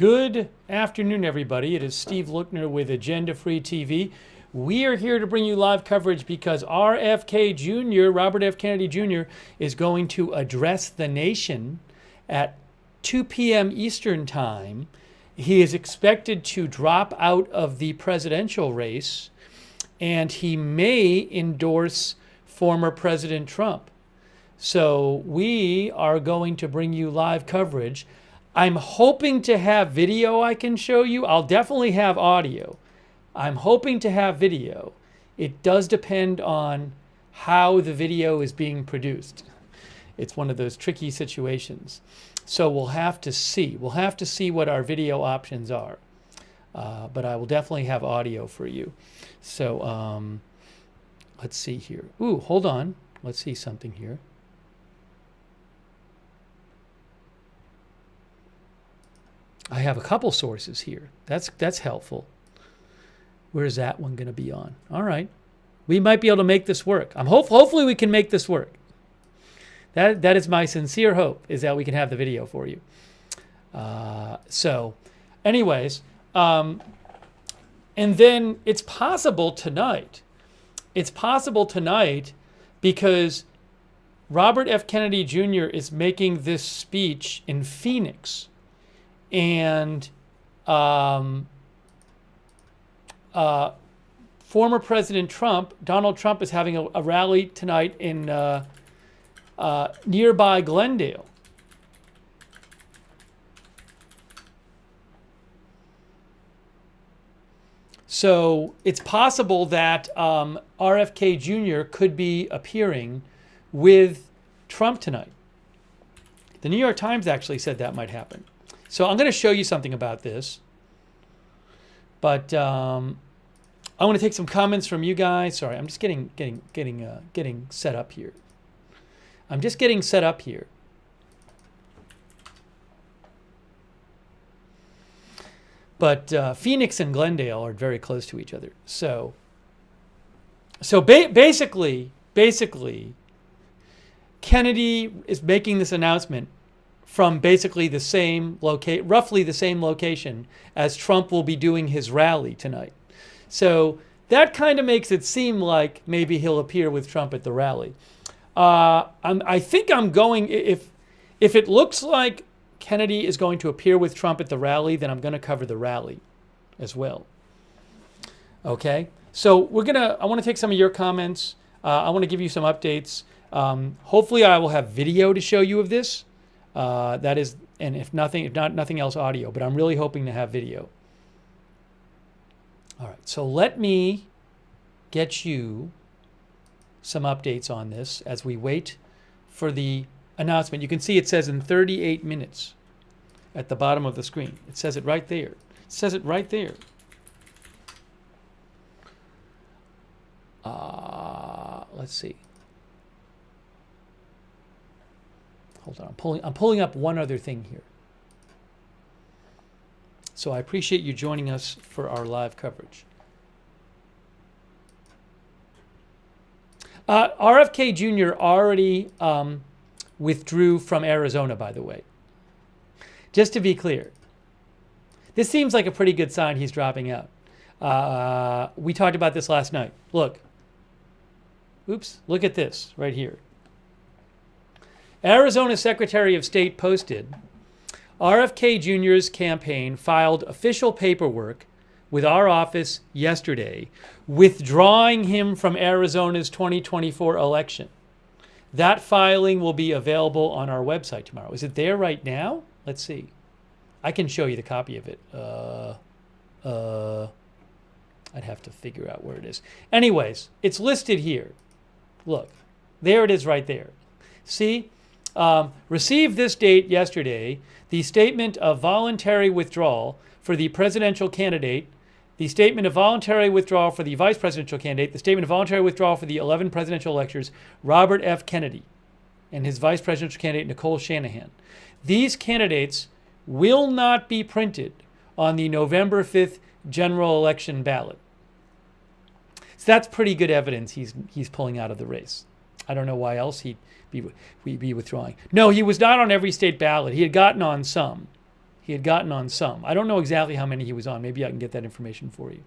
Good afternoon, everybody. It is Steve Lookner with Agenda Free TV. We are here to bring you live coverage because RFK Jr., Robert F. Kennedy Jr., is going to address the nation at 2 p.m. Eastern Time. He is expected to drop out of the presidential race, and he may endorse former President Trump. So we are going to bring you live coverage. I'm hoping to have video I can show you. I'll definitely have audio. I'm hoping to have video. It does depend on how the video is being produced. It's one of those tricky situations. So we'll have to see. We'll have to see what our video options are. But I will definitely have audio for you. So let's see here. Ooh, hold on. Let's see something here. I have a couple sources here. That's helpful. Where's that one going to be on? All right. We might be able to make this work. Hopefully we can make this work. That is my sincere hope, is that we can have the video for you. So anyways, and then it's possible tonight. It's possible tonight because Robert F. Kennedy Jr. is making this speech in Phoenix. And former President Trump, Donald Trump, is having a rally tonight in nearby Glendale. So it's possible that RFK Jr. could be appearing with Trump tonight. The New York Times actually said that might happen. So I'm going to show you something about this, but I want to take some comments from you guys. Sorry, I'm just getting set up here. I'm just getting set up here. But Phoenix and Glendale are very close to each other. So basically, Kennedy is making this announcement from basically the same roughly the same location as Trump will be doing his rally tonight. So that kind of makes it seem like maybe he'll appear with Trump at the rally. I think I'm going, if it looks like Kennedy is going to appear with Trump at the rally, then I'm going to cover the rally as well. Okay, so I want to take some of your comments. I want to give you some updates. Hopefully I will have video to show you of this. That is, and if not nothing else, audio, but I'm really hoping to have video. All right, so let me get you some updates on this as we wait for the announcement. You can see it says in 38 minutes at the bottom of the screen. It says it right there. It says it right there. Let's see. Hold on, I'm pulling up one other thing here. So I appreciate you joining us for our live coverage. RFK Jr. already withdrew from Arizona, by the way. Just to be clear. This seems like a pretty good sign he's dropping out. We talked about this last night. Look. Oops, look at this right here. Arizona Secretary of State posted, RFK Jr.'s campaign filed official paperwork with our office yesterday, withdrawing him from Arizona's 2024 election. That filing will be available on our website tomorrow. Is it there right now? Let's see. I can show you the copy of it. I'd have to figure out where it is. Anyways, it's listed here. Look, there it is right there. See? Received this date yesterday, the statement of voluntary withdrawal for the presidential candidate, the statement of voluntary withdrawal for the vice presidential candidate, the statement of voluntary withdrawal for the 11 presidential electors, Robert F. Kennedy, and his vice presidential candidate, Nicole Shanahan. These candidates will not be printed on the November 5th general election ballot. So that's pretty good evidence he's pulling out of the race. I don't know why else he'd be withdrawing. No, he was not on every state ballot. He had gotten on some. He had gotten on some. I don't know exactly how many he was on. Maybe I can get that information for you.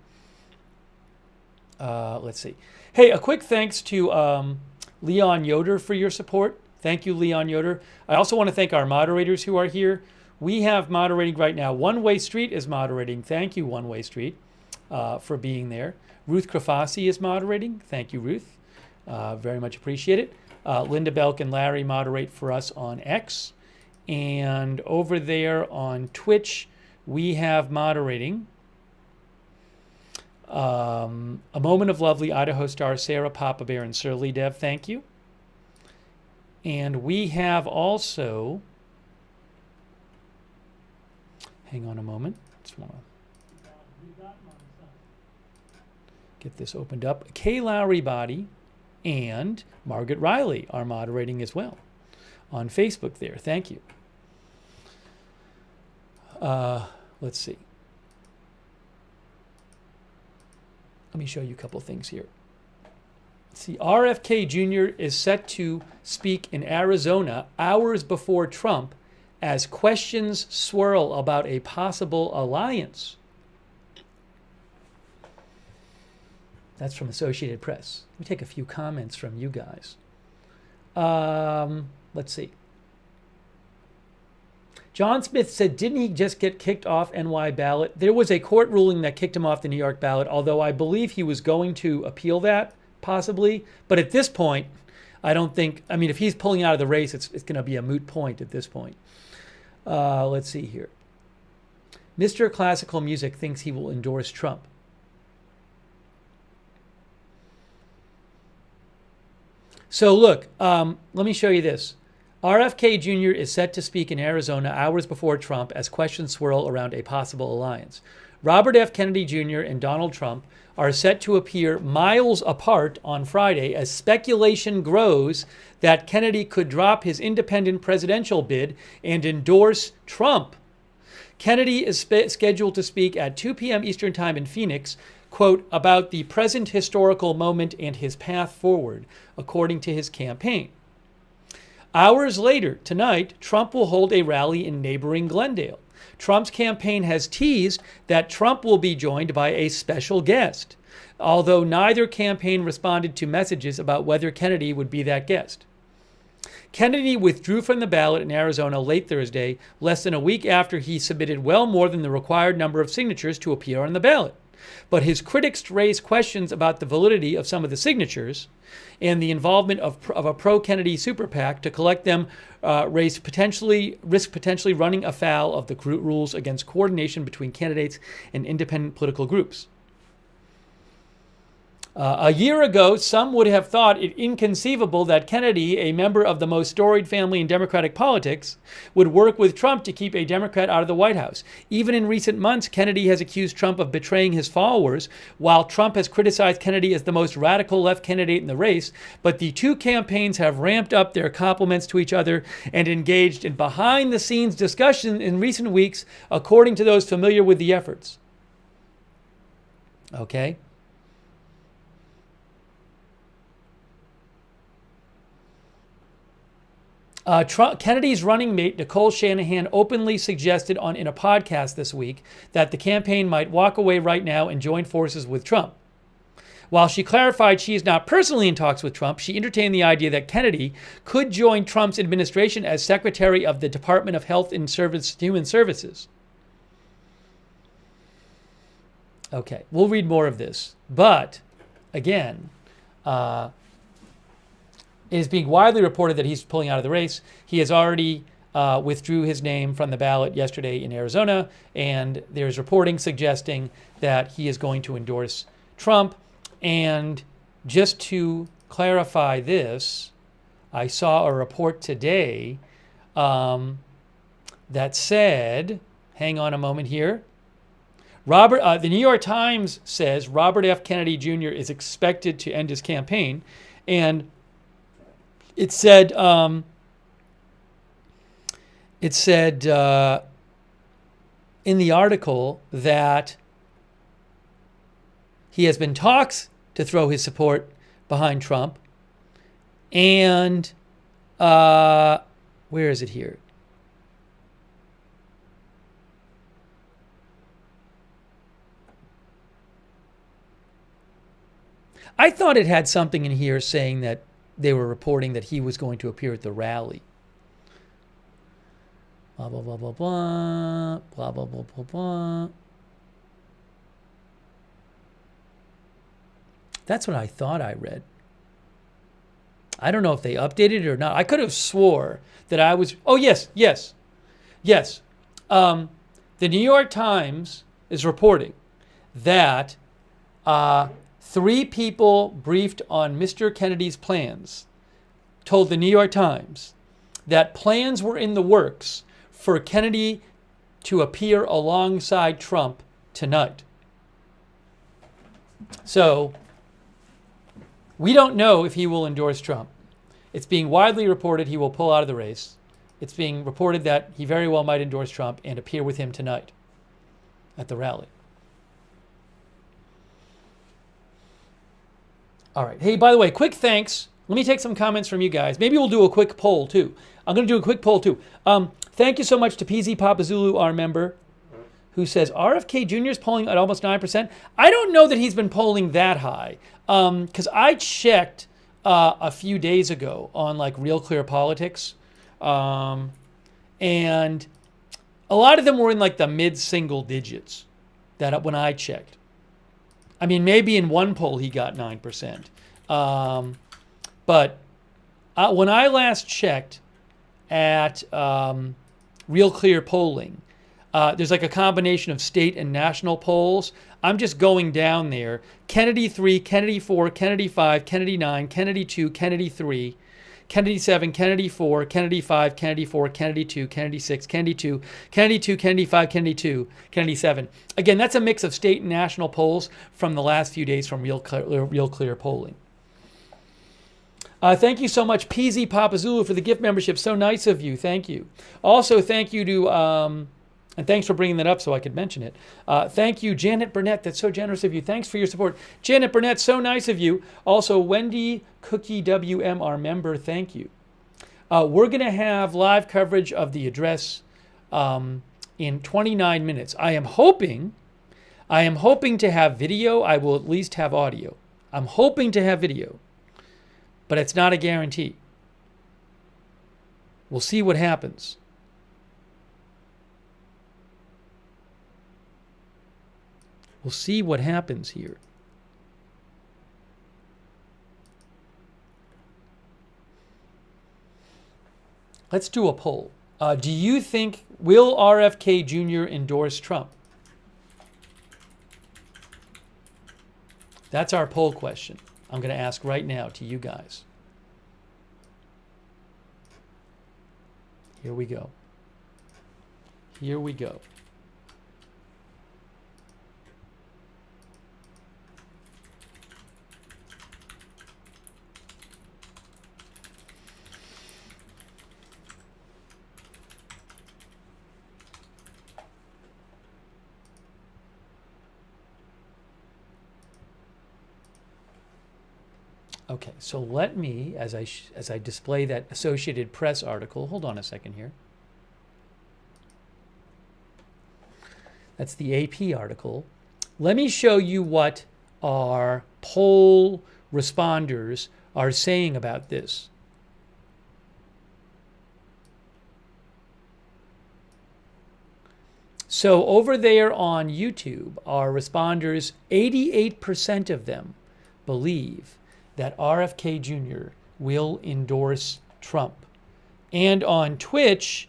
Let's see. Hey, a quick thanks to Leon Yoder for your support. Thank you, Leon Yoder. I also want to thank our moderators who are here. We have moderating right now. One Way Street is moderating. Thank you, One Way Street, for being there. Ruth Krafasi is moderating. Thank you, Ruth. Very much appreciate it. Linda Belk and Larry moderate for us on X. And over there on Twitch, we have moderating A Moment of Lovely, Idaho Star, Sarah, Papa Bear, and Surly Dev. Thank you. And we have also, hang on a moment. Just want to get this opened up. Kay Lowry Body and Margaret Riley are moderating as well on Facebook there. Thank you. Let's see. Let me show you a couple things here. See, RFK Jr. is set to speak in Arizona hours before Trump as questions swirl about a possible alliance. That's from Associated Press. Let me take a few comments from you guys. Let's see. John Smith said, didn't he just get kicked off NY ballot? There was a court ruling that kicked him off the New York ballot, although I believe he was going to appeal that, possibly. But at this point, I don't think, I mean, if he's pulling out of the race, it's going to be a moot point at this point. Let's see here. Mr. Classical Music thinks he will endorse Trump. So look, let me show you this. RFK Jr. is set to speak in Arizona hours before Trump as questions swirl around a possible alliance. Robert F. Kennedy Jr. and Donald Trump are set to appear miles apart on Friday as speculation grows that Kennedy could drop his independent presidential bid and endorse Trump. Kennedy is scheduled to speak at 2 p.m. Eastern Time in Phoenix, quote, about the present historical moment and his path forward, according to his campaign. Hours later, tonight, Trump will hold a rally in neighboring Glendale. Trump's campaign has teased that Trump will be joined by a special guest, although neither campaign responded to messages about whether Kennedy would be that guest. Kennedy withdrew from the ballot in Arizona late Thursday, less than a week after he submitted well more than the required number of signatures to appear on the ballot. But his critics raised questions about the validity of some of the signatures and the involvement of a pro-Kennedy super PAC to collect them risk potentially running afoul of the rules against coordination between candidates and independent political groups. A year ago, some would have thought it inconceivable that Kennedy, a member of the most storied family in Democratic politics, would work with Trump to keep a Democrat out of the White House. Even in recent months, Kennedy has accused Trump of betraying his followers, while Trump has criticized Kennedy as the most radical left candidate in the race. But the two campaigns have ramped up their compliments to each other and engaged in behind-the-scenes discussion in recent weeks, according to those familiar with the efforts. Okay? Kennedy's running mate, Nicole Shanahan, openly suggested in a podcast this week that the campaign might walk away right now and join forces with Trump. While she clarified she is not personally in talks with Trump, she entertained the idea that Kennedy could join Trump's administration as Secretary of the Department of Health and Human Services. Okay, we'll read more of this. But, again, it is being widely reported that he's pulling out of the race. He has already withdrew his name from the ballot yesterday in Arizona, and there's reporting suggesting that he is going to endorse Trump. And just to clarify this, I saw a report today that said, hang on a moment here, the New York Times says Robert F. Kennedy Jr. is expected to end his campaign, and it said in the article that he has been talks to throw his support behind Trump, and where is it here? I thought it had something in here saying that they were reporting that he was going to appear at the rally. Blah, blah, blah, blah, blah, blah, blah, blah, blah, blah. That's what I thought I read. I don't know if they updated it or not. I could have swore that I was... Oh, yes. The New York Times is reporting that 3 people briefed on Mr. Kennedy's plans told the New York Times that plans were in the works for Kennedy to appear alongside Trump tonight. So, we don't know if he will endorse Trump. It's being widely reported he will pull out of the race. It's being reported that he very well might endorse Trump and appear with him tonight at the rally. All right. Hey, by the way, quick thanks. Let me take some comments from you guys. Maybe we'll do a quick poll, too. I'm going to do a quick poll, too. Thank you so much to PZ Papazulu, our member, who says RFK Jr. is polling at almost 9%. I don't know that he's been polling that high, because I checked a few days ago on like Real Clear Politics, and a lot of them were in like the mid-single digits that when I checked. I mean, maybe in one poll he got 9%. But when I last checked at Real Clear Polling, there's like a combination of state and national polls. I'm just going down there. Kennedy 3, Kennedy 4, Kennedy 5, Kennedy 9, Kennedy 2, Kennedy 3, Kennedy 7, Kennedy 4, Kennedy 5, Kennedy 4, Kennedy 2, Kennedy 6, Kennedy 2, Kennedy 2, Kennedy 5, Kennedy 2, Kennedy 7. Again, that's a mix of state and national polls from the last few days from Real Clear Polling. Thank you so much, PZ Papazulu, for the gift membership. So nice of you. Thank you. Also, thank you to... and thanks for bringing that up so I could mention it. Thank you, Janet Burnett. That's so generous of you. Thanks for your support. Janet Burnett, so nice of you. Also, Wendy Cookie WM, our member, thank you. We're going to have live coverage of the address in 29 minutes. I am hoping to have video. I will at least have audio. I'm hoping to have video, but it's not a guarantee. We'll see what happens. We'll see what happens here. Let's do a poll. Do you think, will RFK Jr. endorse Trump? That's our poll question. I'm going to ask right now to you guys. Here we go. Here we go. Okay, so let me, as I display that Associated Press article, hold on a second here. That's the AP article. Let me show you what our poll responders are saying about this. So over there on YouTube, our responders, 88% of them believe that RFK Jr. will endorse Trump. And on Twitch,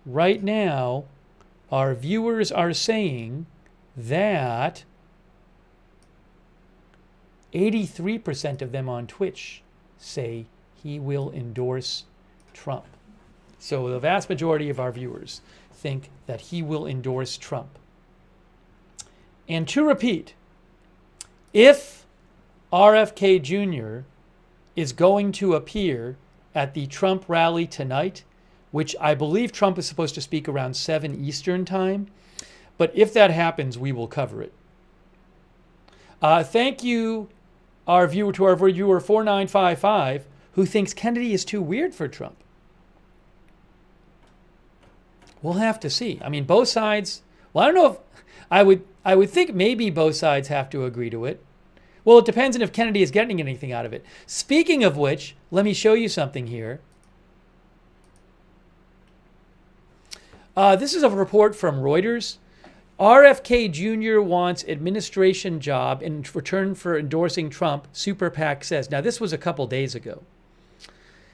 right now, our viewers are saying that 83% of them on Twitch say he will endorse Trump. So the vast majority of our viewers think that he will endorse Trump. And to repeat, if RFK Jr. is going to appear at the Trump rally tonight, which I believe Trump is supposed to speak around 7 Eastern time, but if that happens, we will cover it. Thank you, our viewer 4955, who thinks Kennedy is too weird for Trump. We'll have to see. I mean, both sides. Well, I don't know if I would think maybe both sides have to agree to it. Well, it depends on if Kennedy is getting anything out of it. Speaking of which, let me show you something here. This is a report from Reuters. RFK Jr. wants administration job in return for endorsing Trump, Super PAC says. Now, this was a couple days ago.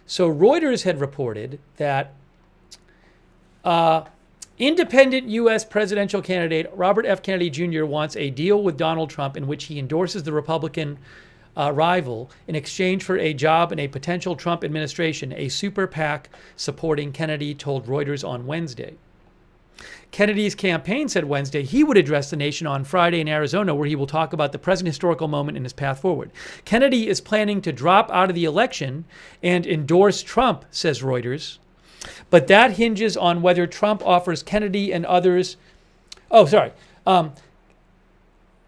So Reuters had reported that independent U.S. presidential candidate Robert F. Kennedy Jr. wants a deal with Donald Trump in which he endorses the Republican rival in exchange for a job in a potential Trump administration, a Super PAC supporting Kennedy told Reuters on Wednesday. Kennedy's campaign said Wednesday he would address the nation on Friday in Arizona, where he will talk about the present historical moment and his path forward. Kennedy is planning to drop out of the election and endorse Trump, says Reuters. But that hinges on whether Trump offers Kennedy and others. Oh, sorry.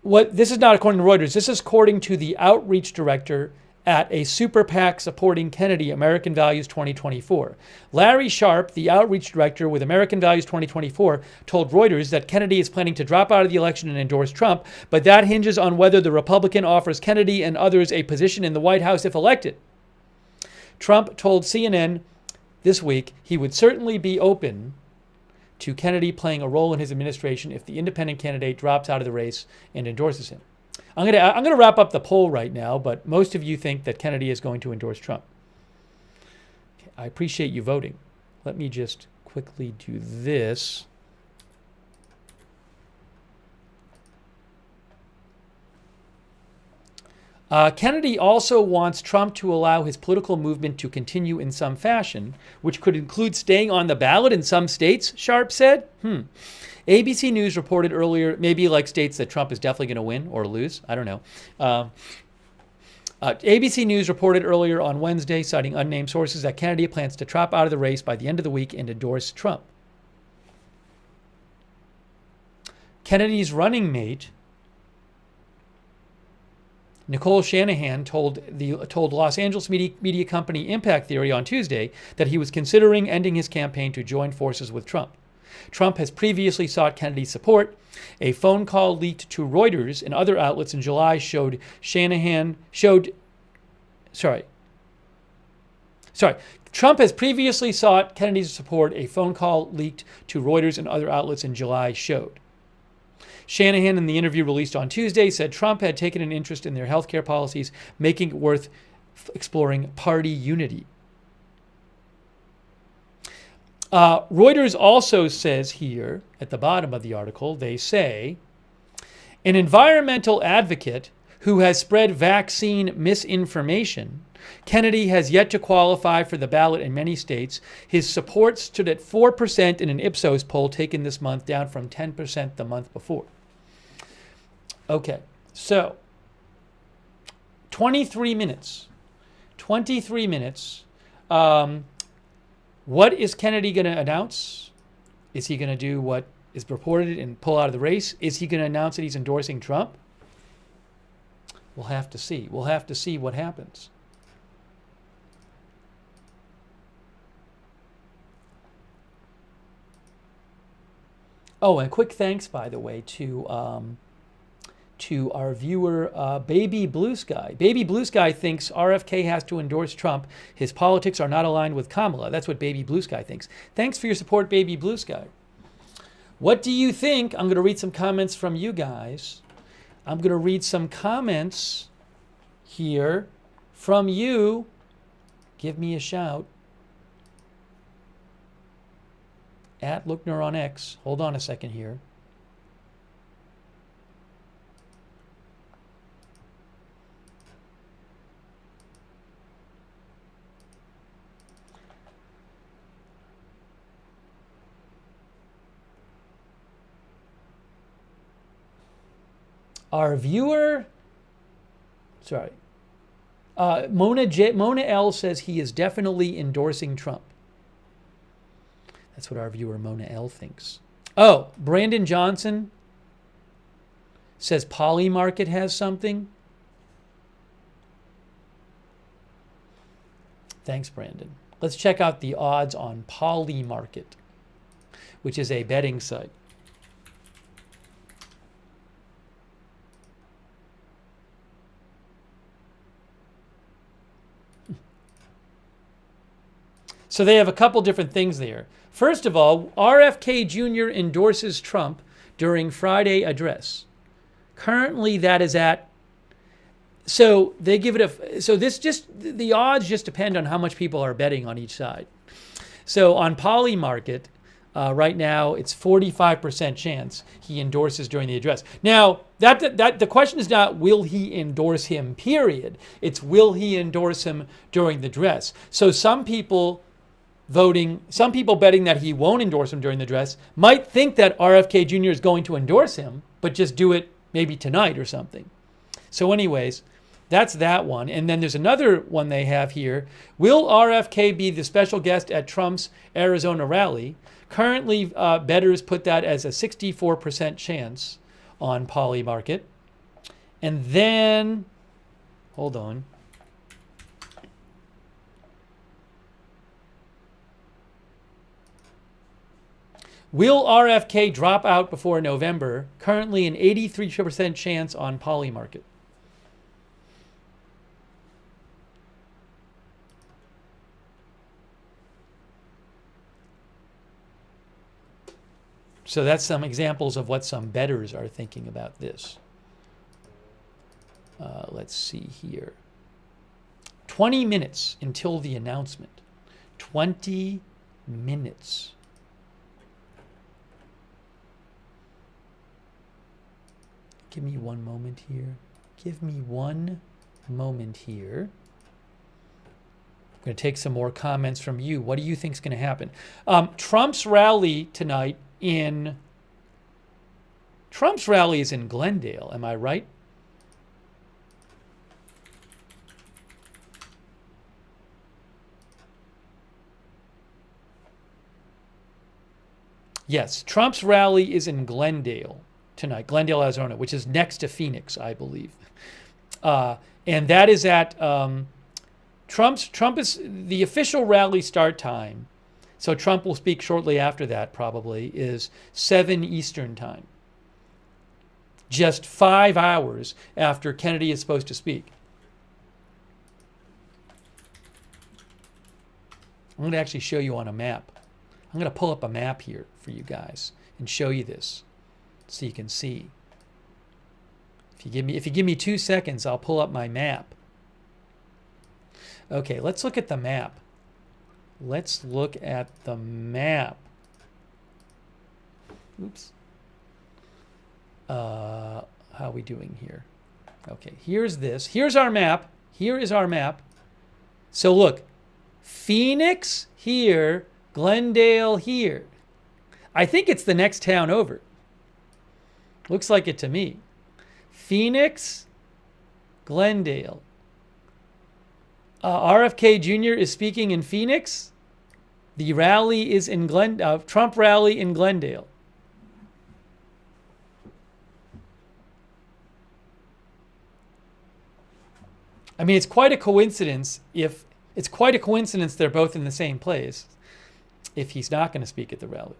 This is not according to Reuters. This is according to the outreach director at a Super PAC supporting Kennedy, American Values 2024. Larry Sharp, the outreach director with American Values 2024, told Reuters that Kennedy is planning to drop out of the election and endorse Trump, but that hinges on whether the Republican offers Kennedy and others a position in the White House if elected. Trump told CNN this week he would certainly be open to Kennedy playing a role in his administration if the independent candidate drops out of the race and endorses him. I'm gonna wrap up the poll right now, but most of you think that Kennedy is going to endorse Trump. Okay, I appreciate you voting. Let me just quickly do this. Kennedy also wants Trump to allow his political movement to continue in some fashion, which could include staying on the ballot in some states, Sharp said. ABC News reported earlier, maybe like states that Trump is definitely going to win or lose. I don't know. ABC News reported earlier on Wednesday, citing unnamed sources, that Kennedy plans to drop out of the race by the end of the week and endorse Trump. Kennedy's running mate, Nicole Shanahan, told Los Angeles media company Impact Theory on Tuesday that he was considering ending his campaign to join forces with Trump. Trump has previously sought Kennedy's support. A phone call leaked to Reuters and other outlets in July showed Trump has previously sought Kennedy's support. A phone call leaked to Reuters and other outlets in July showed. Shanahan, in the interview released on Tuesday, said Trump had taken an interest in their health care policies, making it worth exploring party unity. Reuters also says here at the bottom of the article, they say, an environmental advocate who has spread vaccine misinformation, Kennedy has yet to qualify for the ballot in many states. His support stood at 4% in an Ipsos poll taken this month, down from 10% the month before. Okay, so 23 minutes. 23 minutes. What is Kennedy going to announce? Is he going to do what is reported and pull out of the race? Is he going to announce that he's endorsing Trump? We'll have to see. We'll have to see what happens. Oh, and quick thanks, by the way, to our viewer, Baby Blue Sky. Baby Blue Sky thinks RFK has to endorse Trump. His politics are not aligned with Kamala. That's what Baby Blue Sky thinks. Thanks for your support, Baby Blue Sky. What do you think? I'm going to read some comments from you guys. I'm going to read some comments here from you. Give me a shout. At Lookner on X. Hold on a second here. Our viewer, Mona L says he is definitely endorsing Trump. That's what our viewer Mona L thinks. Oh, Brandon Johnson says Polymarket has something. Thanks, Brandon. Let's check out the odds on Polymarket, which is a betting site. So they have a couple different things there. First of all, RFK Jr. endorses Trump during Friday address. Currently, that is at, so they give it a, so this just, the odds just depend on how much people are betting on each side. So on Polymarket, right now it's 45% chance he endorses during the address. Now, that the question is not will he endorse him, period. It's will he endorse him during the address. So some people betting that he won't endorse him during the address might think that RFK Jr. is going to endorse him, but just do it maybe tonight or something. So anyways, that's that one. And then there's another one they have here. Will RFK be the special guest at Trump's Arizona rally? Currently, bettors put that as a 64% chance on Polymarket. And then, hold on. Will RFK drop out before November? Currently an 83% chance on Polymarket. So that's some examples of what some bettors are thinking about this. Let's see here. 20 minutes until the announcement. 20 minutes. Give me one moment here. Give me one moment here. I'm going to take some more comments from you. What do you think is going to happen? Trump's rally tonight Trump's rally is in Glendale. Am I right? Yes, Trump's rally is in Glendale tonight, Glendale, Arizona, which is next to Phoenix, I believe. And that is at Trump is the official rally start time. So Trump will speak shortly after that, probably, is 7 Eastern time. Just 5 hours after Kennedy is supposed to speak. I'm going to actually show you on a map. I'm going to pull up a map here for you guys and show you this so you can see. If you give me 2 seconds, I'll pull up my map. Okay, let's look at the map. Let's look at the map. Oops. How are we doing here? Okay, here's this. Here's our map. Here is our map. So look, Phoenix here, Glendale here. I think it's the next town over. Looks like it to me. Phoenix, Glendale. RFK Jr. is speaking in Phoenix. The rally is in Trump rally in Glendale. I mean, it's quite a coincidence they're both in the same place if he's not going to speak at the rally.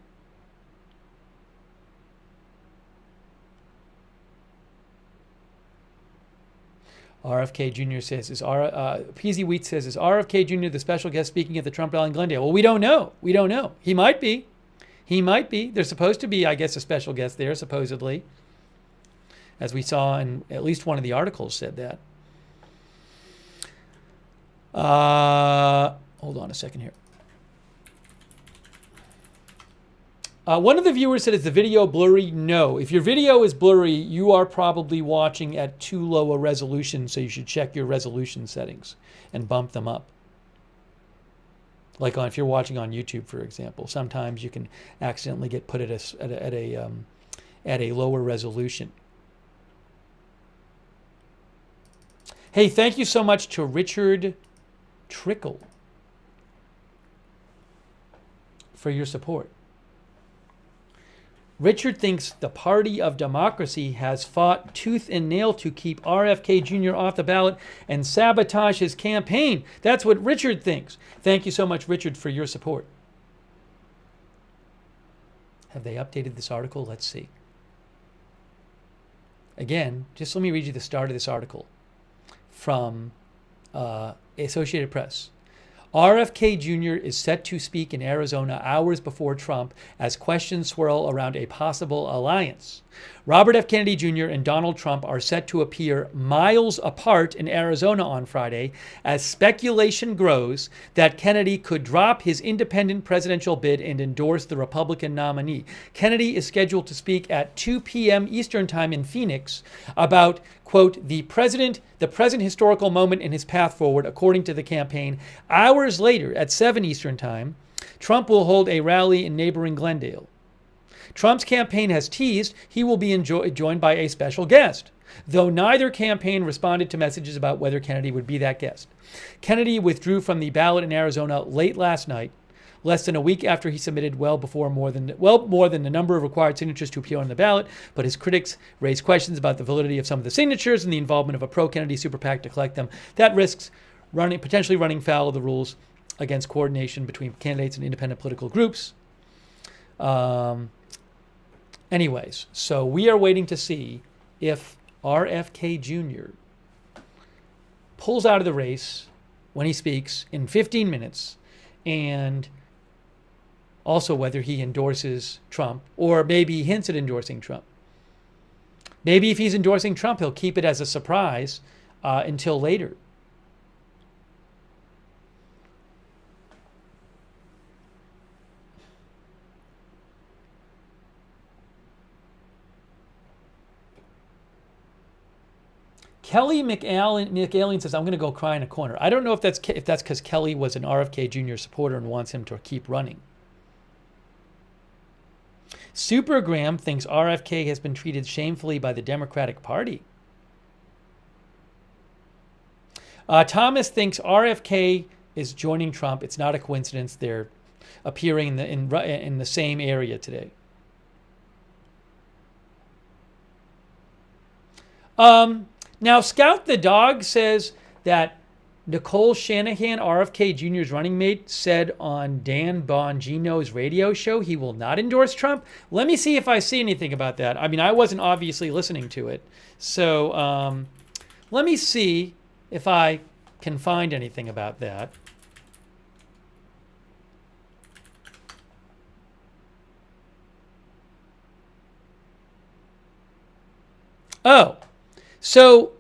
RFK Jr. says, PZ Wheat says, is RFK Jr. the special guest speaking at the Trump rally in Glendale? Well, we don't know. We don't know. He might be. He might be. There's supposed to be, I guess, a special guest there, supposedly. As we saw in at least one of the articles said that. Hold on a second here. One of the viewers said, is the video blurry? No. If your video is blurry, you are probably watching at too low a resolution, so you should check your resolution settings and bump them up. Like if you're watching on YouTube, for example, sometimes you can accidentally get put at a lower resolution. Hey, thank you so much to Richard Trickle for your support. Richard thinks the Party of Democracy has fought tooth and nail to keep RFK Jr. off the ballot and sabotage his campaign. That's what Richard thinks. Thank you so much, Richard, for your support. Have they updated this article? Let's see. Again, just let me read you the start of this article from Associated Press. RFK Jr. is set to speak in Arizona hours before Trump as questions swirl around a possible alliance. Robert F. Kennedy Jr. and Donald Trump are set to appear miles apart in Arizona on Friday as speculation grows that Kennedy could drop his independent presidential bid and endorse the Republican nominee. Kennedy is scheduled to speak at 2 p.m. Eastern Time in Phoenix about, quote, the present historical moment in his path forward, according to the campaign. Hours later, at 7 Eastern Time, Trump will hold a rally in neighboring Glendale. Trump's campaign has teased he will be joined by a special guest, though neither campaign responded to messages about whether Kennedy would be that guest. Kennedy withdrew from the ballot in Arizona late last night, less than a week after he submitted more than the number of required signatures to appear on the ballot, but his critics raised questions about the validity of some of the signatures and the involvement of a pro-Kennedy super PAC to collect them. That risks potentially running foul of the rules against coordination between candidates and independent political groups. Anyways, so we are waiting to see if RFK Jr. pulls out of the race when he speaks in 15 minutes, and also whether he endorses Trump or maybe hints at endorsing Trump. Maybe if he's endorsing Trump, he'll keep it as a surprise until later. Kelly McAllen says, I'm going to go cry in a corner. I don't know if that's because Kelly was an RFK Jr. supporter and wants him to keep running. Supergram thinks RFK has been treated shamefully by the Democratic Party. Thomas thinks RFK is joining Trump. It's not a coincidence. They're appearing in the same area today. Now, Scout the Dog says that Nicole Shanahan, RFK Jr.'s running mate, said on Dan Bongino's radio show he will not endorse Trump. Let me see if I see anything about that. I mean, I wasn't obviously listening to it. So let me see if I can find anything about that. Oh. So,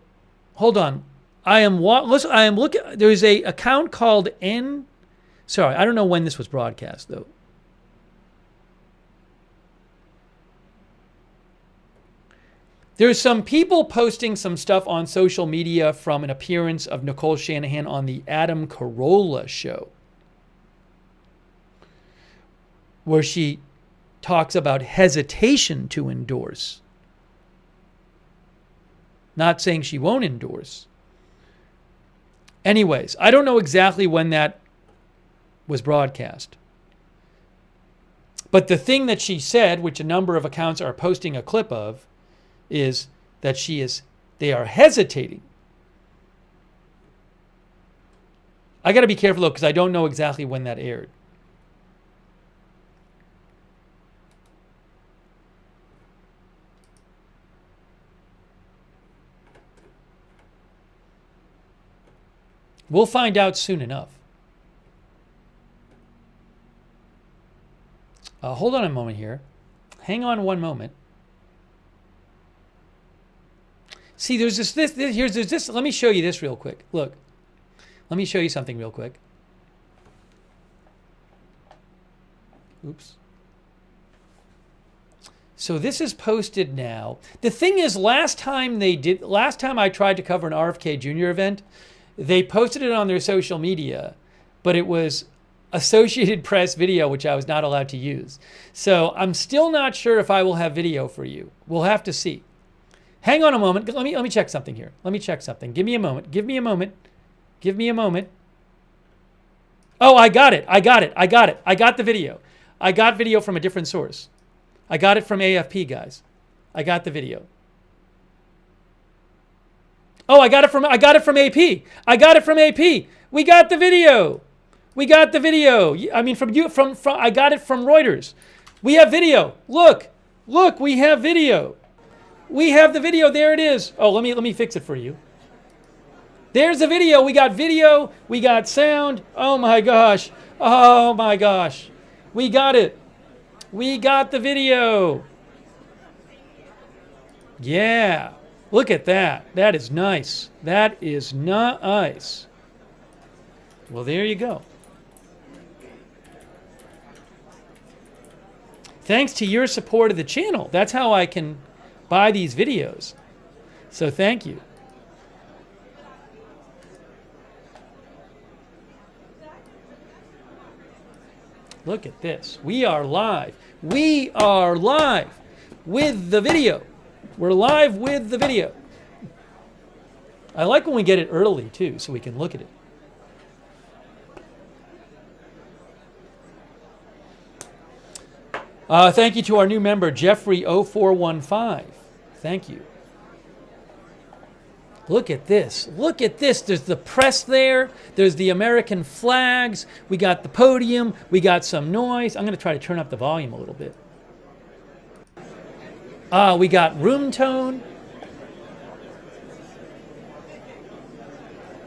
hold on. I am looking. There's a account called Sorry, I don't know when this was broadcast though. There's some people posting some stuff on social media from an appearance of Nicole Shanahan on the Adam Carolla show, where she talks about hesitation to endorse. Not saying she won't endorse. Anyways, I don't know exactly when that was broadcast. But the thing that she said, which a number of accounts are posting a clip of, is that they are hesitating. I got to be careful though, because I don't know exactly when that aired. We'll find out soon enough. Hold on a moment here. Hang on one moment. See, there's this. Let me show you this real quick. Look, let me show you something real quick. Oops. So this is posted now. The thing is, last time I tried to cover an RFK Jr. event, they posted it on their social media, but it was Associated Press video, which I was not allowed to use. So I'm still not sure if I will have video for you. We'll have to see. Hang on a moment. Let me check something here. Let me check something. Give me a moment. Give me a moment. Give me a moment. Oh, I got it. I got the video. I got video from a different source. I got it from AFP, guys. I got the video. Oh, I got it from AP. I got it from AP. We got the video. I mean, I got it from Reuters. We have video. Look, we have video. We have the video. There it is. Oh, let me fix it for you. There's the video. We got sound. Oh my gosh. Oh my gosh. We got it. We got the video. Yeah. Look at that. That is nice. That is nice. Well, there you go. Thanks to your support of the channel. That's how I can buy these videos. So thank you. Look at this. We are live. We are live with the video. We're live with the video. I like when we get it early, too, so we can look at it. Thank you to our new member, Jeffrey0415. Thank you. Look at this. Look at this. There's the press there. There's the American flags. We got the podium. We got some noise. I'm going to try to turn up the volume a little bit. We got room tone.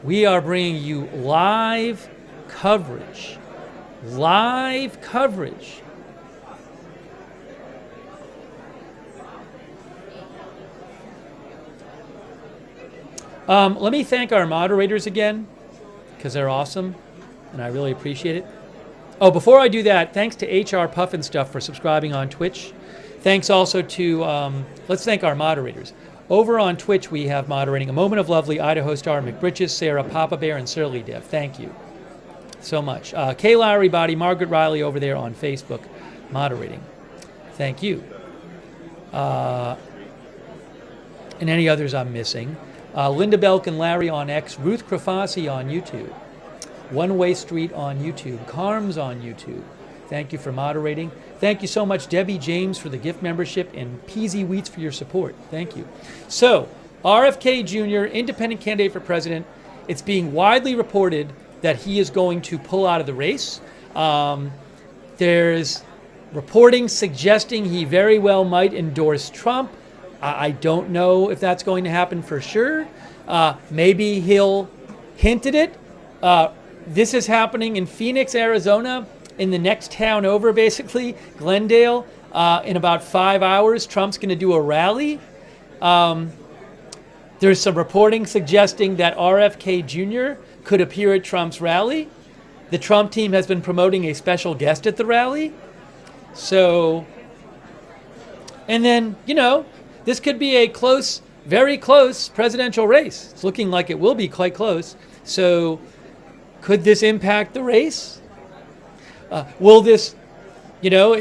We are bringing you live coverage. Live coverage. Let me thank our moderators again, because they're awesome, and I really appreciate it. Oh, before I do that, thanks to HR Puffin Stuff for subscribing on Twitch. Thanks also to, let's thank our moderators. Over on Twitch, we have moderating A Moment of Lovely, Idaho Star, McBritches, Sarah, Papa Bear, and Surly Dev. Thank you so much. Kay Lowry Body, Margaret Riley over there on Facebook, moderating. Thank you. And any others I'm missing. Linda Belk and Larry on X, Ruth Krafasi on YouTube, One Way Street on YouTube, Carms on YouTube. Thank you for moderating. Thank you so much, Debbie James, for the gift membership, and Peasy Wheats for your support. Thank you. So, RFK Jr., independent candidate for president, it's being widely reported that he is going to pull out of the race. There's reporting suggesting he very well might endorse Trump. I don't know if that's going to happen for sure. Maybe he'll hint at it. This is happening in Phoenix, Arizona, in the next town over, basically, Glendale. In about 5 hours, Trump's going to do a rally. There's some reporting suggesting that RFK Jr. could appear at Trump's rally. The Trump team has been promoting a special guest at the rally. So, and then, you know, this could be a close, very close presidential race. It's looking like it will be quite close. So could this impact the race? Will this, you know,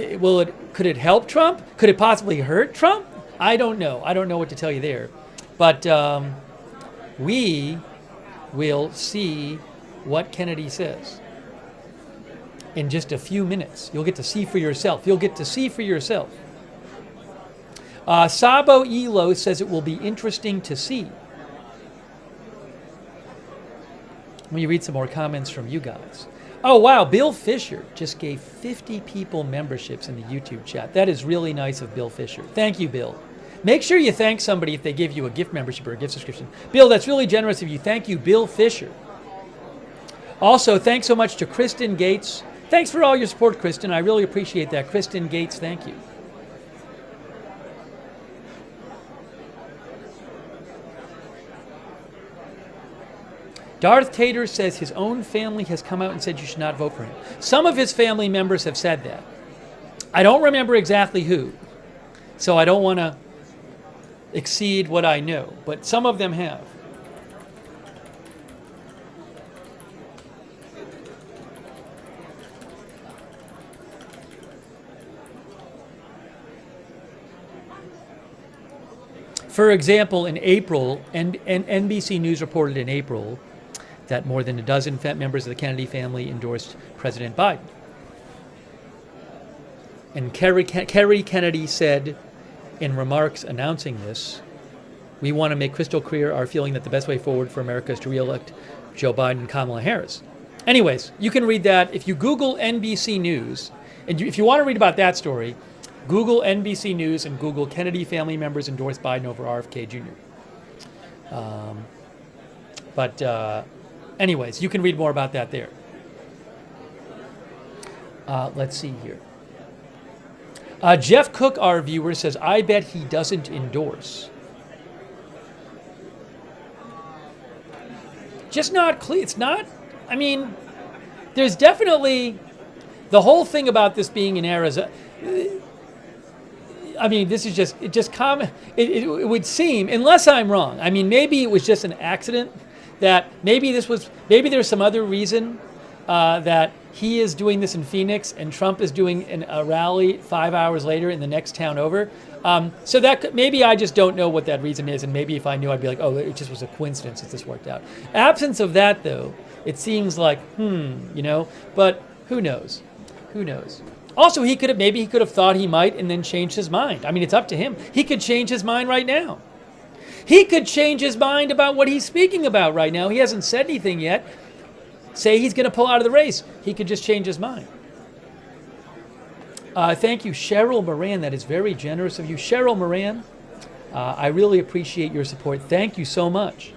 could it help Trump? Could it possibly hurt Trump? I don't know. I don't know what to tell you there. But we will see what Kennedy says in just a few minutes. You'll get to see for yourself. You'll get to see for yourself. Sabo Elo says it will be interesting to see. Let me read some more comments from you guys. Oh, wow. Bill Fisher just gave 50 people memberships in the YouTube chat. That is really nice of Bill Fisher. Thank you, Bill. Make sure you thank somebody if they give you a gift membership or a gift subscription. Bill, that's really generous of you. Thank you, Bill Fisher. Also, thanks so much to Kristen Gates. Thanks for all your support, Kristen. I really appreciate that. Kristen Gates, thank you. Darth Tater says his own family has come out and said you should not vote for him. Some of his family members have said that. I don't remember exactly who, so I don't want to exceed what I know, but some of them have. For example, in April, NBC News reported in April that more than a dozen members of the Kennedy family endorsed President Biden. And Kerry Kennedy said in remarks announcing this, we want to make crystal clear our feeling that the best way forward for America is to re-elect Joe Biden and Kamala Harris. Anyways, you can read that. If you Google NBC News, and if you want to read about that story, Google NBC News and Google Kennedy family members endorse Biden over RFK Jr. But anyways, you can read more about that there. Let's see here. Jeff Cook, our viewer, says, I bet he doesn't endorse. Just not clear. It's not, I mean, there's definitely the whole thing about this being in Arizona. I mean, this is just, it would seem, unless I'm wrong, I mean, maybe it was just an accident, that maybe there's some other reason that he is doing this in Phoenix and Trump is doing a rally 5 hours later in the next town over. So that maybe I just don't know what that reason is, and maybe if I knew, I'd be like, oh, it just was a coincidence that this worked out. Absence of that, though, it seems like, you know, but who knows? Who knows? Also, maybe he could have thought he might and then changed his mind. I mean, it's up to him. He could change his mind right now. He could change his mind about what he's speaking about right now. He hasn't said anything yet. Say he's going to pull out of the race. He could just change his mind. Thank you, Cheryl Moran. That is very generous of you. Cheryl Moran, I really appreciate your support. Thank you so much.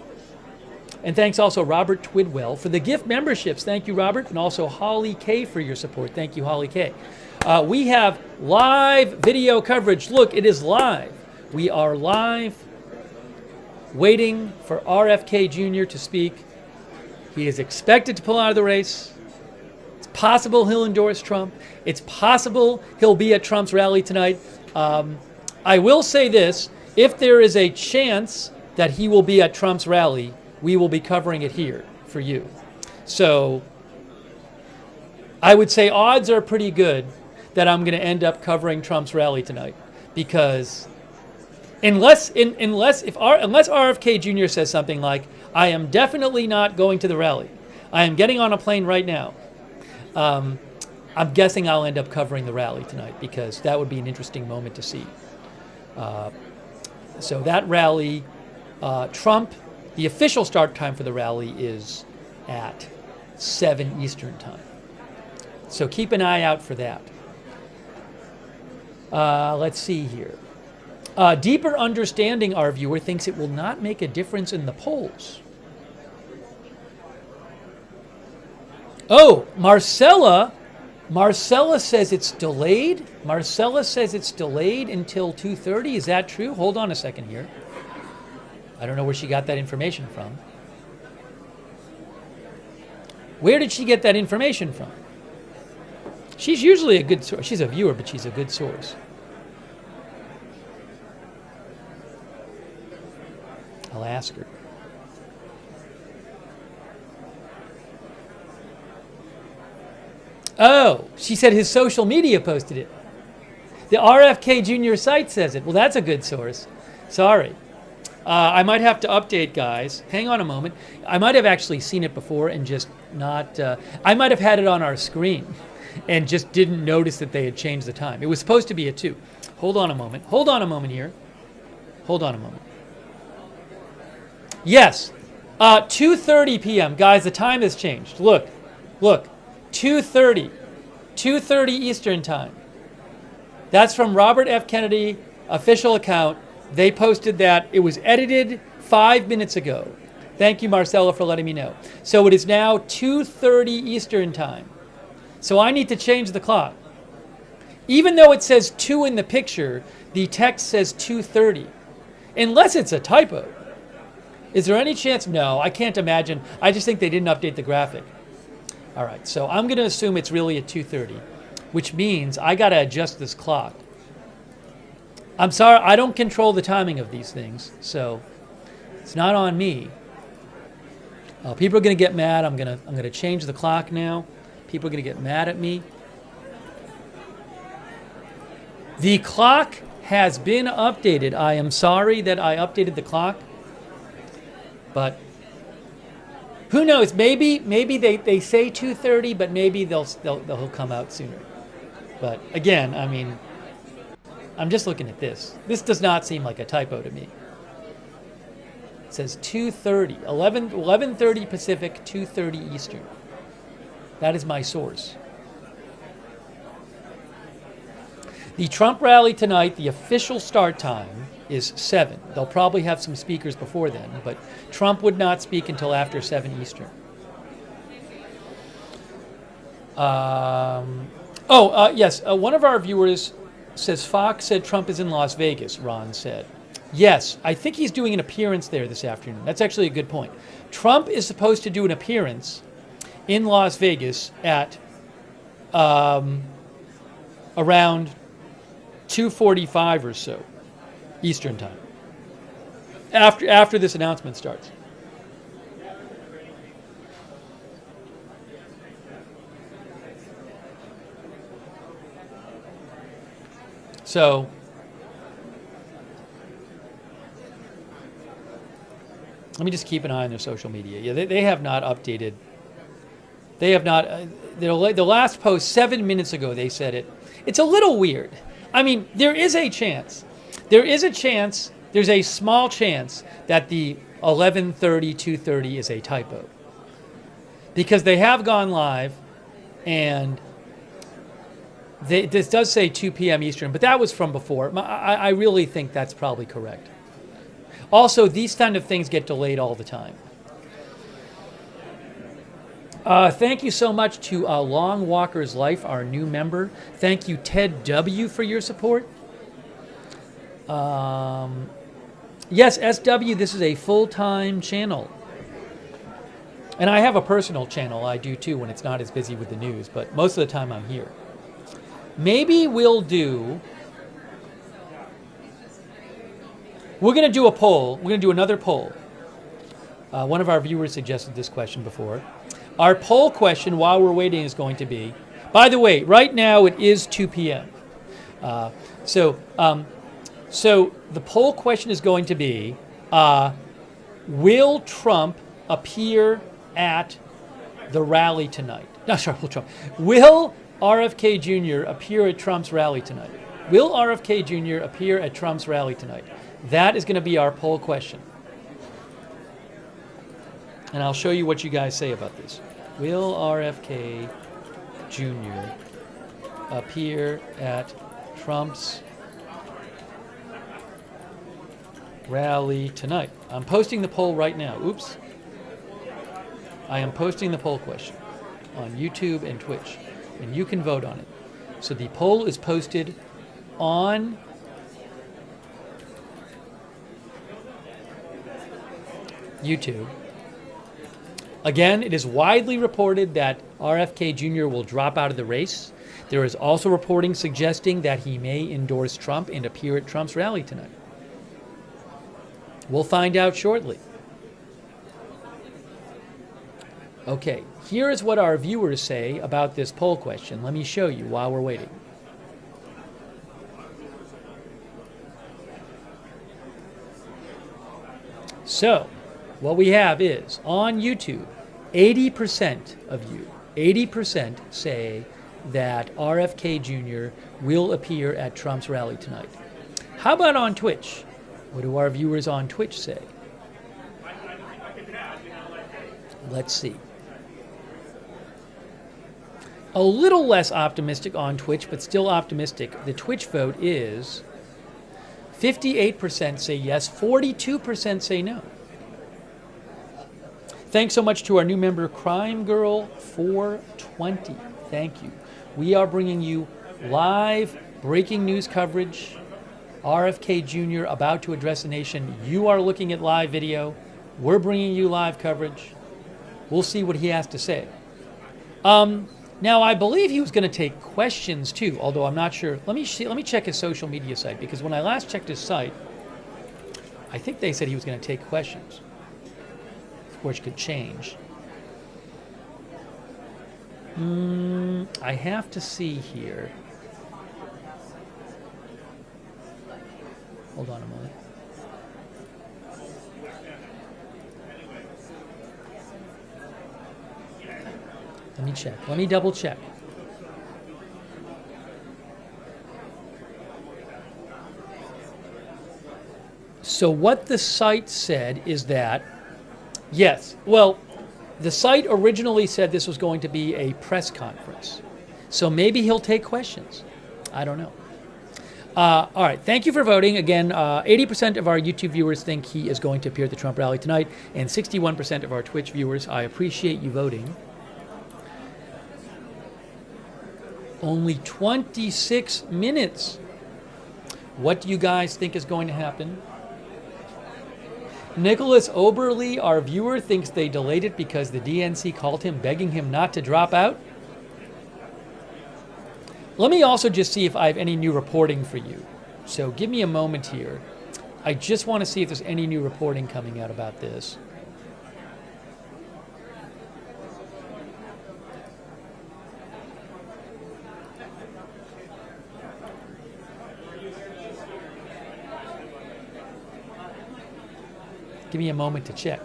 And thanks also Robert Twidwell for the gift memberships. Thank you, Robert. And also Holly K for your support. Thank you, Holly K. We have live video coverage. Look, it is live. We are live, waiting for RFK Jr. to speak. He is expected to pull out of the race. It's possible he'll endorse Trump. It's possible he'll be at Trump's rally tonight. I will say this, if there is a chance that he will be at Trump's rally, we will be covering it here for you. So I would say odds are pretty good that I'm going to end up covering Trump's rally tonight, because unless RFK Jr. says something like, I am definitely not going to the rally, I am getting on a plane right now, I'm guessing I'll end up covering the rally tonight, because that would be an interesting moment to see. So that rally, Trump, the official start time for the rally is at 7 Eastern time. So keep an eye out for that. Let's see here. Deeper Understanding, our viewer, thinks it will not make a difference in the polls. Oh, Marcella says it's delayed. Marcella says it's delayed until 2:30. Is that true? Hold on a second here. I don't know where she got that information from. Where did she get that information from? She's usually a good source. She's a viewer, but she's a good source. I'll ask her. Oh, she said his social media posted it. The RFK Jr. site says it. Well, that's a good source. Sorry. I might have to update, guys. Hang on a moment. I might have actually seen it before and just not... I might have had it on our screen and just didn't notice that they had changed the time. It was supposed to be at 2. Hold on a moment. Hold on a moment here. Hold on a moment. Yes. 2:30 p.m. Guys, the time has changed. Look. 2:30. 2:30 Eastern time. That's from Robert F. Kennedy official account. They posted that. It was edited 5 minutes ago. Thank you, Marcella, for letting me know. So it is now 2:30 Eastern time. So I need to change the clock. Even though it says 2 in the picture, the text says 2:30. Unless it's a typo. Is there any chance? No, I can't imagine. I just think they didn't update the graphic. All right, so I'm going to assume it's really at 2:30, which means I got to adjust this clock. I'm sorry, I don't control the timing of these things, so it's not on me. People are going to get mad. I'm going to change the clock now. People are going to get mad at me. The clock has been updated. I am sorry that I updated the clock, but who knows? Maybe they say 2:30, but maybe they'll come out sooner. But again, I mean, I'm just looking at this. This does not seem like a typo to me. It says 2:30, 11:30 Pacific, 2:30 Eastern. That is my source. The Trump rally tonight, the official start time is 7. They'll probably have some speakers before then, but Trump would not speak until after 7 Eastern. Yes, one of our viewers says Fox said Trump is in Las Vegas, Ron said. Yes, I think he's doing an appearance there this afternoon. That's actually a good point. Trump is supposed to do an appearance in Las Vegas at around 2:45 or so Eastern time, after this announcement starts. So let me just keep an eye on their social media. Yeah, they have not updated. They have not. The last post 7 minutes ago, they said it. It's a little weird. I mean, there is a chance. There's a small chance that the 11:30, 2:30 is a typo. Because they have gone live, and this does say 2 p.m. Eastern, but that was from before. I really think that's probably correct. Also, these kind of things get delayed all the time. Thank you so much to Long Walker's Life, our new member. Thank you, Ted W., for your support. Yes, SW, this is a full-time channel. And I have a personal channel, I do too, when it's not as busy with the news, but most of the time I'm here. Maybe we'll do... We're going to do a poll. We're going to do another poll. One of our viewers suggested this question before. Our poll question while we're waiting is going to be, by the way, right now it is 2 p.m. So the poll question is going to be, will Trump appear at the rally tonight? No, sorry, will RFK Jr. appear at Trump's rally tonight? Will RFK Jr. appear at Trump's rally tonight? That is going to be our poll question. And I'll show you what you guys say about this. Will RFK Jr. appear at Trump's rally tonight? I'm posting the poll right now. Oops. I am posting the poll question on YouTube and Twitch, and you can vote on it. So the poll is posted on YouTube. Again, it is widely reported that RFK Jr. will drop out of the race. There is also reporting suggesting that he may endorse Trump and appear at Trump's rally tonight. We'll find out shortly. Okay, here is what our viewers say about this poll question. Let me show you while we're waiting. So, what we have is, on YouTube, 80% of you, 80% say that RFK Jr. will appear at Trump's rally tonight. How about on Twitch? What do our viewers on Twitch say? Let's see. A little less optimistic on Twitch, but still optimistic. The Twitch vote is 58% say yes, 42% say no. Thanks so much to our new member, Crime Girl 420. Thank you. We are bringing you live breaking news coverage. RFK Jr. about to address the nation. You are looking at live video. We're bringing you live coverage. We'll see what he has to say. Now, I believe he was going to take questions too, although I'm not sure. Let me check his social media site, because when I last checked his site, I think they said he was going to take questions, which could change. I have to see here. Hold on a moment. Let me check. Let me double check. So what the site said is that, yes, well, the site originally said this was going to be a press conference. So maybe he'll take questions. I don't know. All right, thank you for voting. Again, 80% of our YouTube viewers think he is going to appear at the Trump rally tonight, and 61% of our Twitch viewers. I appreciate you voting. Only 26 minutes. What do you guys think is going to happen? Nicholas Oberly, our viewer, thinks they delayed it because the DNC called him, begging him not to drop out. Let me also just see if I have any new reporting for you. So give me a moment here. I just want to see if there's any new reporting coming out about this. Give me a moment to check.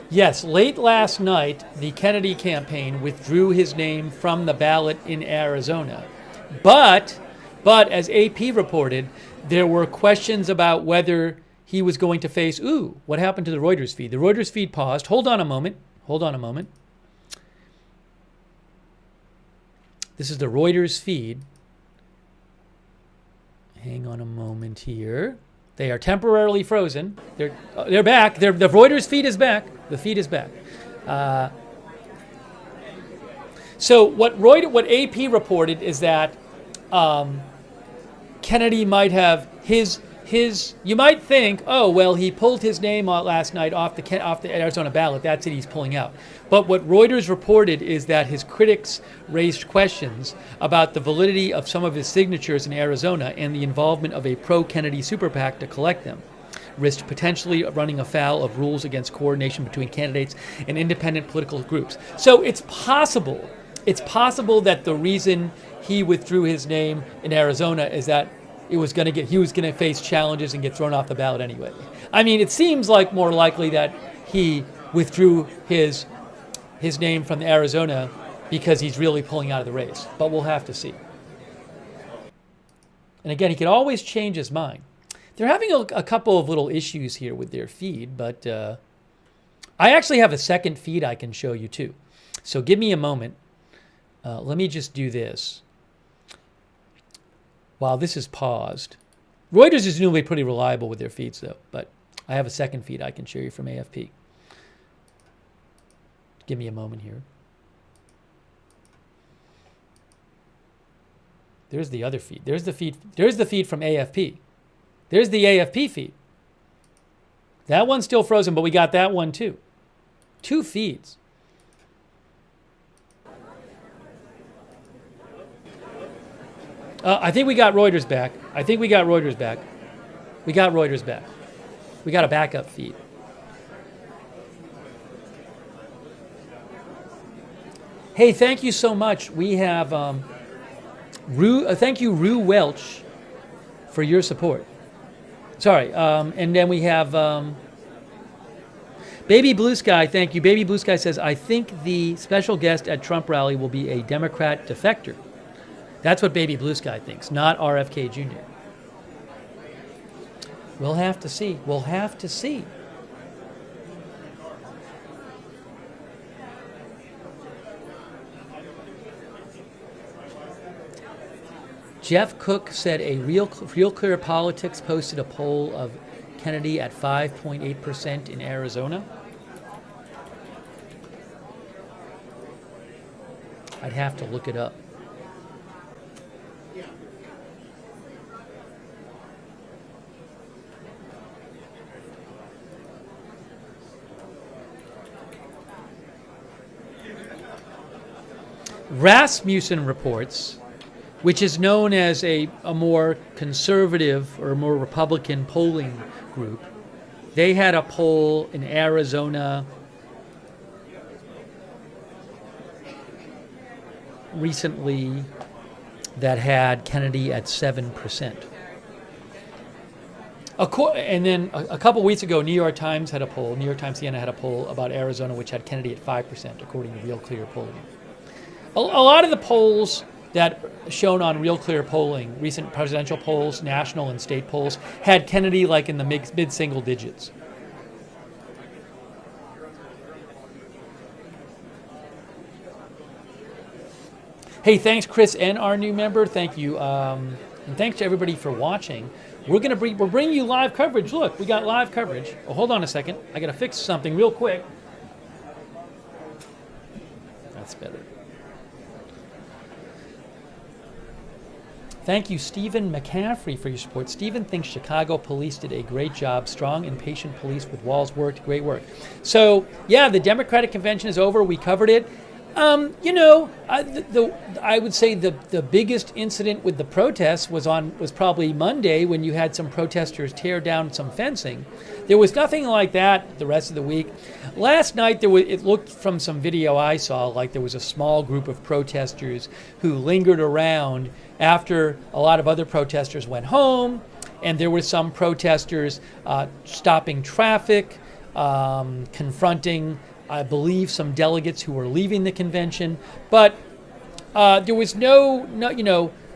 Yes, late last night, the Kennedy campaign withdrew his name from the ballot in Arizona. But as AP reported, there were questions about whether he was going to face, what happened to the Reuters feed? The Reuters feed paused. Hold on a moment. This is the Reuters feed. Hang on a moment here. They are temporarily frozen. They're back. The Reuters feed is back. The feed is back. So what AP reported is that Kennedy might have his. You might think, oh well, he pulled his name out last night off the Arizona ballot. That's it. He's pulling out. But what Reuters reported is that his critics raised questions about the validity of some of his signatures in Arizona and the involvement of a pro-Kennedy super PAC to collect them, risked potentially running afoul of rules against coordination between candidates and independent political groups. So it's possible that the reason he withdrew his name in Arizona is that he was going to face challenges and get thrown off the ballot anyway. I mean, it seems like more likely that he withdrew his name from Arizona because he's really pulling out of the race. But we'll have to see. And again, he could always change his mind. They're having a couple of little issues here with their feed, but I actually have a second feed I can show you too. So give me a moment. Let me just do this. While this is paused. Reuters is normally pretty reliable with their feeds though, but I have a second feed I can show you from AFP. Give me a moment here. There's the other feed. There's the feed from AFP. There's the AFP feed. That one's still frozen, but we got that one too. Two feeds. I think we got Reuters back. We got Reuters back. We got a backup feed. Hey, thank you so much. We have thank you, Rue Welch, for your support. Sorry, and then we have Baby Blue Sky. Thank you. Baby Blue Sky says, I think the special guest at Trump rally will be a Democrat defector. That's what Baby Blue Sky thinks, not RFK Jr. We'll have to see. We'll have to see. Jeff Cook said a Real Clear Politics posted a poll of Kennedy at 5.8% in Arizona. I'd have to look it up. Rasmussen reports, which is known as a more conservative or a more Republican polling group, they had a poll in Arizona recently that had Kennedy at 7%. And then a couple weeks ago, New York Times had a poll, New York Times Siena had a poll about Arizona, which had Kennedy at 5%, according to Real Clear Polling. A lot of the polls that shown on Real Clear Polling, recent presidential polls, national and state polls, had Kennedy like in the mid-single digits. Hey, thanks, Chris, and our new member. Thank you, and thanks to everybody for watching. We're bringing you live coverage. Look, we got live coverage. Oh, hold on a second. I got to fix something real quick. That's better. Thank you, Stephen McCaffrey, for your support. Stephen thinks Chicago police did a great job. Strong and patient police with walls worked. Great work. So, yeah, the Democratic convention is over. We covered it. You know, I would say the biggest incident with the protests was probably Monday when you had some protesters tear down some fencing. There was nothing like that the rest of the week. Last night it looked from some video I saw like there was a small group of protesters who lingered around after a lot of other protesters went home, and there were some protesters stopping traffic, confronting, I believe, some delegates who were leaving the convention, but there was no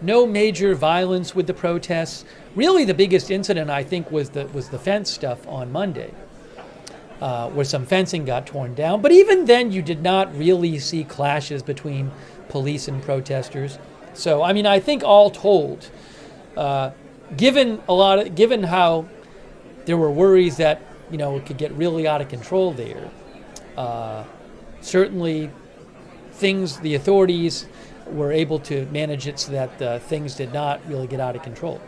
major violence with the protests. Really, the biggest incident I think was the fence stuff on Monday, where some fencing got torn down. But even then, you did not really see clashes between police and protesters. So, I mean, I think all told, given how there were worries that it could get really out of control there. Certainly, the authorities were able to manage it so that things did not really get out of control.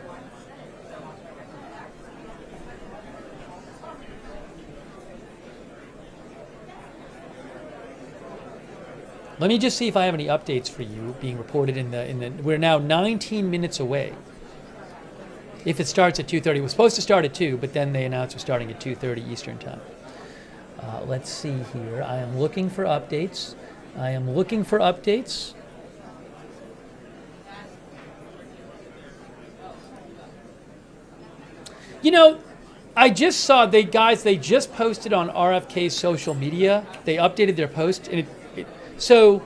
Let me just see if I have any updates for you being reported in the. We're now 19 minutes away. If it starts at 2:30, it was supposed to start at 2, but then they announced we're starting at 2:30 Eastern time. Let's see here. I am looking for updates. I just saw they just posted on RFK's social media. They updated their post, and so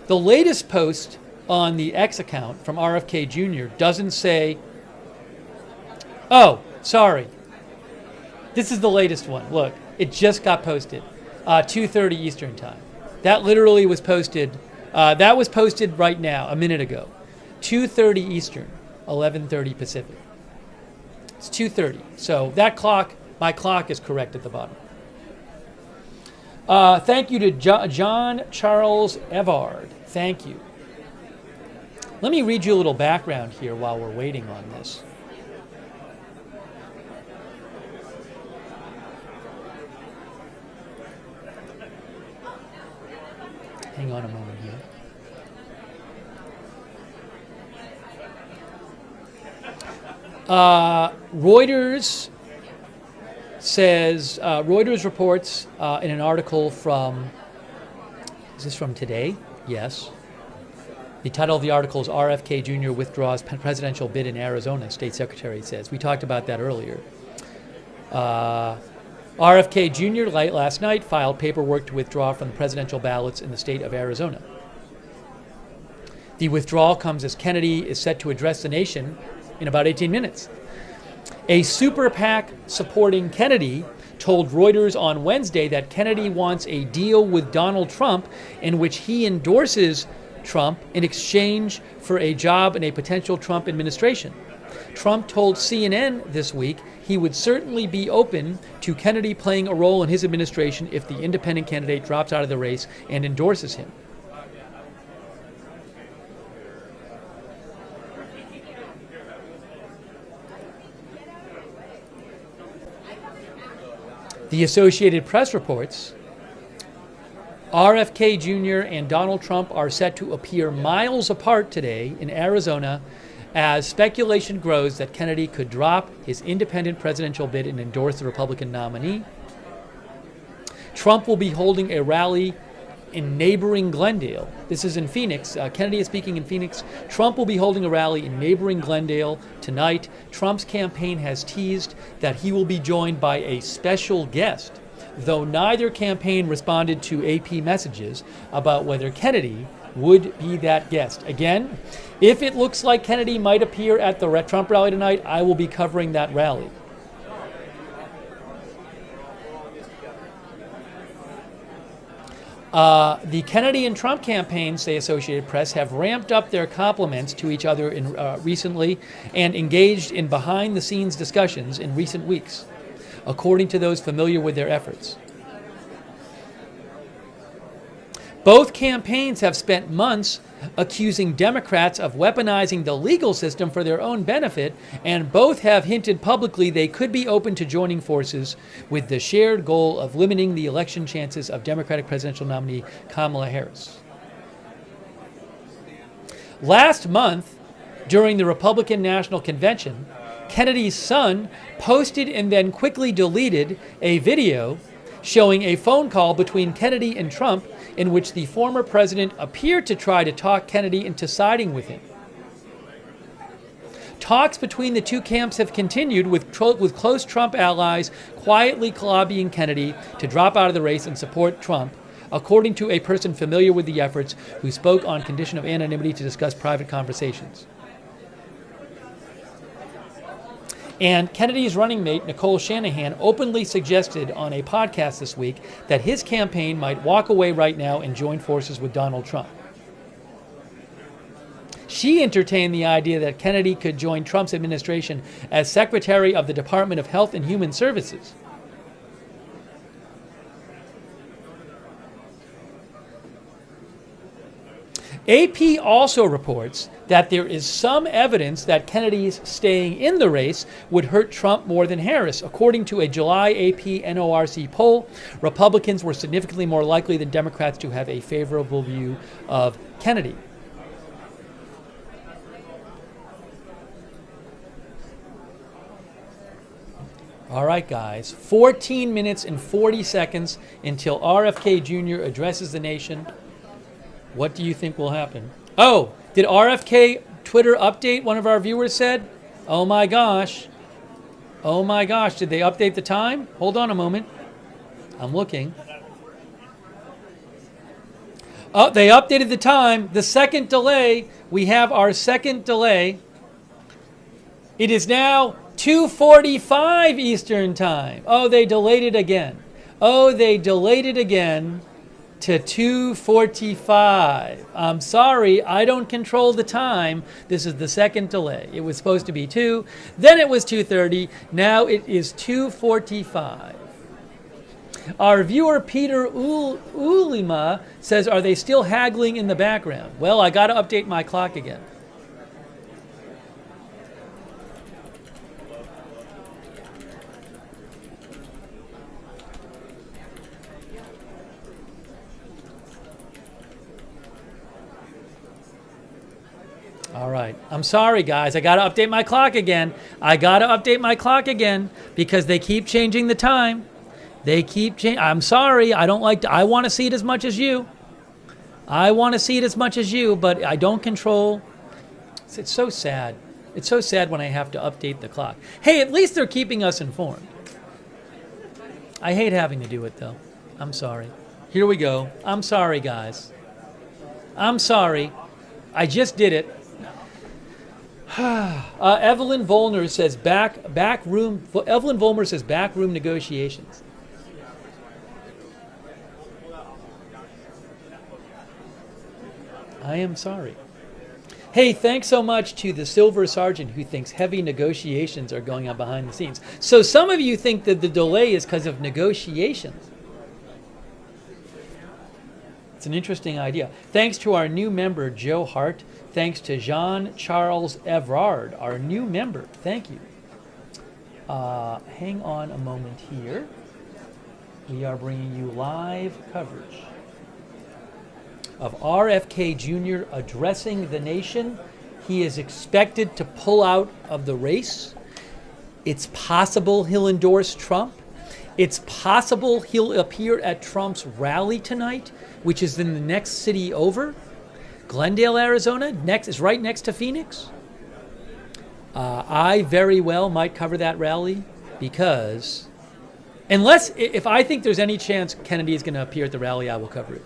the latest post on the X account from RFK Jr. doesn't say, oh, sorry. This is the latest one. Look. It just got posted, 2:30 Eastern time. That literally was posted. That was posted right now, a minute ago, 2:30 Eastern, 11:30 Pacific. It's 2:30. So that my clock is correct at the bottom. Thank you to John Charles Evard. Thank you. Let me read you a little background here while we're waiting on this. Hang on a moment here. Reuters says, Reuters reports in an article from, is this from today? Yes. The title of the article is RFK Jr. withdraws presidential bid in Arizona, State Secretary says. We talked about that earlier. RFK Jr. last night filed paperwork to withdraw from the presidential ballots in the state of Arizona. The withdrawal comes as Kennedy is set to address the nation in about 18 minutes. A super PAC supporting Kennedy told Reuters on Wednesday that Kennedy wants a deal with Donald Trump in which he endorses Trump in exchange for a job in a potential Trump administration. Trump told CNN this week he would certainly be open to Kennedy playing a role in his administration if the independent candidate drops out of the race and endorses him. The Associated Press reports RFK Jr. and Donald Trump are set to appear miles apart today in Arizona as speculation grows that Kennedy could drop his independent presidential bid and endorse the Republican nominee. Trump will be holding a rally in neighboring Glendale. This is in Phoenix. Kennedy is speaking in Phoenix. Trump will be holding a rally in neighboring Glendale tonight. Trump's campaign has teased that he will be joined by a special guest, though neither campaign responded to AP messages about whether Kennedy would be that guest. Again, if it looks like Kennedy might appear at the Trump rally tonight, I will be covering that rally. The Kennedy and Trump campaigns, say Associated Press, have ramped up their compliments to each other recently and engaged in behind-the-scenes discussions in recent weeks, according to those familiar with their efforts. Both campaigns have spent months accusing Democrats of weaponizing the legal system for their own benefit, and both have hinted publicly they could be open to joining forces with the shared goal of limiting the election chances of Democratic presidential nominee Kamala Harris. Last month, during the Republican National Convention, Kennedy's son posted and then quickly deleted a video showing a phone call between Kennedy and Trump in which the former president appeared to try to talk Kennedy into siding with him. Talks between the two camps have continued with close Trump allies quietly lobbying Kennedy to drop out of the race and support Trump, according to a person familiar with the efforts who spoke on condition of anonymity to discuss private conversations. And Kennedy's running mate, Nicole Shanahan, openly suggested on a podcast this week that his campaign might walk away right now and join forces with Donald Trump. She entertained the idea that Kennedy could join Trump's administration as Secretary of the Department of Health and Human Services. AP also reports that there is some evidence that Kennedy's staying in the race would hurt Trump more than Harris. According to a July AP NORC poll, Republicans were significantly more likely than Democrats to have a favorable view of Kennedy. All right, guys, 14 minutes and 40 seconds until RFK Jr. addresses the nation. What do you think will happen? Oh, did RFK Twitter update? One of our viewers said, oh my gosh. Oh my gosh, did they update the time? Hold on a moment. I'm looking. Oh, they updated the time. The second delay. We have our second delay. It is now 2:45 Eastern Time. Oh, they delayed it again. Oh, they delayed it again to 2:45. I'm sorry, I don't control the time. This is the second delay. It was supposed to be 2, then it was 2:30, now it is 2:45. Our viewer Peter Ulima says, are they still haggling in the background? Well, I got to update my clock again. All right. I'm sorry, guys. I got to update my clock again. Because they keep changing the time. They keep changing. I'm sorry. I don't like to. I want to see it as much as you. But I don't control. It's so sad. It's so sad when I have to update the clock. Hey, at least they're keeping us informed. I hate having to do it, though. I'm sorry. Here we go. I'm sorry, guys. I'm sorry. I just did it. Evelyn Volner says backroom negotiations. I am sorry. Hey, thanks so much to the Silver Sergeant who thinks heavy negotiations are going on behind the scenes. So some of you think that the delay is because of negotiations. It's an interesting idea. Thanks to our new member, Joe Hart. Thanks to Jean-Charles Evrard, our new member. Thank you. Hang on a moment here. We are bringing you live coverage of RFK Jr. addressing the nation. He is expected to pull out of the race. It's possible he'll endorse Trump. It's possible he'll appear at Trump's rally tonight, which is in the next city over. Glendale, Arizona, is right next to Phoenix. I very well might cover that rally because if I think there's any chance Kennedy is going to appear at the rally, I will cover it.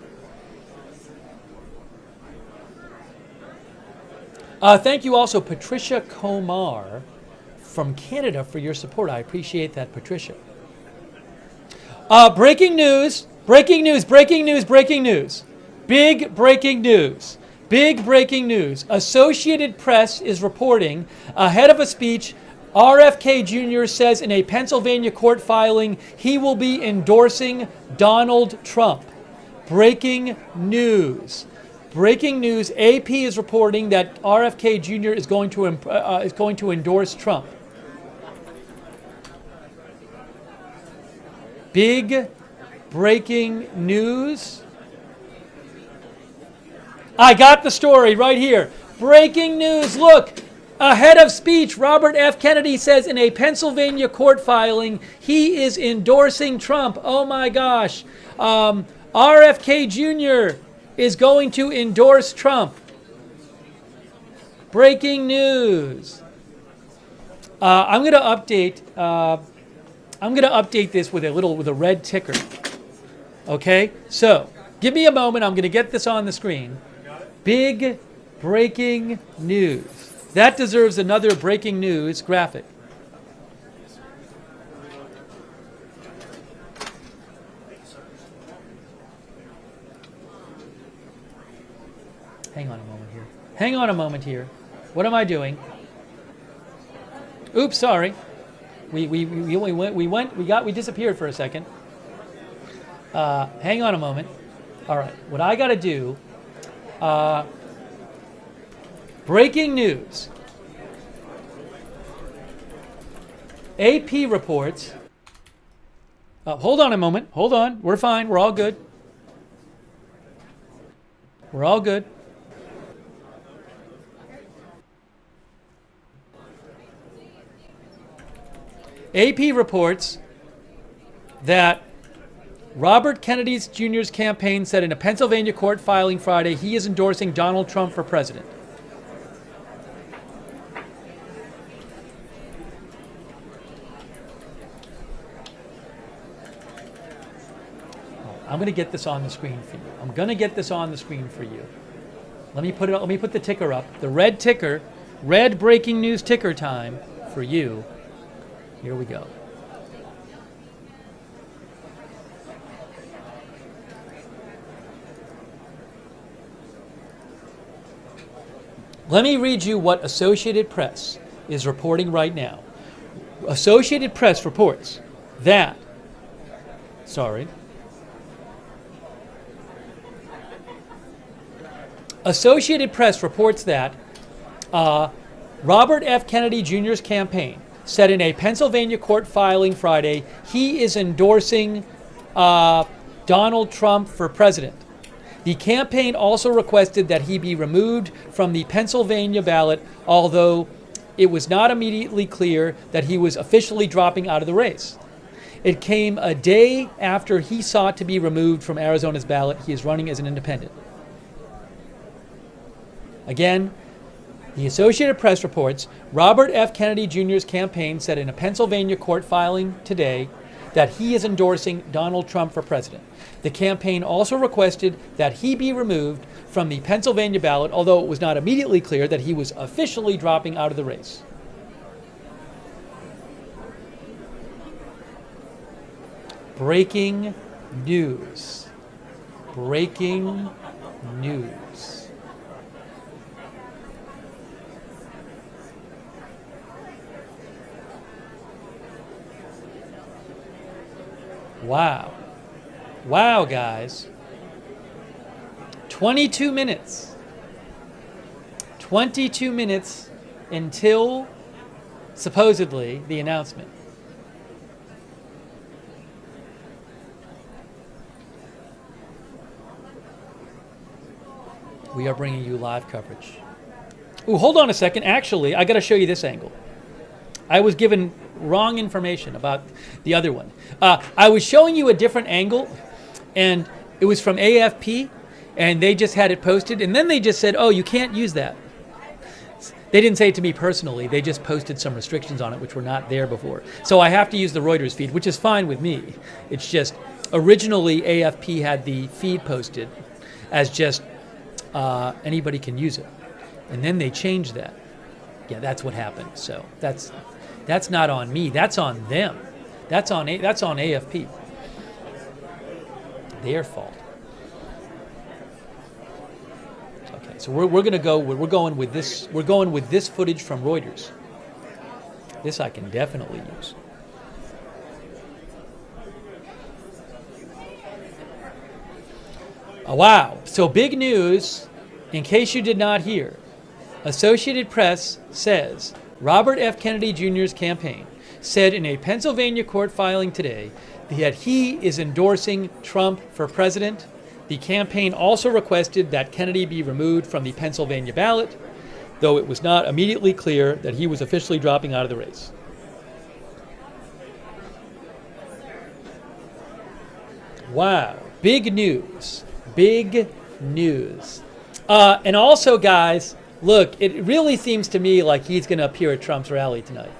Thank you also, Patricia Komar from Canada, for your support. I appreciate that, Patricia. Breaking news, breaking news, breaking news, breaking news. Big breaking news. Big breaking news. Associated Press is reporting ahead of a speech. RFK Jr. says in a Pennsylvania court filing he will be endorsing Donald Trump. Breaking news. Breaking news. AP is reporting that RFK Jr. is going to endorse Trump. Big breaking news. I got the story right here. Breaking news. Look, ahead of speech, Robert F. Kennedy says in a Pennsylvania court filing he is endorsing Trump. Oh my gosh. RFK Jr. is going to endorse Trump. Breaking news. I'm going to update. I'm going to update this with a red ticker. Okay, so give me a moment. I'm going to get this on the screen. Big breaking news. That deserves another breaking news graphic. Hang on a moment here. Hang on a moment here. What am I doing? Oops, sorry. We disappeared for a second. Hang on a moment. All right, what I got to do. Breaking news. AP reports. Hold on a moment. Hold on. We're fine. We're all good. We're all good. AP reports that Robert Kennedy Jr.'s campaign said in a Pennsylvania court filing Friday he is endorsing Donald Trump for president. I'm going to get this on the screen for you. I'm going to get this on the screen for you. Let me put the ticker up. The red ticker, red breaking news ticker time for you. Here we go. Let me read you what Associated Press is reporting right now. Associated Press reports that, Associated Press reports that Robert F. Kennedy Jr.'s campaign said in a Pennsylvania court filing Friday he is endorsing Donald Trump for president. The campaign also requested that he be removed from the Pennsylvania ballot, although it was not immediately clear that he was officially dropping out of the race. It came a day after he sought to be removed from Arizona's ballot. He is running as an independent. Again, the Associated Press reports Robert F. Kennedy Jr.'s campaign said in a Pennsylvania court filing today that he is endorsing Donald Trump for president. The campaign also requested that he be removed from the Pennsylvania ballot, although it was not immediately clear that he was officially dropping out of the race. Breaking news. Breaking news. Wow. Wow, guys. 22 minutes. 22 minutes until, supposedly, the announcement. We are bringing you live coverage. Ooh, hold on a second. Actually, I got to show you this angle. I was given wrong information about the other one. I was showing you a different angle, and it was from AFP, and they just had it posted, and then they just said, oh, you can't use that. They didn't say it to me personally. They just posted some restrictions on it, which were not there before. So I have to use the Reuters feed, which is fine with me. It's just, originally AFP had the feed posted as just anybody can use it. And then they changed that. Yeah, that's what happened. So that's not on me. That's on them. That's on AFP. Their fault. Okay, so we're going with this. We're going with this footage from Reuters. This I can definitely use. Oh, wow. So big news, in case you did not hear. Associated Press says Robert F. Kennedy Jr.'s campaign said in a Pennsylvania court filing today that he is endorsing Trump for president. The campaign also requested that Kennedy be removed from the Pennsylvania ballot, though it was not immediately clear that he was officially dropping out of the race. Wow. Big news. Big news. And also, guys, look, it really seems to me like he's going to appear at Trump's rally tonight,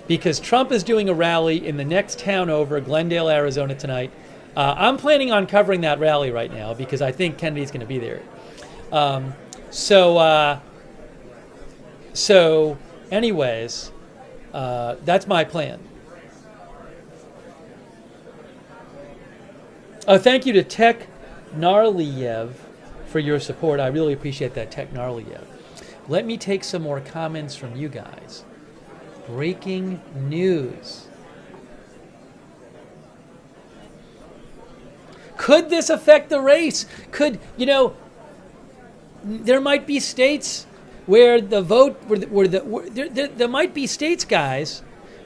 because Trump is doing a rally in the next town over, Glendale, Arizona, tonight. I'm planning on covering that rally right now because I think Kennedy's going to be there. So anyways, that's my plan. Thank you to Tech Gnarlyev for your support. I really appreciate that, Tech Gnarlyev. Let me take some more comments from you guys. Breaking news. Could this affect the race? Could, there might be states where the vote, there might be states, guys,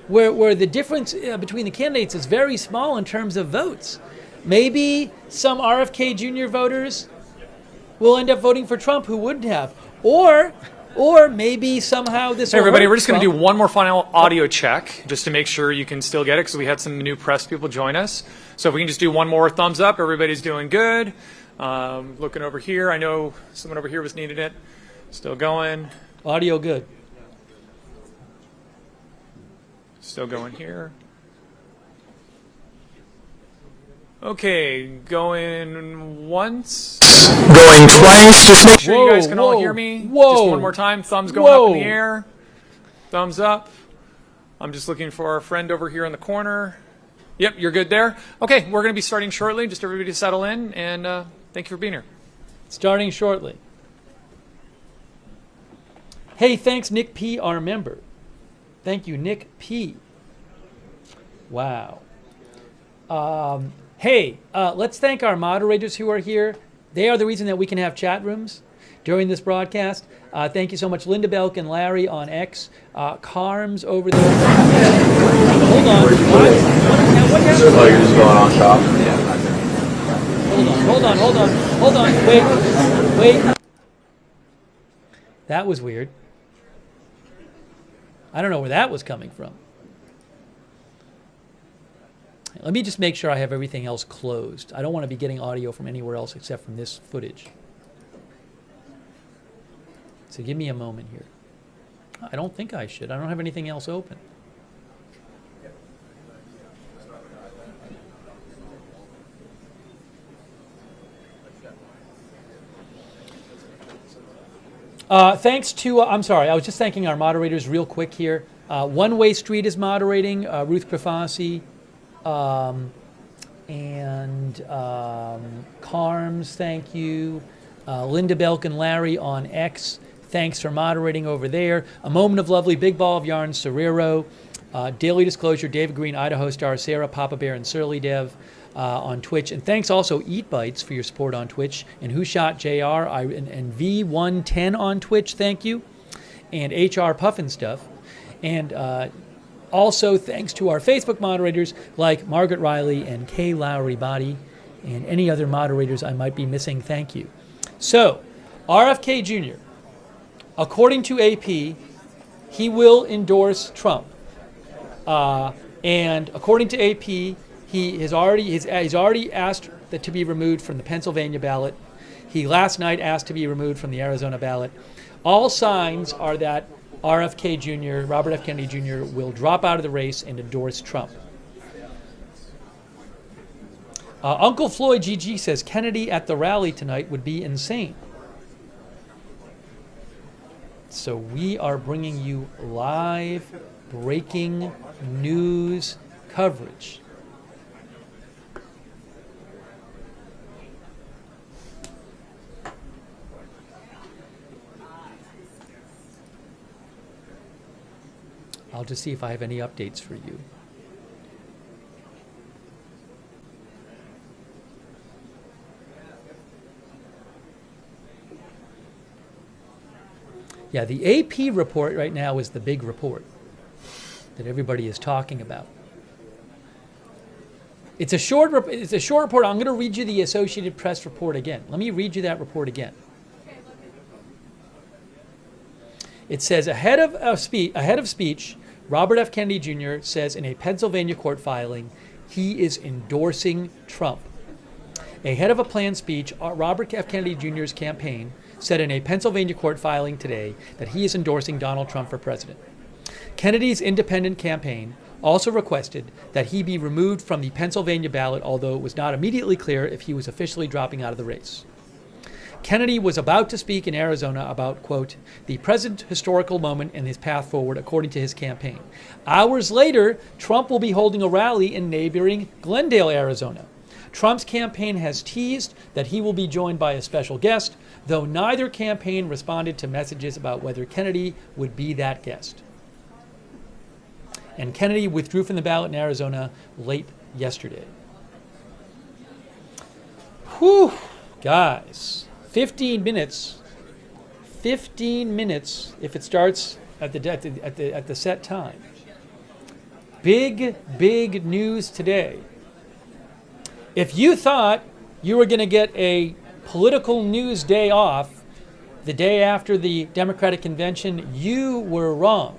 where the difference between the candidates is very small in terms of votes. Maybe some RFK Jr. voters will end up voting for Trump who wouldn't have. Or maybe somehow this will Hey everybody, hurt we're just going to Trump. do one more final audio check just to make sure you can still get it, because we had some new press people join us. So if we can just do one more thumbs up, everybody's doing good. Looking over here, I know someone over here was needing it. Still going. Audio good. Still going here. Okay, going once. Going twice. Just make Make sure you guys can all hear me. Whoa. Just one more time. Thumbs going up in the air. Thumbs up. I'm just looking for our friend over here in the corner. Yep, you're good there. Okay, we're going to be starting shortly. Just everybody settle in, and thank you for being here. Starting shortly. Hey, thanks, Nick P., our member. Thank you, Nick P. Wow. Hey, let's thank our moderators who are here. They are the reason that we can have chat rooms during this broadcast. Thank you so much, Linda Belk and Larry on X. Carms over there. Hold on. What happened? So you're just going on top? Hold on. Wait. That was weird. I don't know where that was coming from. Let me just make sure I have everything else closed. I don't want to be getting audio from anywhere else except from this footage. So give me a moment here. I don't think I should. I don't have anything else open. Thanks to, I'm sorry, I was just thanking our moderators real quick here. One Way Street is moderating, Ruth Prefasi, Carms, thank you. Linda Belk and Larry on X, thanks for moderating over there. A Moment of Lovely, Big Ball of Yarn, Serrero. Daily Disclosure, David Green, Idaho Star, Sarah, Papa Bear, and Surly Dev on Twitch. And thanks also Eat Bites for your support on Twitch. And Who Shot JR and V110 on Twitch, thank you. And HR Puffin Stuff. And also thanks to our Facebook moderators like Margaret Riley and Kay Lowry Body and any other moderators I might be missing, thank you. So, RFK Jr., according to AP, he will endorse Trump. And according to AP, he's already asked that to be removed from the Pennsylvania ballot. He last night asked to be removed from the Arizona ballot. All signs are that RFK Jr., Robert F. Kennedy Jr., will drop out of the race and endorse Trump. Uncle Floyd GG says Kennedy at the rally tonight would be insane. So we are bringing you live breaking news coverage. I'll just see if I have any updates for you. Yeah, the AP report right now is the big report that everybody is talking about. It's a short report. I'm going to read you the Associated Press report again. Let me read you that report again. It says, ahead of speech, Robert F. Kennedy Jr. says in a Pennsylvania court filing, he is endorsing Trump. Ahead of a planned speech, Robert F. Kennedy Jr.'s campaign said in a Pennsylvania court filing today that he is endorsing Donald Trump for president. Kennedy's independent campaign also requested that he be removed from the Pennsylvania ballot, although it was not immediately clear if he was officially dropping out of the race. Kennedy was about to speak in Arizona about, quote, the present historical moment and his path forward, according to his campaign. Hours later, Trump will be holding a rally in neighboring Glendale, Arizona. Trump's campaign has teased that he will be joined by a special guest, though neither campaign responded to messages about whether Kennedy would be that guest. And Kennedy withdrew from the ballot in Arizona late yesterday. Whew, guys. 15 minutes if it starts at the set time. Big news today. If you thought you were going to get a political news day off the day after the Democratic convention, you were wrong.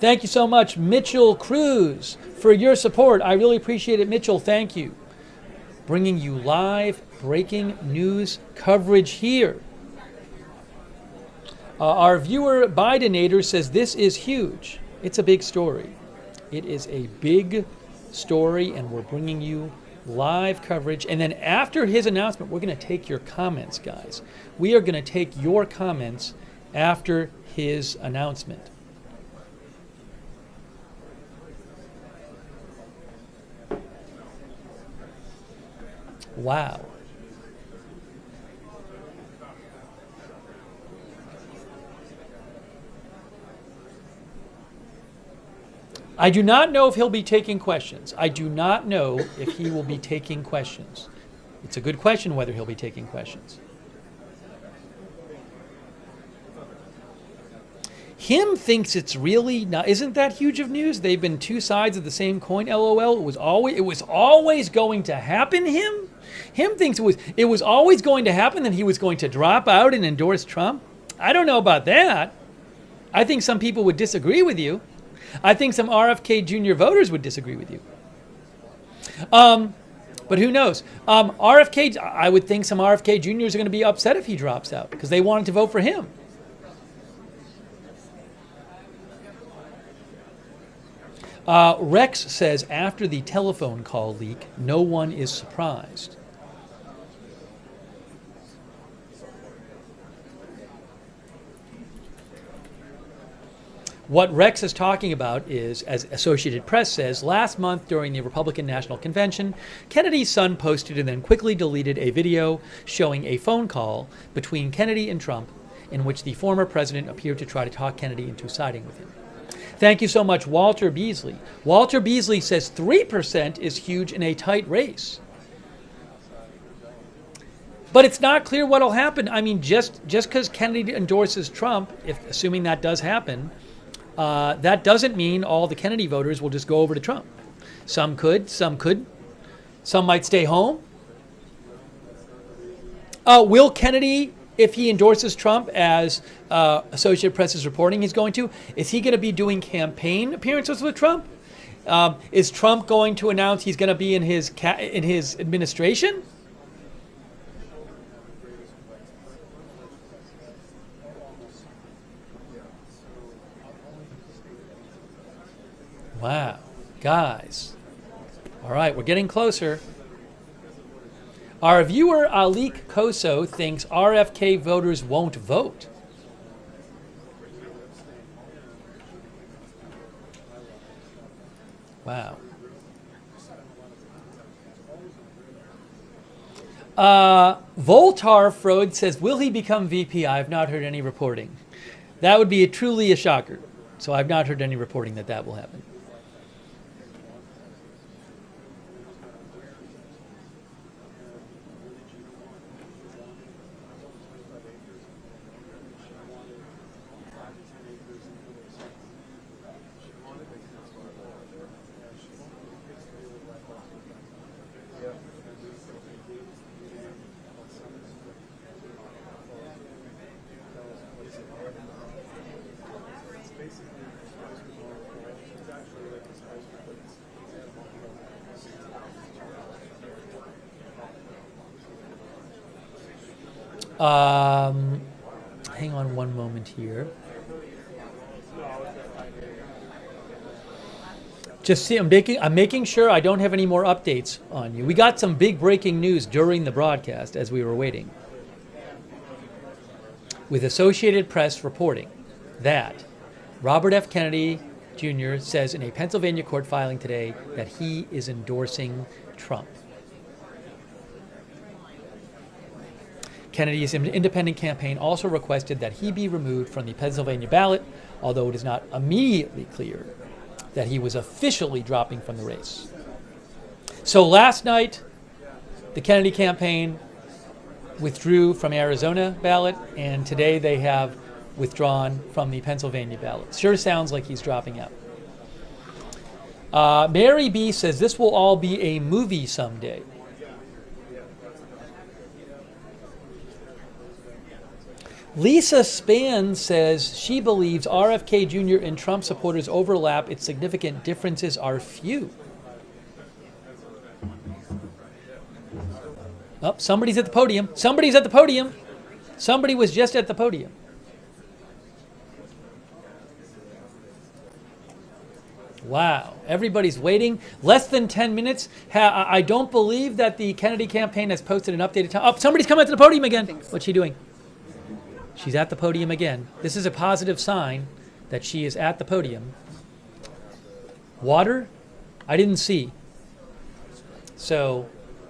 Thank you so much, Mitchell Cruz, for your support. I really appreciate it, Mitchell. Thank you. Bringing you live breaking news coverage here. Our viewer Bidenator says this is huge. It's a big story. It is a big story, and we're bringing you live coverage. And then after his announcement, we're going to take your comments, guys. We are going to take your comments after his announcement. Wow. I do not know if he'll be taking questions. I do not know if he will be taking questions. It's a good question whether he'll be taking questions. Him thinks it's really not. Isn't that huge of news? They've been two sides of the same coin. LOL. It was always going to happen. Him thinks it was always going to happen that he was going to drop out and endorse Trump. I don't know about that. I think some people would disagree with you. I think some RFK Jr. voters would disagree with you. But who knows? I would think some RFK Juniors are going to be upset if he drops out because they wanted to vote for him. Rex says, after the telephone call leak, no one is surprised. What Rex is talking about is, as Associated Press says, last month during the Republican National Convention, Kennedy's son posted and then quickly deleted a video showing a phone call between Kennedy and Trump in which the former president appeared to try to talk Kennedy into siding with him. Thank you so much, Walter Beasley. Walter Beasley says 3% is huge in a tight race. But it's not clear what will happen. I mean, just because Kennedy endorses Trump, assuming that does happen, that doesn't mean all the Kennedy voters will just go over to Trump. Some could, some couldn't. Some might stay home. Will Kennedy, if he endorses Trump, as Associated Press is reporting he's going to, is he going to be doing campaign appearances with Trump? Is Trump going to announce he's going to be in his administration? Wow, guys. All right, we're getting closer. Our viewer Alik Koso thinks RFK voters won't vote. Wow. Voltar Freud says, will he become VP? I have not heard any reporting. That would be truly a shocker. So I've not heard any reporting that that will happen. Hang on one moment here. Just see, I'm making sure I don't have any more updates on you. We got some big breaking news during the broadcast as we were waiting, with Associated Press reporting that Robert F. Kennedy Jr. says in a Pennsylvania court filing today that he is endorsing Trump. Kennedy's independent campaign also requested that he be removed from the Pennsylvania ballot, although it is not immediately clear that he was officially dropping from the race. So last night, the Kennedy campaign withdrew from Arizona ballot, and today they have withdrawn from the Pennsylvania ballot. Sure sounds like he's dropping out. Mary B. says this will all be a movie someday. Lisa Spann says she believes RFK Jr. and Trump supporters overlap. Its significant differences are few. Oh, somebody's at the podium. Somebody's at the podium. Somebody was just at the podium. Wow. Everybody's waiting. Less than 10 minutes. I don't believe that the Kennedy campaign has posted an updated time. Oh, somebody's coming to the podium again. What's she doing? She's at the podium again. This is a positive sign that she is at the podium. Water? I didn't see. So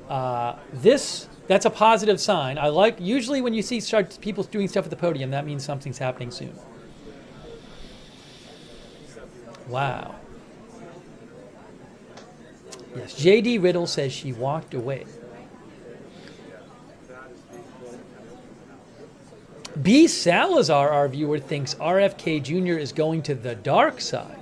that's a positive sign. I like, usually when you see people doing stuff at the podium, that means something's happening soon. Wow. Yes, J.D. Riddle says she walked away. B. Salazar, our viewer, thinks RFK Jr. is going to the dark side.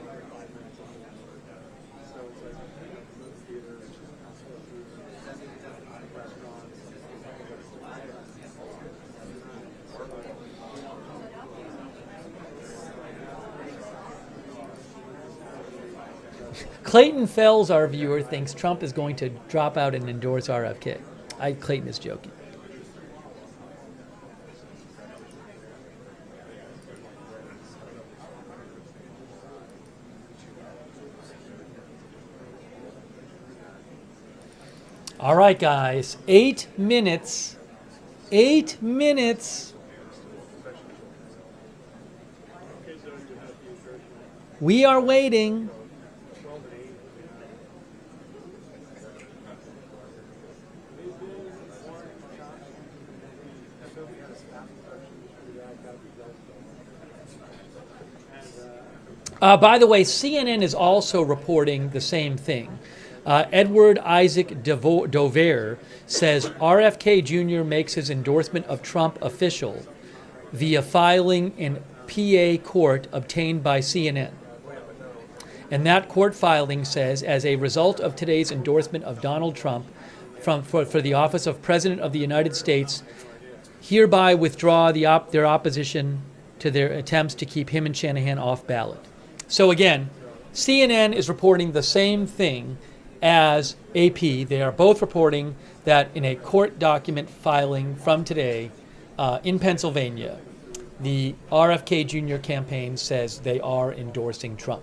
Clayton Fells, our viewer, thinks Trump is going to drop out and endorse RFK. Clayton is joking. All right, guys, 8 minutes. 8 minutes. We are waiting. By the way, CNN is also reporting the same thing. Edward Isaac Dover says RFK Jr. makes his endorsement of Trump official via filing in PA court obtained by CNN. And that court filing says, as a result of today's endorsement of Donald Trump for the office of President of the United States, hereby withdraw their opposition to their attempts to keep him and Shanahan off ballot. So again, CNN is reporting the same thing as AP. They are both reporting that in a court document filing from today in Pennsylvania, the RFK Jr. campaign says they are endorsing Trump.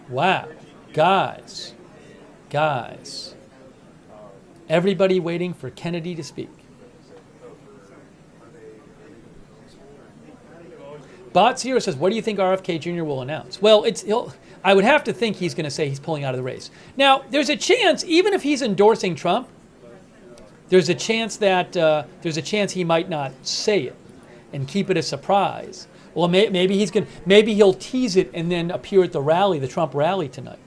Wow. Guys. Everybody waiting for Kennedy to speak. Bot Zero says, what do you think RFK Jr. will announce? Well, I would have to think he's going to say he's pulling out of the race. Now, there's a chance, even if he's endorsing Trump, there's a chance he might not say it and keep it a surprise. Well, maybe he'll tease it and then appear at the Trump rally tonight.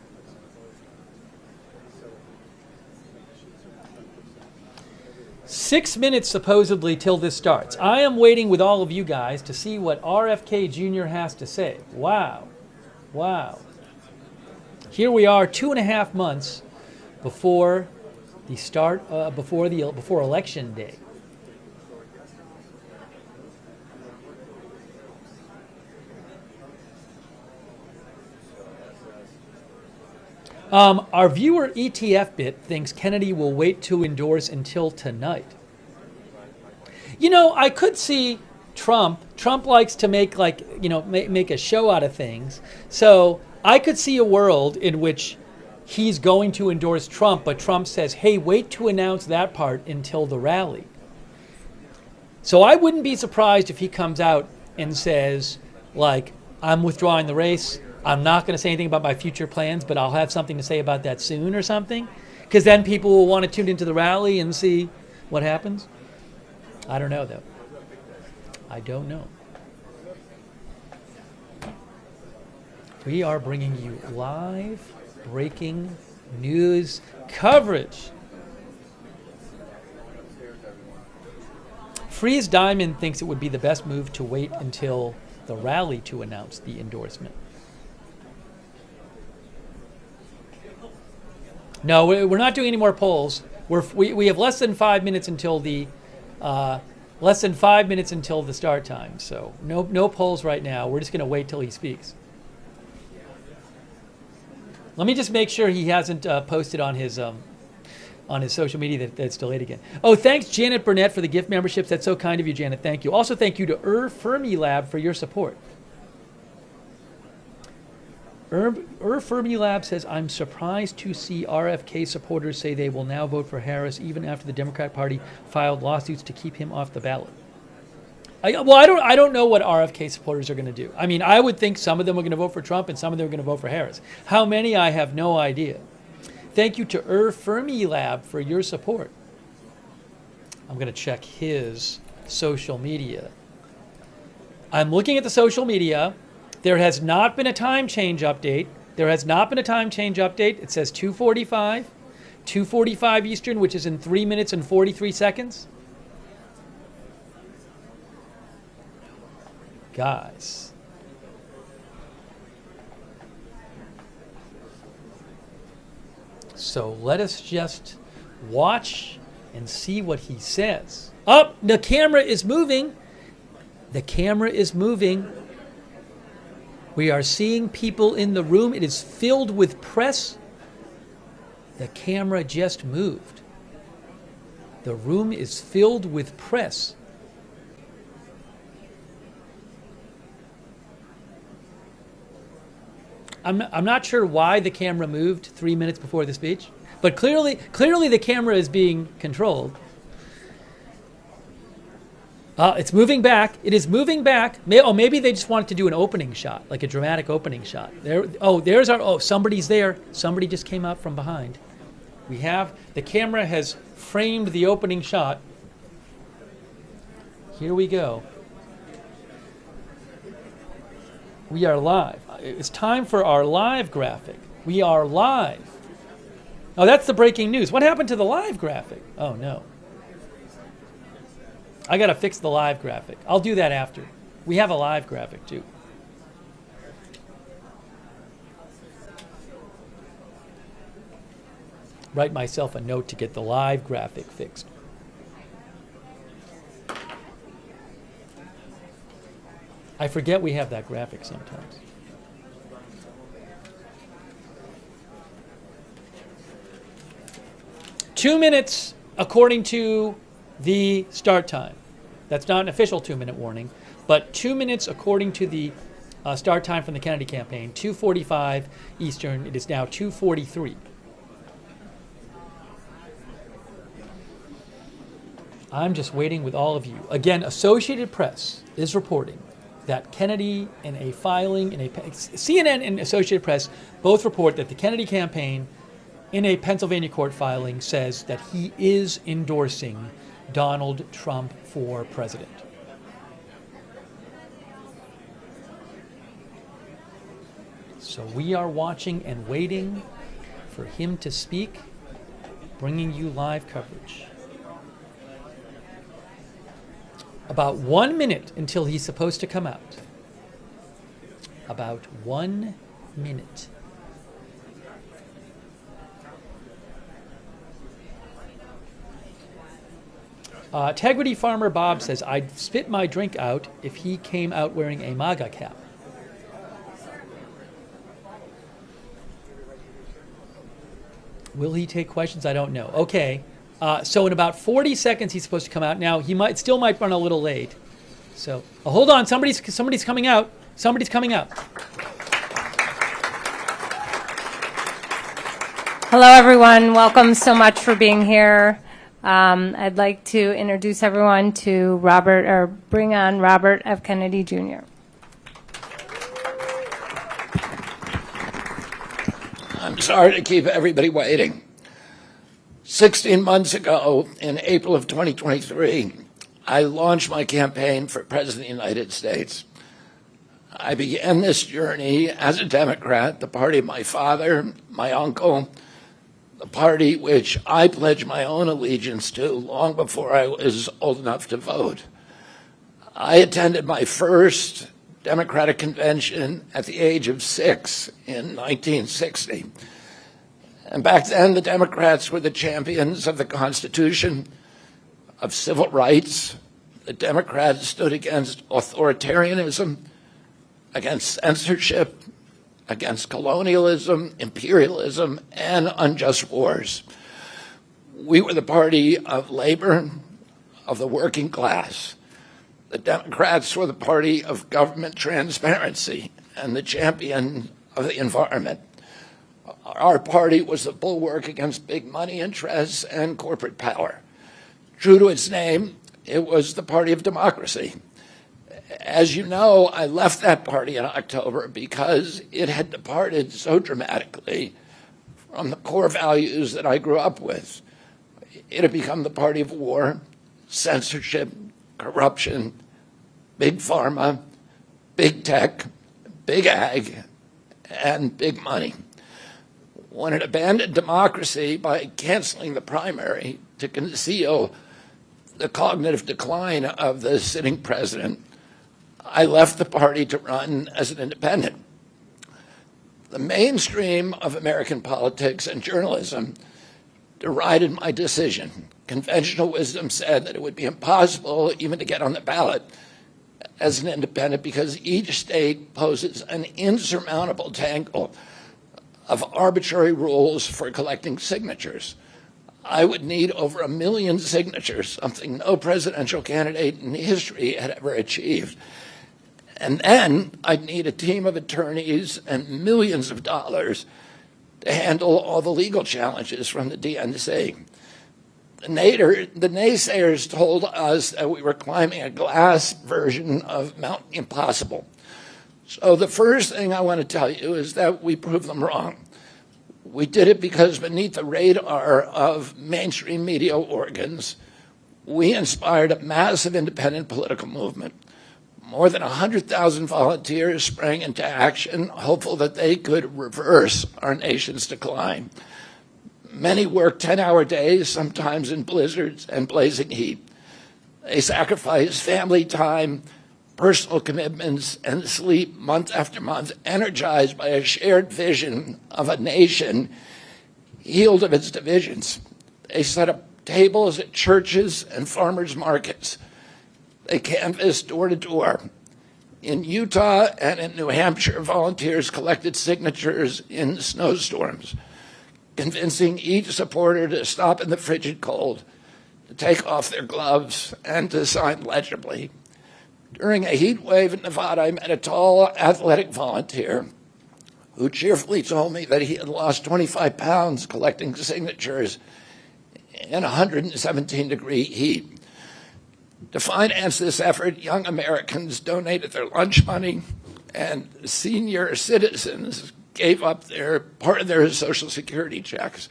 Six minutes supposedly till this starts. I am waiting with all of you guys to see what RFK Jr. has to say. Wow. Here we are 2.5 months before the start, before Election Day. Our viewer ETF Bit thinks Kennedy will wait to endorse until tonight. You know, I could see Trump likes to make make a show out of things. So I could see a world in which he's going to endorse Trump, but Trump says, hey, wait to announce that part until the rally. So I wouldn't be surprised if he comes out and says, like, I'm withdrawing the race. I'm not going to say anything about my future plans, but I'll have something to say about that soon or something. Because then people will want to tune into the rally and see what happens. I don't know, though. I don't know. We are bringing you live breaking news coverage. Freeze Diamond thinks it would be the best move to wait until the rally to announce the endorsement. No, we're not doing any more polls. We have less than 5 minutes until the start time. So no polls right now. We're just going to wait till he speaks. Let me just make sure he hasn't posted on his social media that it's delayed again. Oh, thanks Janet Burnett for the gift memberships. That's so kind of you, Janet. Thank you. Also, thank you to Fermilab for your support. Fermilab says, I'm surprised to see RFK supporters say they will now vote for Harris even after the Democrat Party filed lawsuits to keep him off the ballot. I don't know what RFK supporters are going to do. I mean, I would think some of them are going to vote for Trump and some of them are going to vote for Harris. How many, I have no idea. Thank you to Fermilab for your support. I'm going to check his social media. I'm looking at the social media. There has not been a time change update. It says 2:45 Eastern, which is in 3 minutes and 43 seconds. Guys. So let us just watch and see what he says. Oh, the camera is moving. We are seeing people in the room. It is filled with press. The camera just moved. The room is filled with press. I'm not sure why the camera moved 3 minutes before the speech, but clearly the camera is being controlled. It's moving back. It is moving back. Maybe they just wanted to do an opening shot, like a dramatic opening shot. Somebody's there. Somebody just came out from behind. The camera has framed the opening shot. Here we go. We are live. It's time for our live graphic. We are live. Oh, that's the breaking news. What happened to the live graphic? Oh, no. I got to fix the live graphic. I'll do that after. We have a live graphic, too. Write myself a note to get the live graphic fixed. I forget we have that graphic sometimes. Two minutes according to the start time. That's not an official 2-minute warning, but 2 minutes according to the start time from the Kennedy campaign, 2:45 Eastern. It is now 2:43. I'm just waiting with all of you. Again, Associated Press is reporting that Kennedy in a filing, CNN and Associated Press both report that the Kennedy campaign in a Pennsylvania court filing says that he is endorsing Donald Trump for president. So we are watching and waiting for him to speak, bringing you live coverage. About 1 minute until he's supposed to come out. About 1 minute. Integrity Farmer Bob says, I'd spit my drink out if he came out wearing a MAGA cap. Will he take questions? I don't know. Okay. So in about 40 seconds, he's supposed to come out. Now, he still might run a little late. So hold on. Somebody's coming out. Somebody's coming out. Hello, everyone. Welcome so much for being here. I'd like to introduce everyone to bring on Robert F. Kennedy Jr. I'm sorry to keep everybody waiting. 16 months ago, in April of 2023, I launched my campaign for President of the United States. I began this journey as a Democrat, the party of my father, my uncle, the party which I pledged my own allegiance to long before I was old enough to vote. I attended my first Democratic convention at the age of 6 in 1960. And back then, the Democrats were the champions of the Constitution, of civil rights. The Democrats stood against authoritarianism, against censorship, against colonialism, imperialism, and unjust wars. We were the party of labor, of the working class. The Democrats were the party of government transparency and the champion of the environment. Our party was the bulwark against big money interests and corporate power. True to its name, it was the party of democracy. As you know, I left that party in October because it had departed so dramatically from the core values that I grew up with. It had become the party of war, censorship, corruption, big pharma, big tech, big ag, and big money. When it abandoned democracy by canceling the primary to conceal the cognitive decline of the sitting president, I left the party to run as an independent. The mainstream of American politics and journalism derided my decision. Conventional wisdom said that it would be impossible even to get on the ballot as an independent because each state poses an insurmountable tangle of arbitrary rules for collecting signatures. I would need over 1 million signatures, something no presidential candidate in history had ever achieved. And then I'd need a team of attorneys and millions of dollars to handle all the legal challenges from the DNC. The naysayers told us that we were climbing a glass version of Mount Impossible. So the first thing I want to tell you is that we proved them wrong. We did it because beneath the radar of mainstream media organs, we inspired a massive independent political movement. More than 100,000 volunteers sprang into action, hopeful that they could reverse our nation's decline. Many worked 10-hour days, sometimes in blizzards and blazing heat. They sacrificed family time, personal commitments, and sleep month after month, energized by a shared vision of a nation healed of its divisions. They set up tables at churches and farmers' markets. They canvassed door to door. In Utah and in New Hampshire, volunteers collected signatures in snowstorms, convincing each supporter to stop in the frigid cold, to take off their gloves, and to sign legibly. During a heat wave in Nevada, I met a tall, athletic volunteer who cheerfully told me that he had lost 25 pounds collecting signatures in 117-degree heat. To finance this effort, young Americans donated their lunch money, and senior citizens gave up part of their Social Security checks.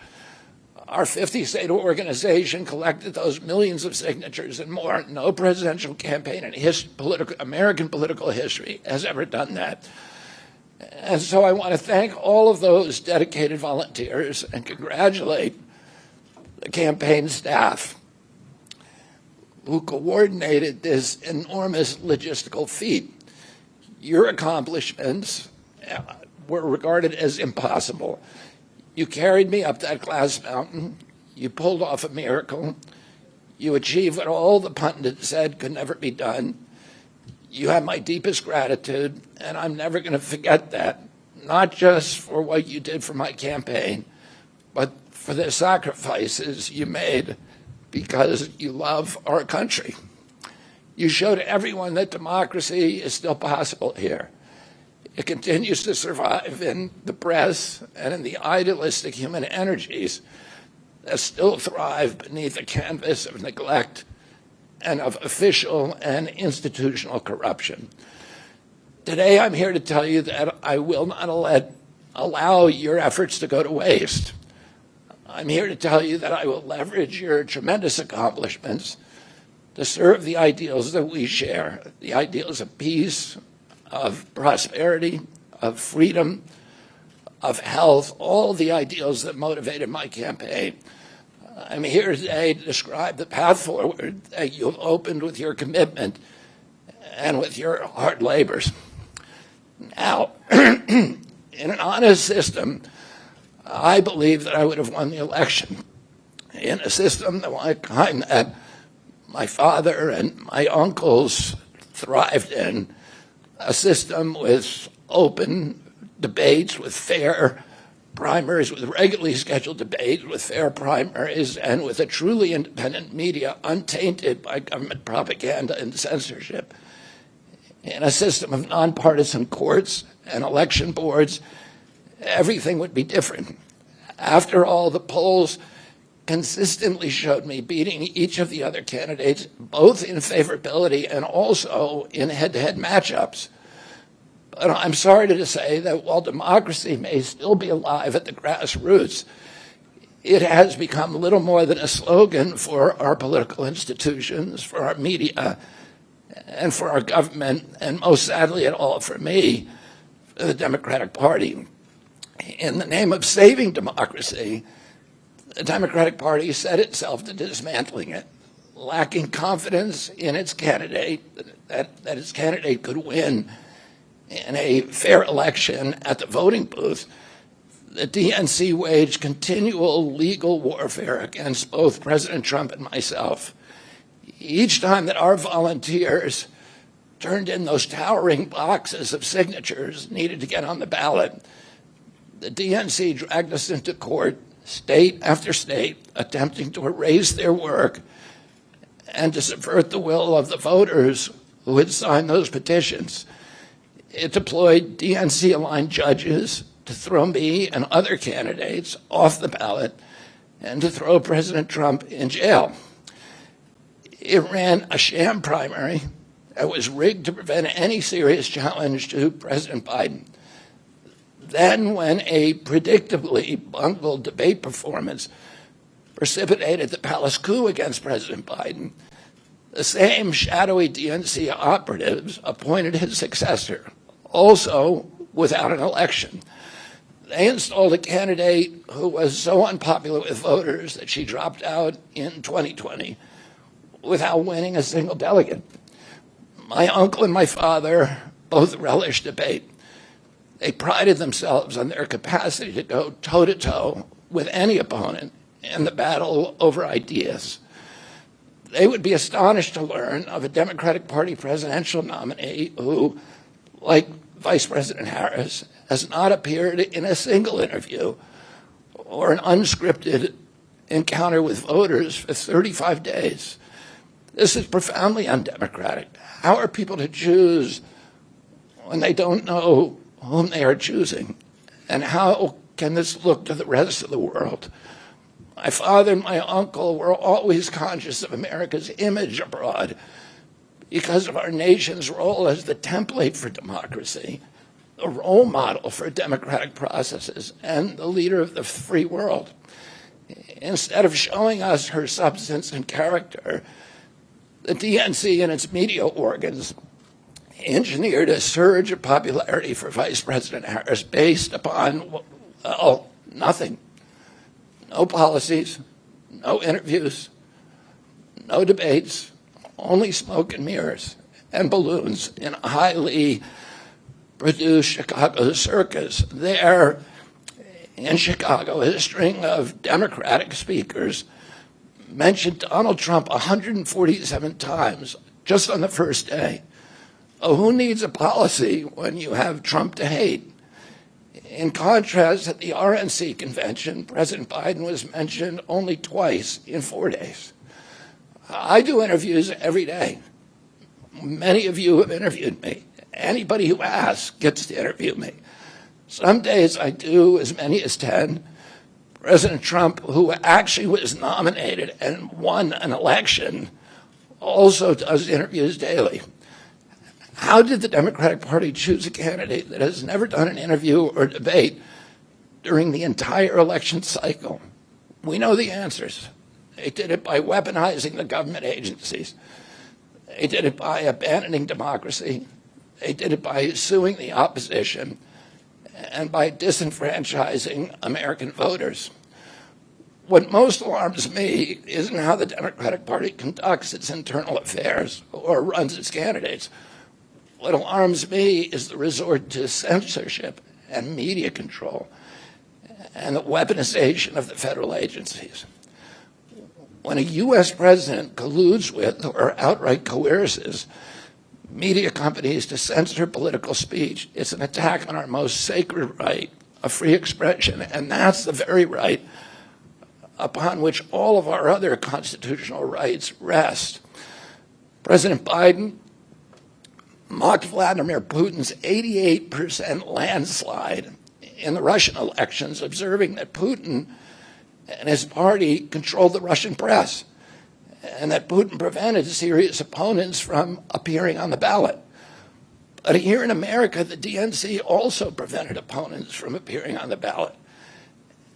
Our 50-state organization collected those millions of signatures and more. No presidential campaign in American political history has ever done that. And so I want to thank all of those dedicated volunteers and congratulate the campaign staff who coordinated this enormous logistical feat. Your accomplishments were regarded as impossible. You carried me up that glass mountain. You pulled off a miracle. You achieved what all the pundits said could never be done. You have my deepest gratitude, and I'm never going to forget that, not just for what you did for my campaign, but for the sacrifices you made because you love our country. You showed everyone that democracy is still possible here. It continues to survive in the press and in the idealistic human energies that still thrive beneath a canvas of neglect and of official and institutional corruption. Today, I'm here to tell you that I will not allow your efforts to go to waste. I'm here to tell you that I will leverage your tremendous accomplishments to serve the ideals that we share, the ideals of peace, of prosperity, of freedom, of health, all the ideals that motivated my campaign. I'm here today to describe the path forward that you've opened with your commitment and with your hard labors. Now, in an honest system, I believe that I would have won the election. In a system the kind that my father and my uncles thrived in, a system with open debates, with fair primaries, with regularly scheduled debates, with fair primaries, and with a truly independent media untainted by government propaganda and censorship. In a system of nonpartisan courts and election boards, everything would be different. After all, the polls consistently showed me beating each of the other candidates, both in favorability and also in head-to-head matchups. But I'm sorry to say that while democracy may still be alive at the grassroots, it has become little more than a slogan for our political institutions, for our media, and for our government, and most sadly at all for me, for the Democratic Party. In the name of saving democracy, the Democratic Party set itself to dismantling it, lacking confidence in its candidate, that its candidate could win in a fair election at the voting booth. The DNC waged continual legal warfare against both President Trump and myself. Each time that our volunteers turned in those towering boxes of signatures needed to get on the ballot, the DNC dragged us into court, state after state, attempting to erase their work and to subvert the will of the voters who had signed those petitions. It deployed DNC-aligned judges to throw me and other candidates off the ballot and to throw President Trump in jail. It ran a sham primary that was rigged to prevent any serious challenge to President Biden. Then, when a predictably bungled debate performance precipitated the palace coup against President Biden, the same shadowy DNC operatives appointed his successor, also without an election. They installed a candidate who was so unpopular with voters that she dropped out in 2020 without winning a single delegate. My uncle and my father both relished debate. They prided themselves on their capacity to go toe-to-toe with any opponent in the battle over ideas. They would be astonished to learn of a Democratic Party presidential nominee who, like Vice President Harris, has not appeared in a single interview or an unscripted encounter with voters for 35 days. This is profoundly undemocratic. How are people to choose when they don't know whom they are choosing? And how can this look to the rest of the world? My father and my uncle were always conscious of America's image abroad because of our nation's role as the template for democracy, the role model for democratic processes, and the leader of the free world. Instead of showing us her substance and character, the DNC and its media organs engineered a surge of popularity for Vice President Harris based upon, well, nothing. No policies, no interviews, no debates, only smoke and mirrors and balloons in a highly produced Chicago circus. There in Chicago, a string of Democratic speakers mentioned Donald Trump 147 times just on the first day. Oh, who needs a policy when you have Trump to hate? In contrast, at the RNC convention, President Biden was mentioned only twice in 4 days. I do interviews every day. Many of you have interviewed me. Anybody who asks gets to interview me. Some days I do as many as 10. President Trump, who actually was nominated and won an election, also does interviews daily. How did the Democratic Party choose a candidate that has never done an interview or debate during the entire election cycle? We know the answers. They did it by weaponizing the government agencies. They did it by abandoning democracy. They did it by suing the opposition and by disenfranchising American voters. What most alarms me isn't how the Democratic Party conducts its internal affairs or runs its candidates. What alarms me is the resort to censorship and media control and the weaponization of the federal agencies. When a U.S. president colludes with or outright coerces media companies to censor political speech, it's an attack on our most sacred right of free expression, and that's the very right upon which all of our other constitutional rights rest. President Biden mocked Vladimir Putin's 88% landslide in the Russian elections, observing that Putin and his party controlled the Russian press and that Putin prevented serious opponents from appearing on the ballot. But here in America, the DNC also prevented opponents from appearing on the ballot.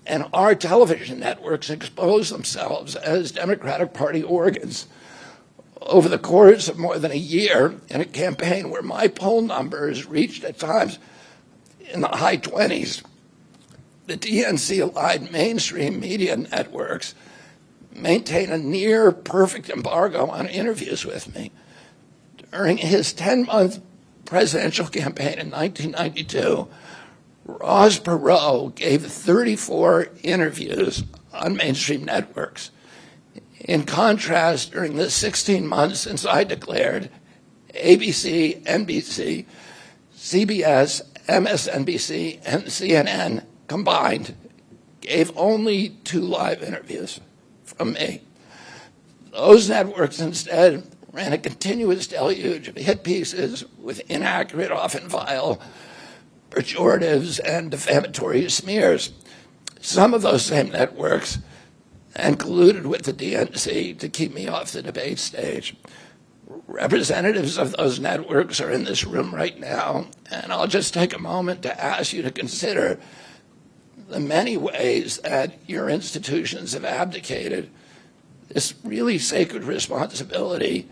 And our television networks expose themselves as Democratic Party organs. Over the course of more than a year, in a campaign where my poll numbers reached at times in the high 20s, the DNC-aligned mainstream media networks maintain a near-perfect embargo on interviews with me. During his 10-month presidential campaign in 1992, Ross Perot gave 34 interviews on mainstream networks. In contrast, during the 16 months since I declared, ABC, NBC, CBS, MSNBC, and CNN combined gave only 2 live interviews from me. Those networks instead ran a continuous deluge of hit pieces with inaccurate, often vile, pejoratives and defamatory smears. Some of those same networks and colluded with the DNC to keep me off the debate stage. Representatives of those networks are in this room right now, and I'll just take a moment to ask you to consider the many ways that your institutions have abdicated this really sacred responsibility,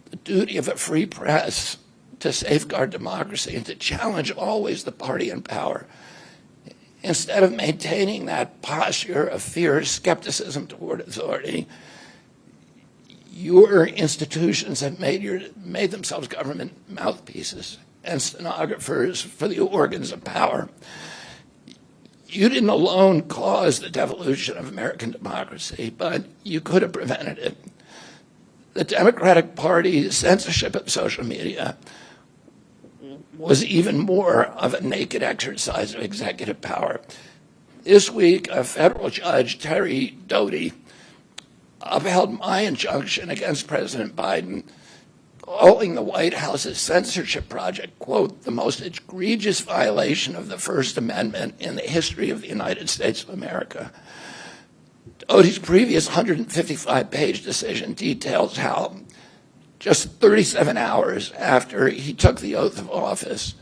the duty of a free press to safeguard democracy and to challenge always the party in power. Instead of maintaining that posture of fierce skepticism toward authority, your institutions have made themselves government mouthpieces and stenographers for the organs of power. You didn't alone cause the devolution of American democracy, but you could have prevented it. The Democratic Party's censorship of social media was even more of a naked exercise of executive power. This week, a federal judge, Terry Doty, upheld my injunction against President Biden, calling the White House's censorship project, quote, the most egregious violation of the First Amendment in the history of the United States of America. Doty's previous 155-page decision details how just 37 hours after he took the oath of office,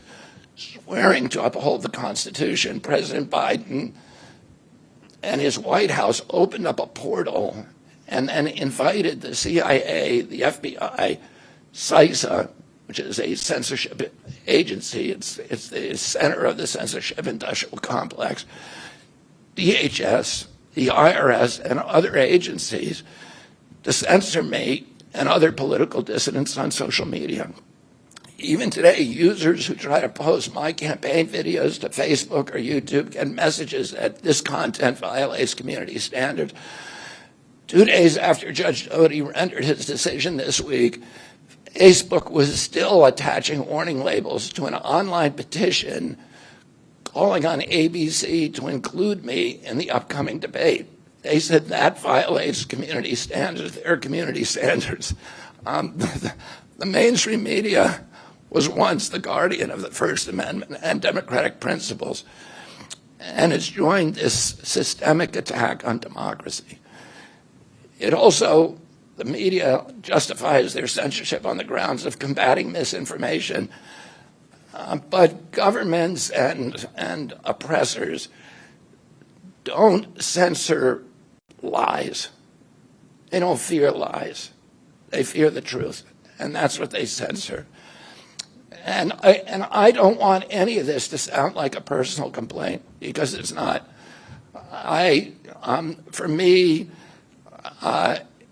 swearing to uphold the Constitution, President Biden and his White House opened up a portal and then invited the CIA, the FBI, CISA, which is a censorship agency, it's the center of the censorship industrial complex, DHS, the IRS, and other agencies to censor me and other political dissidents on social media. Even today, users who try to post my campaign videos to Facebook or YouTube get messages that this content violates community standards. 2 days after Judge Doty rendered his decision this week, Facebook was still attaching warning labels to an online petition calling on ABC to include me in the upcoming debate. They said that violates community standards, their community standards. The mainstream media was once the guardian of the First Amendment and democratic principles, and it's joined this systemic attack on democracy. It also, the media justifies their censorship on the grounds of combating misinformation, but governments and oppressors don't censor lies. They don't fear lies. They fear the truth, and that's what they censor. And I don't want any of this to sound like a personal complaint, because it's not. For me,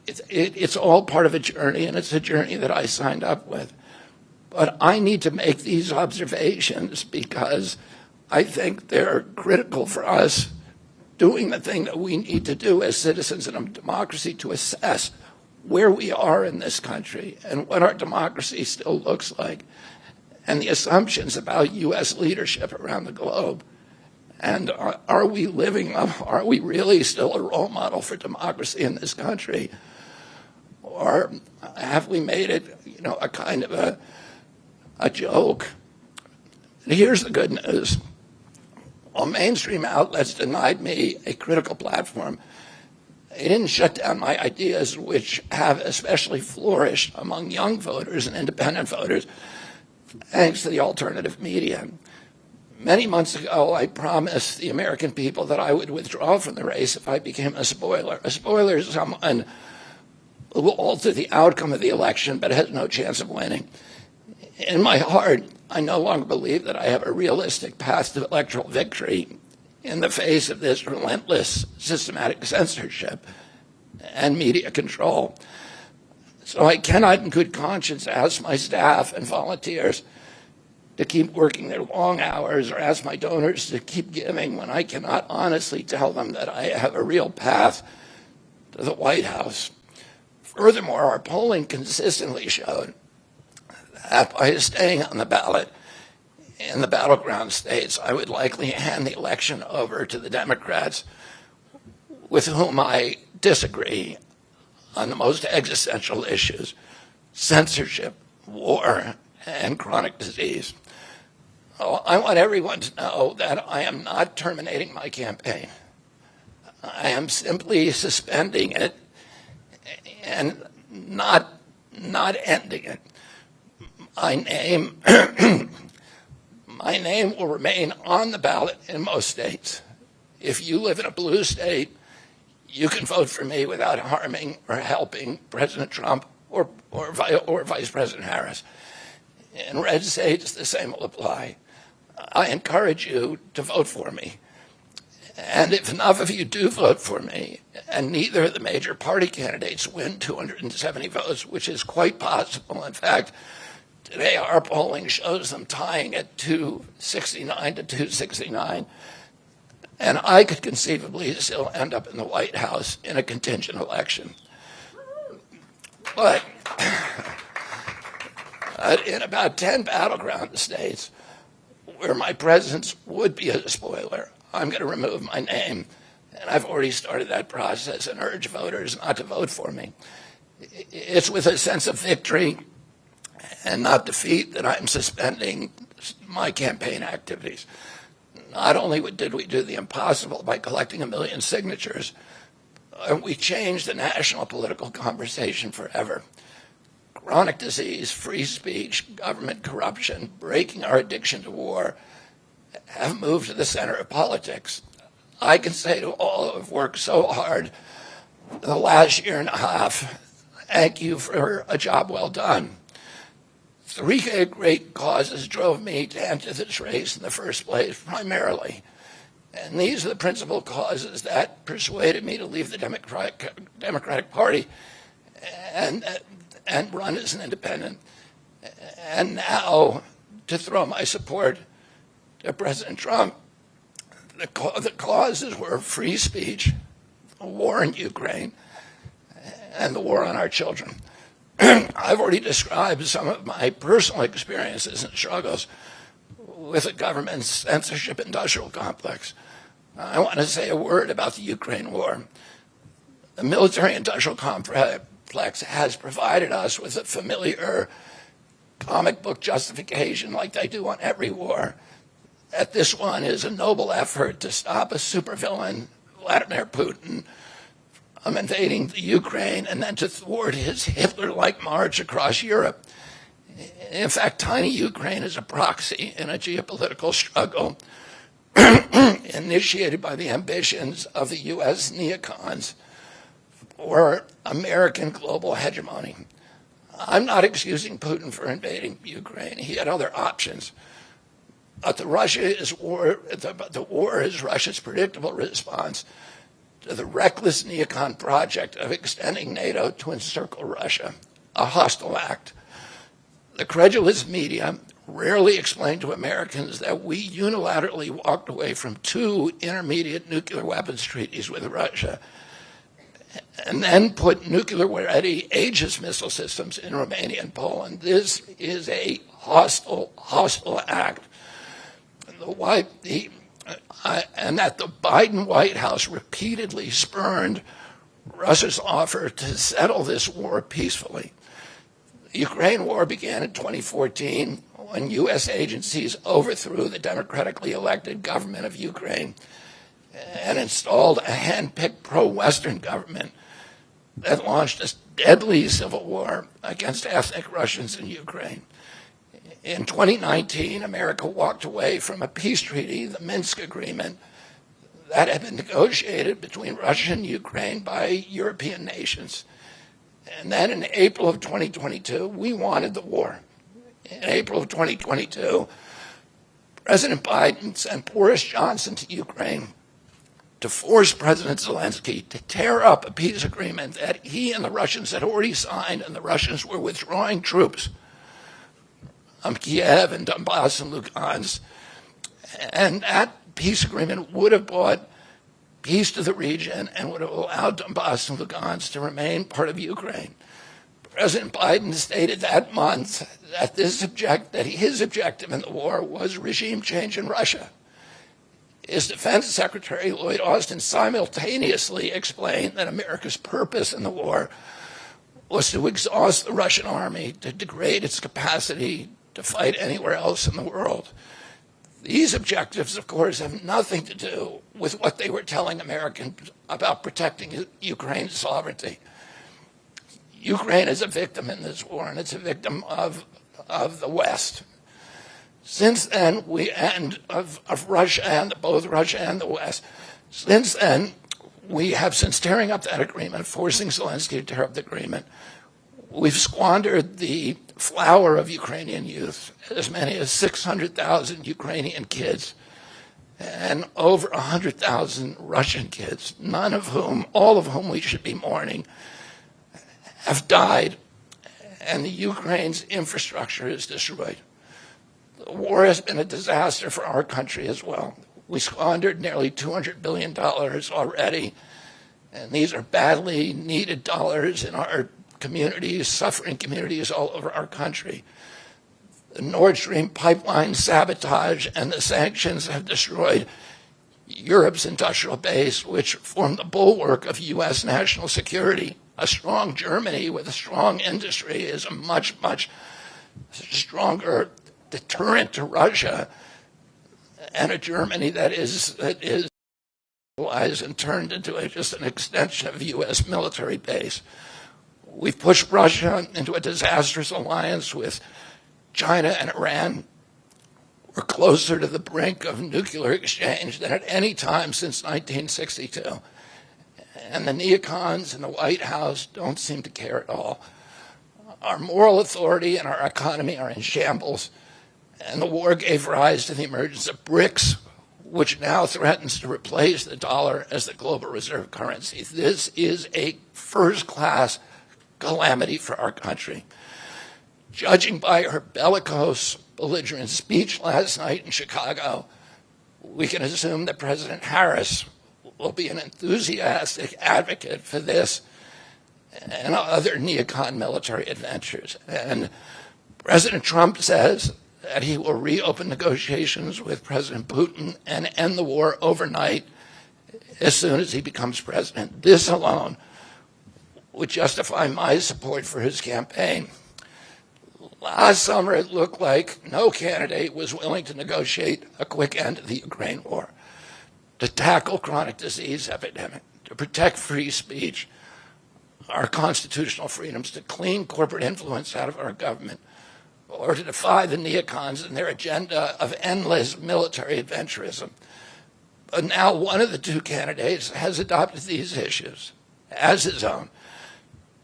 it's all part of a journey, and it's a journey that I signed up with. But I need to make these observations because I think they're critical for us doing the thing that we need to do as citizens in a democracy to assess where we are in this country and what our democracy still looks like, and the assumptions about U.S. leadership around the globe. And are we living up, are we really still a role model for democracy in this country? Or have we made it, a kind of a joke? And here's the good news. While mainstream outlets denied me a critical platform, they didn't shut down my ideas, which have especially flourished among young voters and independent voters, thanks to the alternative media. Many months ago, I promised the American people that I would withdraw from the race if I became a spoiler. A spoiler is someone who will alter the outcome of the election but has no chance of winning. In my heart, I no longer believe that I have a realistic path to electoral victory in the face of this relentless systematic censorship and media control. So I cannot in good conscience ask my staff and volunteers to keep working their long hours or ask my donors to keep giving when I cannot honestly tell them that I have a real path to the White House. Furthermore, our polling consistently showed that by staying on the ballot in the battleground states, I would likely hand the election over to the Democrats, with whom I disagree on the most existential issues: censorship, war, and chronic disease. Oh, I want everyone to know that I am not terminating my campaign. I am simply suspending it and not ending it. My name, my name will remain on the ballot in most states. If you live in a blue state, you can vote for me without harming or helping President Trump or Vice President Harris. In red states, the same will apply. I encourage you to vote for me. And if enough of you do vote for me, and neither of the major party candidates win 270 votes, which is quite possible, in fact, today our polling shows them tying at 269 to 269, and I could conceivably still end up in the White House in a contingent election. But in about 10 battleground states where my presence would be a spoiler, I'm going to remove my name and I've already started that process and urge voters not to vote for me. It's with a sense of victory and not defeat that I'm suspending my campaign activities. Not only did we do the impossible by collecting 1 million signatures, we changed the national political conversation forever. Chronic disease, free speech, government corruption, breaking our addiction to war have moved to the center of politics. I can say to all who have worked so hard the last year and a half, thank you for a job well done. 3 great causes drove me to enter this race in the first place, primarily. And these are the principal causes that persuaded me to leave the Democratic Party and run as an independent. And now to throw my support to President Trump. The causes were free speech, the war in Ukraine, and the war on our children. I've already described some of my personal experiences and struggles with the government's censorship industrial complex. I want to say a word about the Ukraine war. The military industrial complex has provided us with a familiar comic book justification like they do on every war, that this one is a noble effort to stop a supervillain, Vladimir Putin, from invading the Ukraine and then to thwart his Hitler-like march across Europe. In fact, tiny Ukraine is a proxy in a geopolitical struggle initiated by the ambitions of the U.S. neocons for American global hegemony. I'm not excusing Putin for invading Ukraine. He had other options. But the war is Russia's predictable response to the reckless neocon project of extending NATO to encircle Russia, a hostile act. The credulous media rarely explain to Americans that we unilaterally walked away from 2 intermediate nuclear weapons treaties with Russia and then put nuclear-ready Aegis missile systems in Romania and Poland. This is a hostile act. And that the Biden White House repeatedly spurned Russia's offer to settle this war peacefully. The Ukraine war began in 2014 when U.S. agencies overthrew the democratically elected government of Ukraine and installed a hand-picked pro-Western government that launched a deadly civil war against ethnic Russians in Ukraine. In 2019, America walked away from a peace treaty, the Minsk Agreement, that had been negotiated between Russia and Ukraine by European nations. And then in April of 2022, we wanted the war. In April of 2022, President Biden sent Boris Johnson to Ukraine to force President Zelensky to tear up a peace agreement that he and the Russians had already signed, and the Russians were withdrawing troops from Kiev and Donbass and Lugansk. And that peace agreement would have brought peace to the region and would have allowed Donbass and Lugansk to remain part of Ukraine. President Biden stated that month that his objective in the war was regime change in Russia. His Defense Secretary, Lloyd Austin, simultaneously explained that America's purpose in the war was to exhaust the Russian army, to degrade its capacity to fight anywhere else in the world. These objectives, of course, have nothing to do with what they were telling Americans about protecting Ukraine's sovereignty. Ukraine is a victim in this war, and it's a victim of the West. Since then, of Russia and both Russia and the West. Since then, we have, since tearing up that agreement, forcing Zelensky to tear up the agreement, we've squandered the flower of Ukrainian youth, as many as 600,000 Ukrainian kids, and over 100,000 Russian kids, all of whom we should be mourning, have died, and the Ukraine's infrastructure is destroyed. The war has been a disaster for our country as well. We squandered nearly $200 billion already, and these are badly needed dollars in our communities, suffering communities all over our country. The Nord Stream pipeline sabotage and the sanctions have destroyed Europe's industrial base, which formed the bulwark of U.S. national security. A strong Germany with a strong industry is a much, much stronger deterrent to Russia, and a Germany that is and turned into just an extension of the U.S. military base. We've pushed Russia into a disastrous alliance with China and Iran. We're closer to the brink of nuclear exchange than at any time since 1962. And the neocons in the White House don't seem to care at all. Our moral authority and our economy are in shambles, and the war gave rise to the emergence of BRICS, which now threatens to replace the dollar as the global reserve currency. This is a first-class calamity for our country. Judging by her bellicose, belligerent speech last night in Chicago, we can assume that President Harris will be an enthusiastic advocate for this and other neocon military adventures. And President Trump says that he will reopen negotiations with President Putin and end the war overnight as soon as he becomes president. This alone would justify my support for his campaign. Last summer, it looked like no candidate was willing to negotiate a quick end to the Ukraine war, to tackle chronic disease epidemic, to protect free speech, our constitutional freedoms, to clean corporate influence out of our government, or to defy the neocons and their agenda of endless military adventurism. But now one of the two candidates has adopted these issues as his own,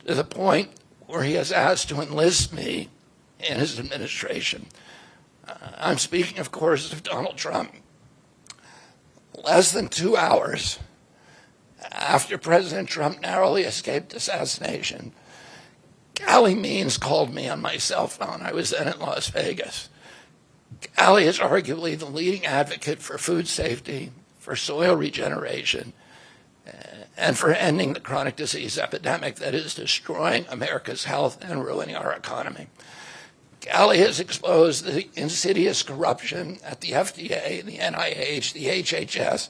to the point where he has asked to enlist me in his administration. I'm speaking, of course, of Donald Trump. Less than 2 hours after President Trump narrowly escaped assassination, Callie Means called me on my cell phone. I was then in Las Vegas. Callie is arguably the leading advocate for food safety, for soil regeneration, and for ending the chronic disease epidemic that is destroying America's health and ruining our economy. Callie has exposed the insidious corruption at the FDA, the NIH, the HHS,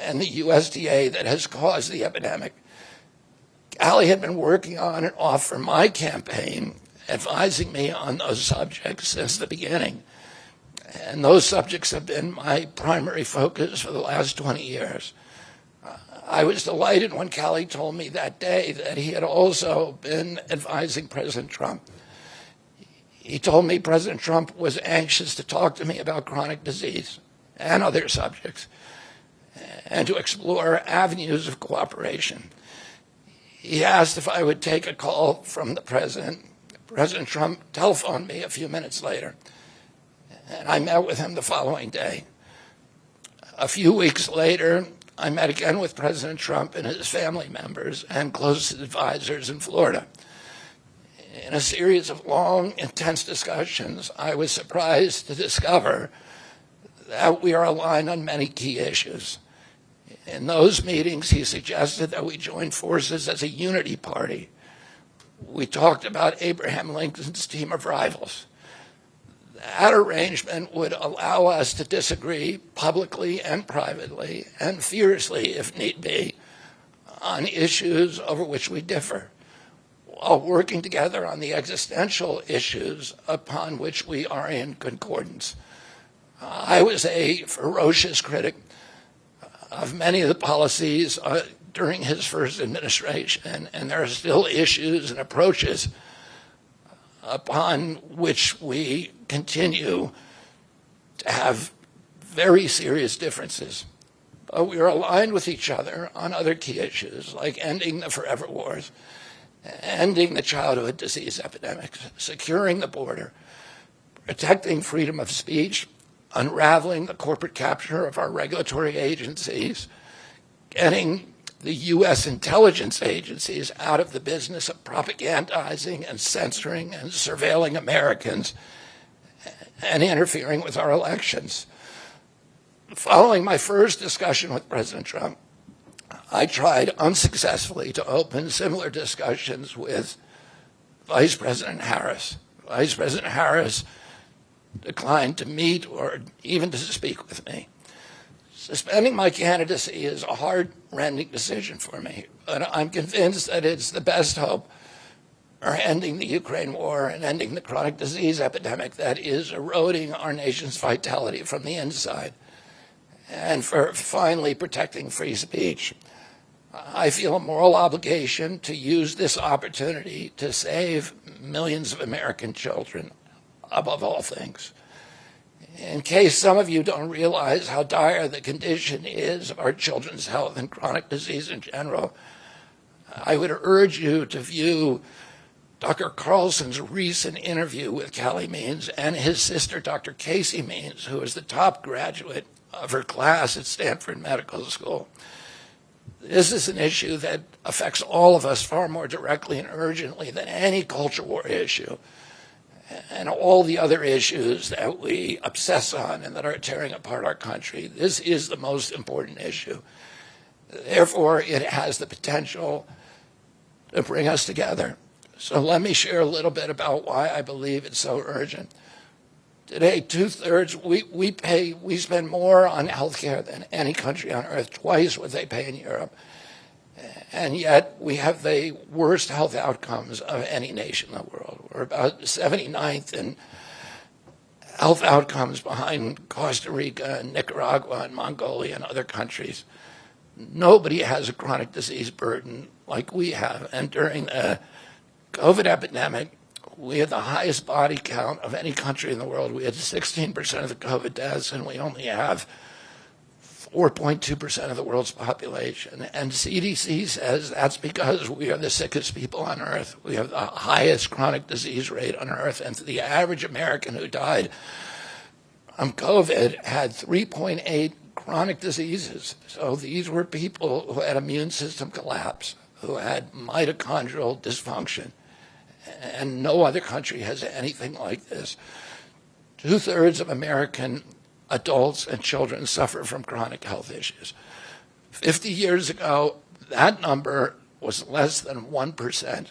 and the USDA that has caused the epidemic. Callie had been working on and off for my campaign, advising me on those subjects since the beginning. And those subjects have been my primary focus for the last 20 years. I was delighted when Callie told me that day that he had also been advising President Trump. He told me President Trump was anxious to talk to me about chronic disease and other subjects, and to explore avenues of cooperation. He asked if I would take a call from the president. President Trump telephoned me a few minutes later, and I met with him the following day. A few weeks later, I met again with President Trump and his family members and closest advisors in Florida. In a series of long, intense discussions, I was surprised to discover that we are aligned on many key issues. In those meetings, he suggested that we join forces as a unity party. We talked about Abraham Lincoln's team of rivals. That arrangement would allow us to disagree publicly and privately, and fiercely, if need be, on issues over which we differ, while working together on the existential issues upon which we are in concordance. I was a ferocious critic of many of the policies during his first administration, and there are still issues and approaches upon which we continue to have very serious differences. But we are aligned with each other on other key issues, like ending the forever wars, ending the childhood disease epidemics, securing the border, protecting freedom of speech, unraveling the corporate capture of our regulatory agencies, getting the U.S. intelligence agencies out of the business of propagandizing and censoring and surveilling Americans and interfering with our elections. Following my first discussion with President Trump, I tried unsuccessfully to open similar discussions with Vice President Harris. Vice President Harris declined to meet or even to speak with me. Suspending my candidacy is a heart-rending decision for me, but I'm convinced that it's the best hope for ending the Ukraine war and ending the chronic disease epidemic that is eroding our nation's vitality from the inside, and for finally protecting free speech. I feel a moral obligation to use this opportunity to save millions of American children, above all things. In case some of you don't realize how dire the condition is of our children's health and chronic disease in general, I would urge you to view Dr. Carlson's recent interview with Callie Means and his sister, Dr. Casey Means, who is the top graduate of her class at Stanford Medical School. This is an issue that affects all of us far more directly and urgently than any culture war issue and all the other issues that we obsess on and that are tearing apart our country. This is the most important issue. Therefore, it has the potential to bring us together. So let me share a little bit about why I believe it's so urgent. Today, two-thirds, we spend more on healthcare than any country on earth, twice what they pay in Europe. And yet we have the worst health outcomes of any nation in the world. We're about 79th in health outcomes behind Costa Rica and Nicaragua and Mongolia and other countries. Nobody has a chronic disease burden like we have. And during the COVID epidemic, we had the highest body count of any country in the world. We had 16% of the COVID deaths, and we only have 4.2% of the world's population. And CDC says that's because we are the sickest people on earth. We have the highest chronic disease rate on earth. And the average American who died from COVID had 3.8 chronic diseases. So these were people who had immune system collapse, who had mitochondrial dysfunction. And no other country has anything like this. Two-thirds of American adults and children suffer from chronic health issues. 50 years ago, that number was less than 1%.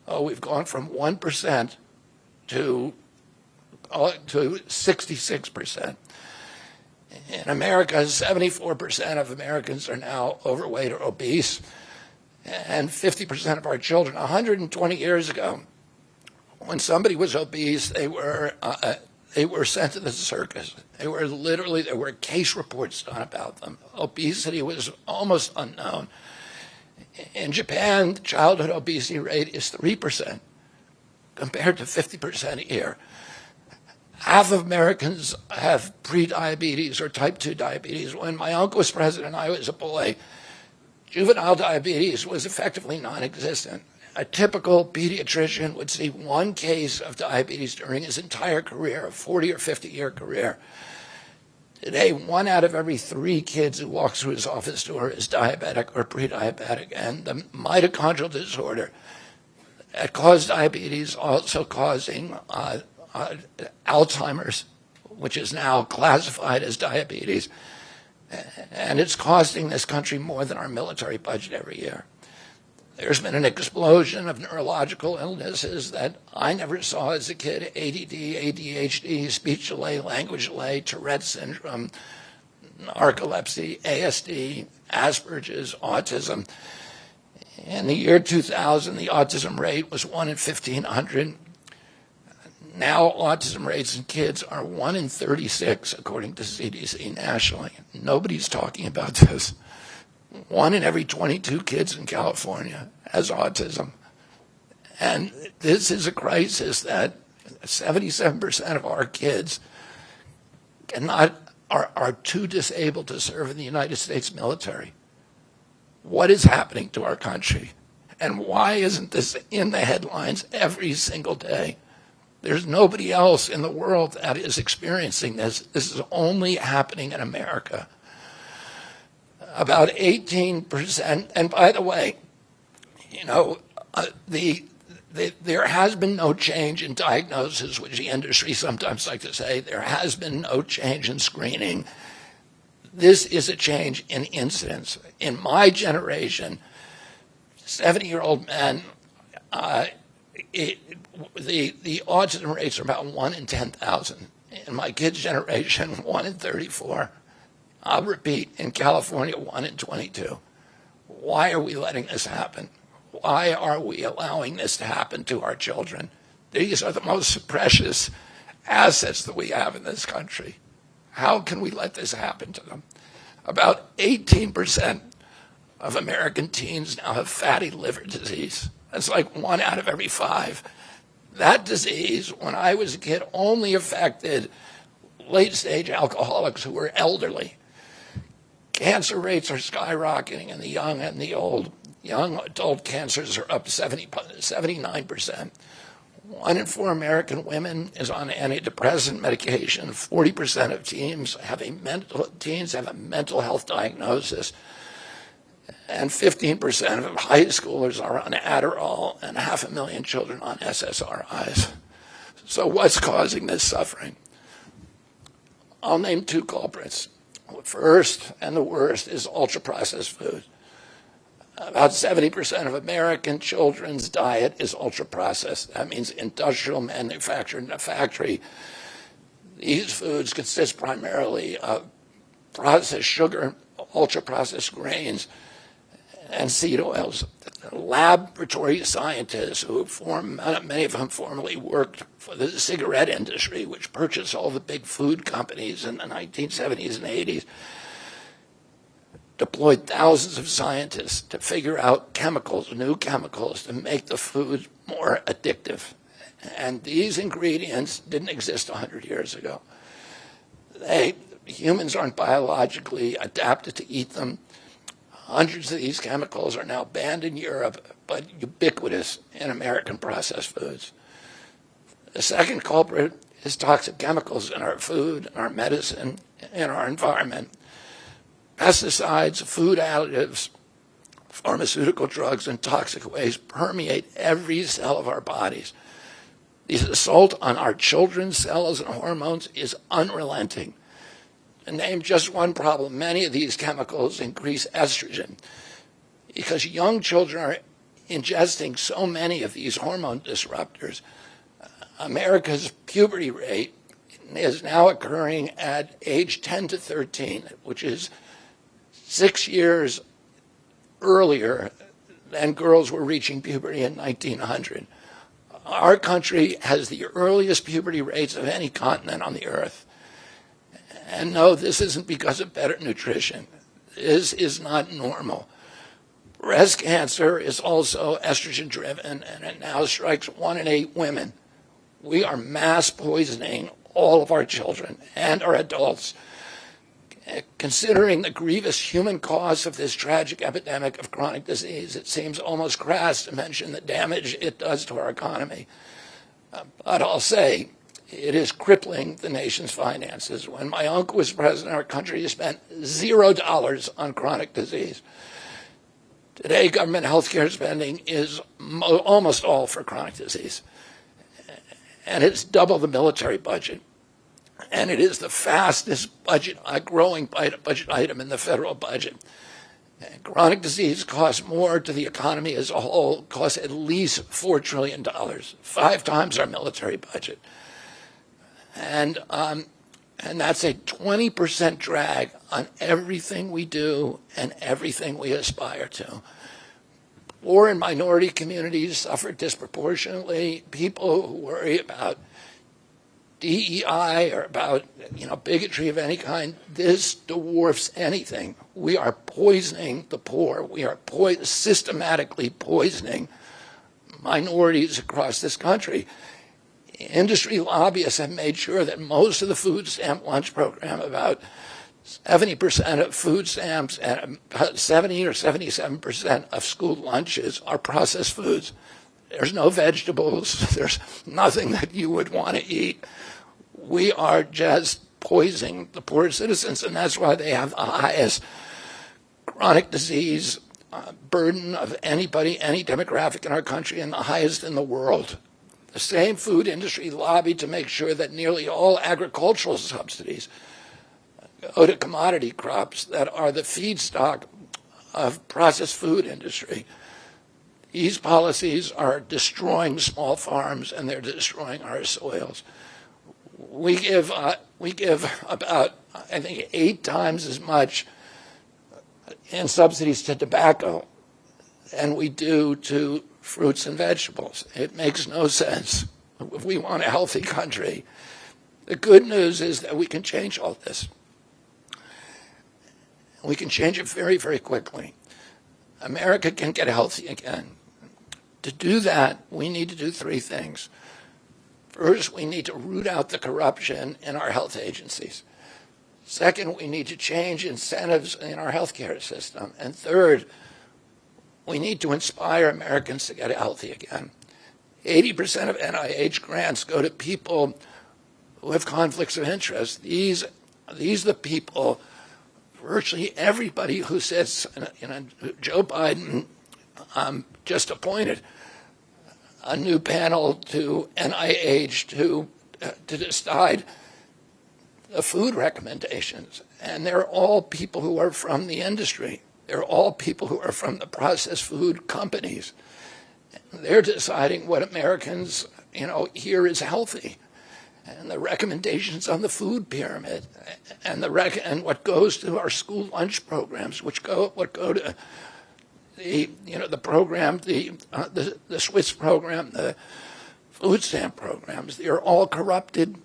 So we've gone from 1% to 66%. In America, 74% of Americans are now overweight or obese, and 50% of our children. 120 years ago, when somebody was obese, they were sent to the circus. There were case reports done about them. Obesity was almost unknown. In Japan, the childhood obesity rate is 3% compared to 50% here. Half of Americans have prediabetes or type 2 diabetes. When my uncle was president, I was a boy. Juvenile diabetes was effectively non-existent. A typical pediatrician would see one case of diabetes during his entire career, a 40 or 50-year career. Today, 1 out of every 3 kids who walks through his office door is diabetic or pre-diabetic, and the mitochondrial disorder that caused diabetes also causing Alzheimer's, which is now classified as diabetes, and it's costing this country more than our military budget every year. There's been an explosion of neurological illnesses that I never saw as a kid: ADD, ADHD, speech delay, language delay, Tourette syndrome, narcolepsy, ASD, Asperger's, autism. In the year 2000, the autism rate was 1 in 1,500. Now autism rates in kids are 1 in 36, according to CDC nationally. Nobody's talking about this. 1 in every 22 kids in California has autism. And this is a crisis that 77% of our kids are too disabled to serve in the United States military. What is happening to our country? And why isn't this in the headlines every single day? There's nobody else in the world that is experiencing this. This is only happening in America. About 18%, and by the way, there has been no change in diagnosis, which the industry sometimes like to say. There has been no change in screening. This is a change in incidence. In my generation, 70-year-old men, the autism rates are about 1 in 10,000. In my kids' generation, 1 in 34. I'll repeat, in California, 1 in 22. Why are we letting this happen? Why are we allowing this to happen to our children? These are the most precious assets that we have in this country. How can we let this happen to them? About 18% of American teens now have fatty liver disease. That's like 1 out of every 5. That disease, when I was a kid, only affected late-stage alcoholics who were elderly. Cancer rates are skyrocketing in the young and the old. Young adult cancers are up 79%. 1 in 4 American women is on antidepressant medication. 40% of teens have a mental health diagnosis. And 15% of high schoolers are on Adderall, and 500,000 children on SSRIs. So what's causing this suffering? I'll name 2 culprits. First, and the worst, is ultra-processed food. About 70% of American children's diet is ultra-processed. That means industrial manufactured in a factory. These foods consist primarily of processed sugar, ultra-processed grains, and seed oils. Laboratory scientists who many of them formerly worked for the cigarette industry, which purchased all the big food companies in the 1970s and 80s, deployed thousands of scientists to figure out chemicals, new chemicals, to make the food more addictive. And these ingredients didn't exist 100 years ago. Humans aren't biologically adapted to eat them. Hundreds of these chemicals are now banned in Europe, but ubiquitous in American processed foods. The second culprit is toxic chemicals in our food, in our medicine, in our environment. Pesticides, food additives, pharmaceutical drugs, and toxic waste permeate every cell of our bodies. The assault on our children's cells and hormones is unrelenting. To name just one problem, many of these chemicals increase estrogen because young children are ingesting so many of these hormone disruptors. America's puberty rate is now occurring at age 10 to 13, which is 6 years earlier than girls were reaching puberty in 1900. Our country has the earliest puberty rates of any continent on the earth. And no, this isn't because of better nutrition. This is not normal. Breast cancer is also estrogen-driven, and it now strikes 1 in 8 women. We are mass poisoning all of our children and our adults. Considering the grievous human cost of this tragic epidemic of chronic disease, it seems almost crass to mention the damage it does to our economy. But I'll say, it is crippling the nation's finances. When my uncle was president, our country spent $0 on chronic disease. Today, government health care spending is almost all for chronic disease. And it's double the military budget. And it is the fastest growing budget item in the federal budget. And chronic disease costs more to the economy as a whole, costs at least $4 trillion, 5 times our military budget. And that's a 20% drag on everything we do and everything we aspire to. Poor and minority communities suffer disproportionately. People who worry about DEI or about bigotry of any kind, this dwarfs anything. We are poisoning the poor. We are systematically poisoning minorities across this country. Industry lobbyists have made sure that most of the food stamp lunch program, about 70% of food stamps and about 70 or 77% of school lunches are processed foods. There's no vegetables. There's nothing that you would want to eat. We are just poisoning the poor citizens, and that's why they have the highest chronic disease burden of anybody, any demographic in our country, and the highest in the world. The same food industry lobbied to make sure that nearly all agricultural subsidies go to commodity crops that are the feedstock of processed food industry. These policies are destroying small farms, and they're destroying our soils. We give about I think, 8 times as much in subsidies to tobacco than we do to fruits and vegetables. It makes no sense if we want a healthy country. The good news is that we can change all this. We can change it very, very quickly. America can get healthy again. To do that, we need to do 3 things. First, we need to root out the corruption in our health agencies. Second, we need to change incentives in our healthcare system. And third, we need to inspire Americans to get healthy again. 80% of NIH grants go to people who have conflicts of interest. These are the people, virtually everybody who sits, Joe Biden just appointed a new panel to NIH to decide the food recommendations. And they're all people who are from the industry. They're all people who are from the processed food companies. They're deciding what Americans, here is healthy. And the recommendations on the food pyramid and what goes to our school lunch programs, what go to the program, the Swiss program, the food stamp programs. They're all corrupted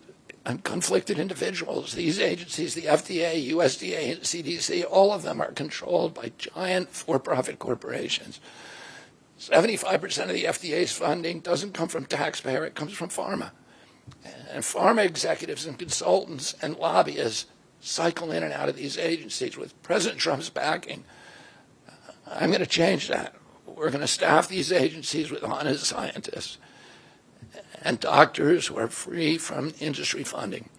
and conflicted individuals. These agencies, the FDA, USDA, and CDC, all of them are controlled by giant for-profit corporations. 75% of the FDA's funding doesn't come from taxpayer, it comes from pharma. And pharma executives and consultants and lobbyists cycle in and out of these agencies with President Trump's backing. I'm going to change that. We're going to staff these agencies with honest scientists and doctors who are free from industry funding.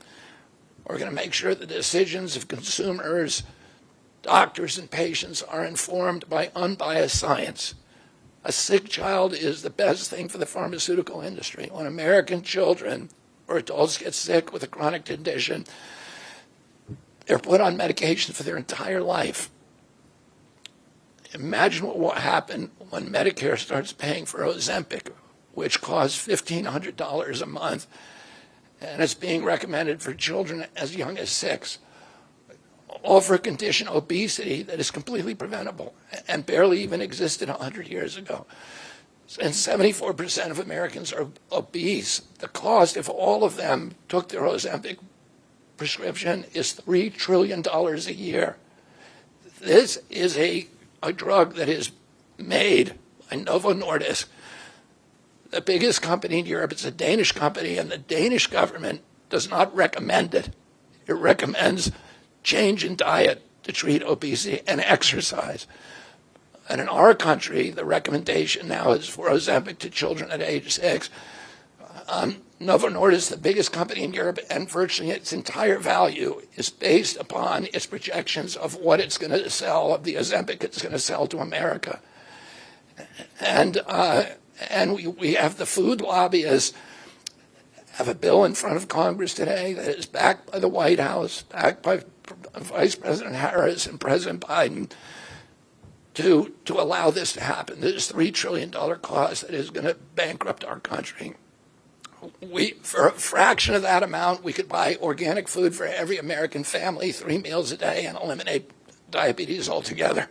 We're going to make sure the decisions of consumers, doctors, and patients are informed by unbiased science. A sick child is the best thing for the pharmaceutical industry. When American children or adults get sick with a chronic condition, they're put on medication for their entire life. Imagine what will happen when Medicare starts paying for Ozempic, which costs $1,500 a month, and it's being recommended for children as young as 6, all for a condition, obesity, that is completely preventable and barely even existed 100 years ago. And 74% of Americans are obese. The cost, if all of them took their Ozempic prescription, is $3 trillion a year. This is a drug that is made by Novo Nordisk, the biggest company in Europe. It's a Danish company, and the Danish government does not recommend it. It recommends change in diet to treat obesity and exercise. And in our country, the recommendation now is for Ozempic to children at age 6. Novo Nordisk, the biggest company in Europe, and virtually its entire value is based upon its projections of what it's going to sell, of the Ozempic it's going to sell to America. And we have the food lobbyists have a bill in front of Congress today that is backed by the White House, backed by Vice President Harris and President Biden, to allow this to happen. This $3 trillion cost that is going to bankrupt our country. For a fraction of that amount, we could buy organic food for every American family, 3 meals a day, and eliminate diabetes altogether.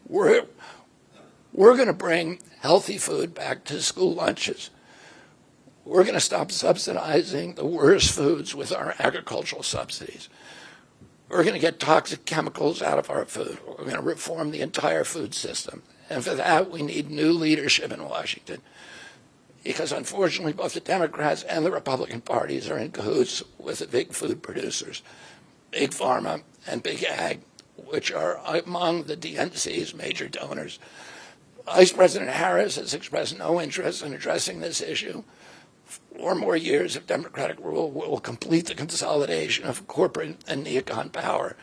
We're going to bring healthy food back to school lunches. We're going to stop subsidizing the worst foods with our agricultural subsidies. We're going to get toxic chemicals out of our food. We're going to reform the entire food system. And for that, we need new leadership in Washington. Because unfortunately, both the Democrats and the Republican parties are in cahoots with the big food producers, Big Pharma and Big Ag, which are among the DNC's major donors. Vice President Harris has expressed no interest in addressing this issue. 4 more years of Democratic rule will complete the consolidation of corporate and neocon power,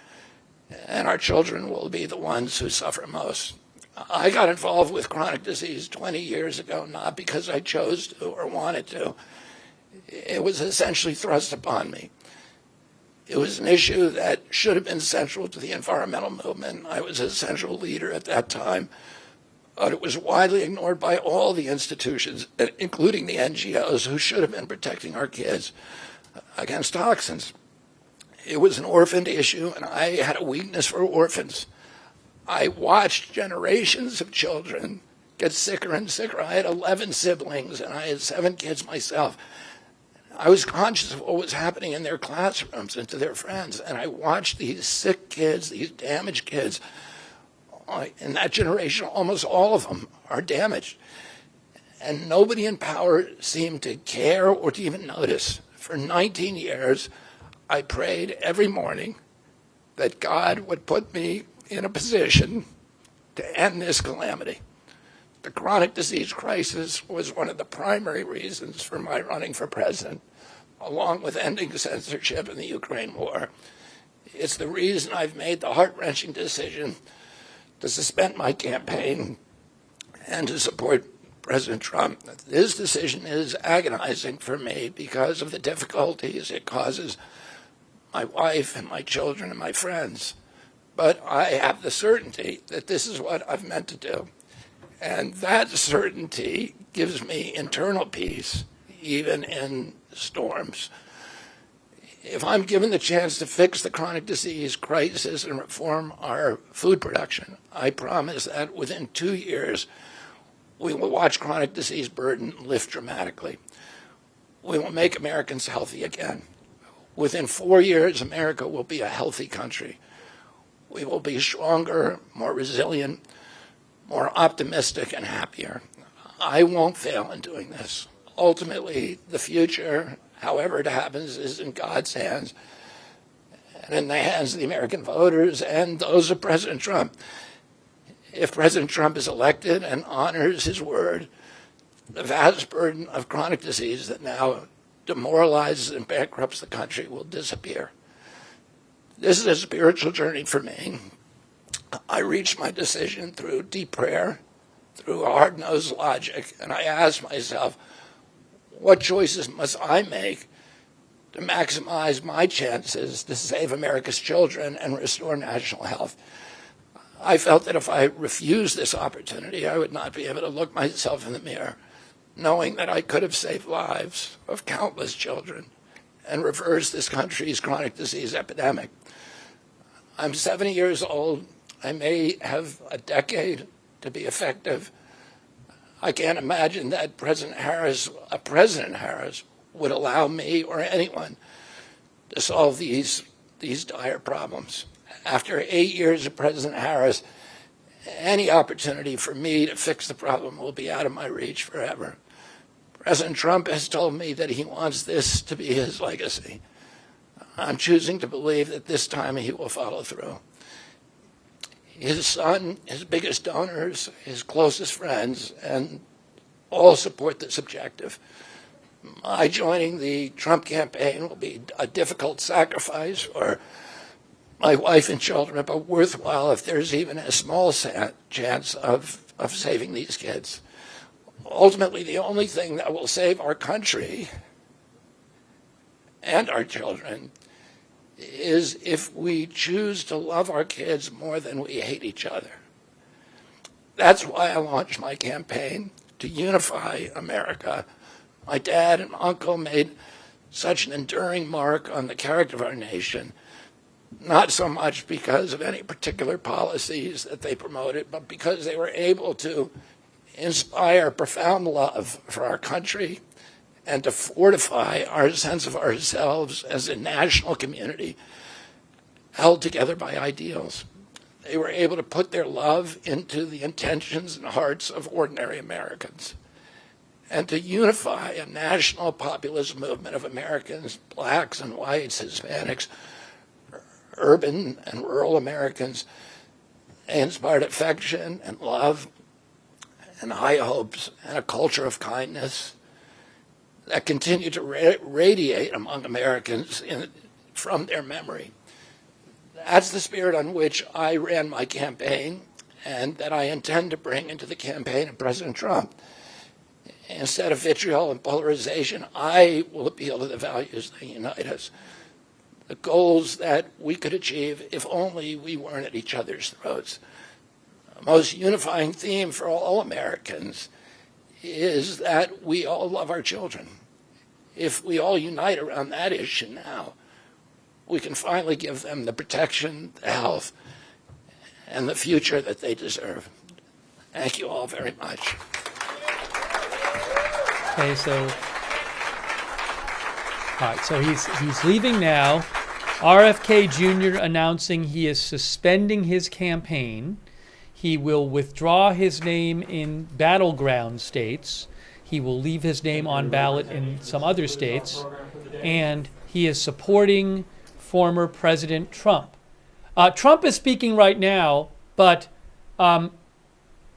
and our children will be the ones who suffer most. I got involved with chronic disease 20 years ago, not because I chose to or wanted to. It was essentially thrust upon me. It was an issue that should have been central to the environmental movement. I was a central leader at that time, but it was widely ignored by all the institutions, including the NGOs, who should have been protecting our kids against toxins. It was an orphaned issue, and I had a weakness for orphans. I watched generations of children get sicker and sicker. I had 11 siblings, and I had 7 kids myself. I was conscious of what was happening in their classrooms and to their friends, and I watched these sick kids, these damaged kids. In that generation, almost all of them are damaged. And nobody in power seemed to care or to even notice. For 19 years, I prayed every morning that God would put me in a position to end this calamity. The chronic disease crisis was one of the primary reasons for my running for president, along with ending censorship in the Ukraine war. It's the reason I've made the heart-wrenching decision to suspend my campaign and to support President Trump. This decision is agonizing for me because of the difficulties it causes my wife and my children and my friends. But I have the certainty that this is what I've meant to do. And that certainty gives me internal peace, even in storms. If I'm given the chance to fix the chronic disease crisis and reform our food production, I promise that within 2 years, we will watch chronic disease burden lift dramatically. We will make Americans healthy again. Within 4 years, America will be a healthy country. We will be stronger, more resilient, more optimistic, and happier. I won't fail in doing this. Ultimately, the future, however it happens, is in God's hands and in the hands of the American voters and those of President Trump. If President Trump is elected and honors his word, the vast burden of chronic disease that now demoralizes and bankrupts the country will disappear. This is a spiritual journey for me. I reached my decision through deep prayer, through hard-nosed logic, and I asked myself, what choices must I make to maximize my chances to save America's children and restore national health? I felt that if I refused this opportunity, I would not be able to look myself in the mirror, knowing that I could have saved lives of countless children and reversed this country's chronic disease epidemic. I'm 70 years old. I may have a decade to be effective. I can't imagine that President Harris would allow me or anyone to solve these dire problems. After 8 years of President Harris, any opportunity for me to fix the problem will be out of my reach forever. President Trump has told me that he wants this to be his legacy. I'm choosing to believe that this time he will follow through. His son, his biggest donors, his closest friends, and all support this objective. My joining the Trump campaign will be a difficult sacrifice for my wife and children, but worthwhile if there's even a small chance of saving these kids. Ultimately, the only thing that will save our country and our children is if we choose to love our kids more than we hate each other. That's why I launched my campaign to unify America. My dad and uncle made such an enduring mark on the character of our nation, not so much because of any particular policies that they promoted, but because they were able to inspire profound love for our country and to fortify our sense of ourselves as a national community held together by ideals. They were able to put their love into the intentions and hearts of ordinary Americans and to unify a national populist movement of Americans, blacks and whites, Hispanics, urban and rural Americans. They inspired affection and love and high hopes and a culture of kindness that continue to radiate among Americans from their memory. That's the spirit on which I ran my campaign and that I intend to bring into the campaign of President Trump. Instead of vitriol and polarization, I will appeal to the values that unite us, the goals that we could achieve if only we weren't at each other's throats. The most unifying theme for all Americans is that we all love our children. If we all unite around that issue now, we can finally give them the protection, the health, and the future that they deserve. Thank you all very much. Okay, so all right, so he's leaving now. RFK Jr. announcing he is suspending his campaign. He will withdraw his name in battleground states. He will leave his name on ballot in some other states. And he is supporting former President Trump. Trump is speaking right now, but I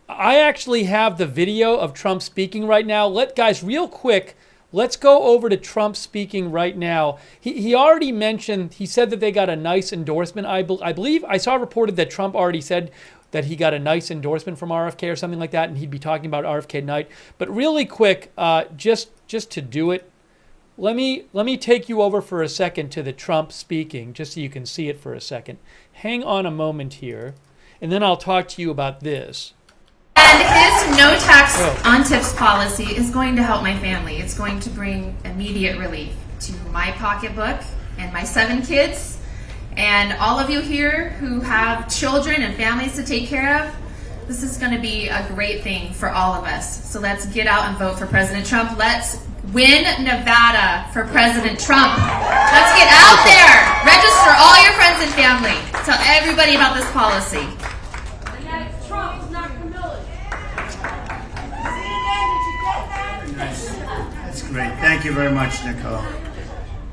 actually have the video of Trump speaking right now. Guys, real quick, let's go over to Trump speaking right now. He already mentioned, he said that they got a nice endorsement. I believe, I saw reported that Trump already said that he got a nice endorsement from RFK or something like that, and he'd be talking about RFK tonight. But really quick, just to do it, let me take you over for a second to the Trump speaking, just so you can see it for a second. Hang on a moment here, and then I'll talk to you about this. And his no tax on tips policy is going to help my family. It's going to bring immediate relief to my pocketbook and my 7 kids and all of you here who have children and families to take care of. This is going to be a great thing for all of us. So let's get out and vote for President Trump. Let's win Nevada for President Trump. Let's get out there. Register all your friends and family. Tell everybody about this policy. That's great. Thank you very much, Nicole.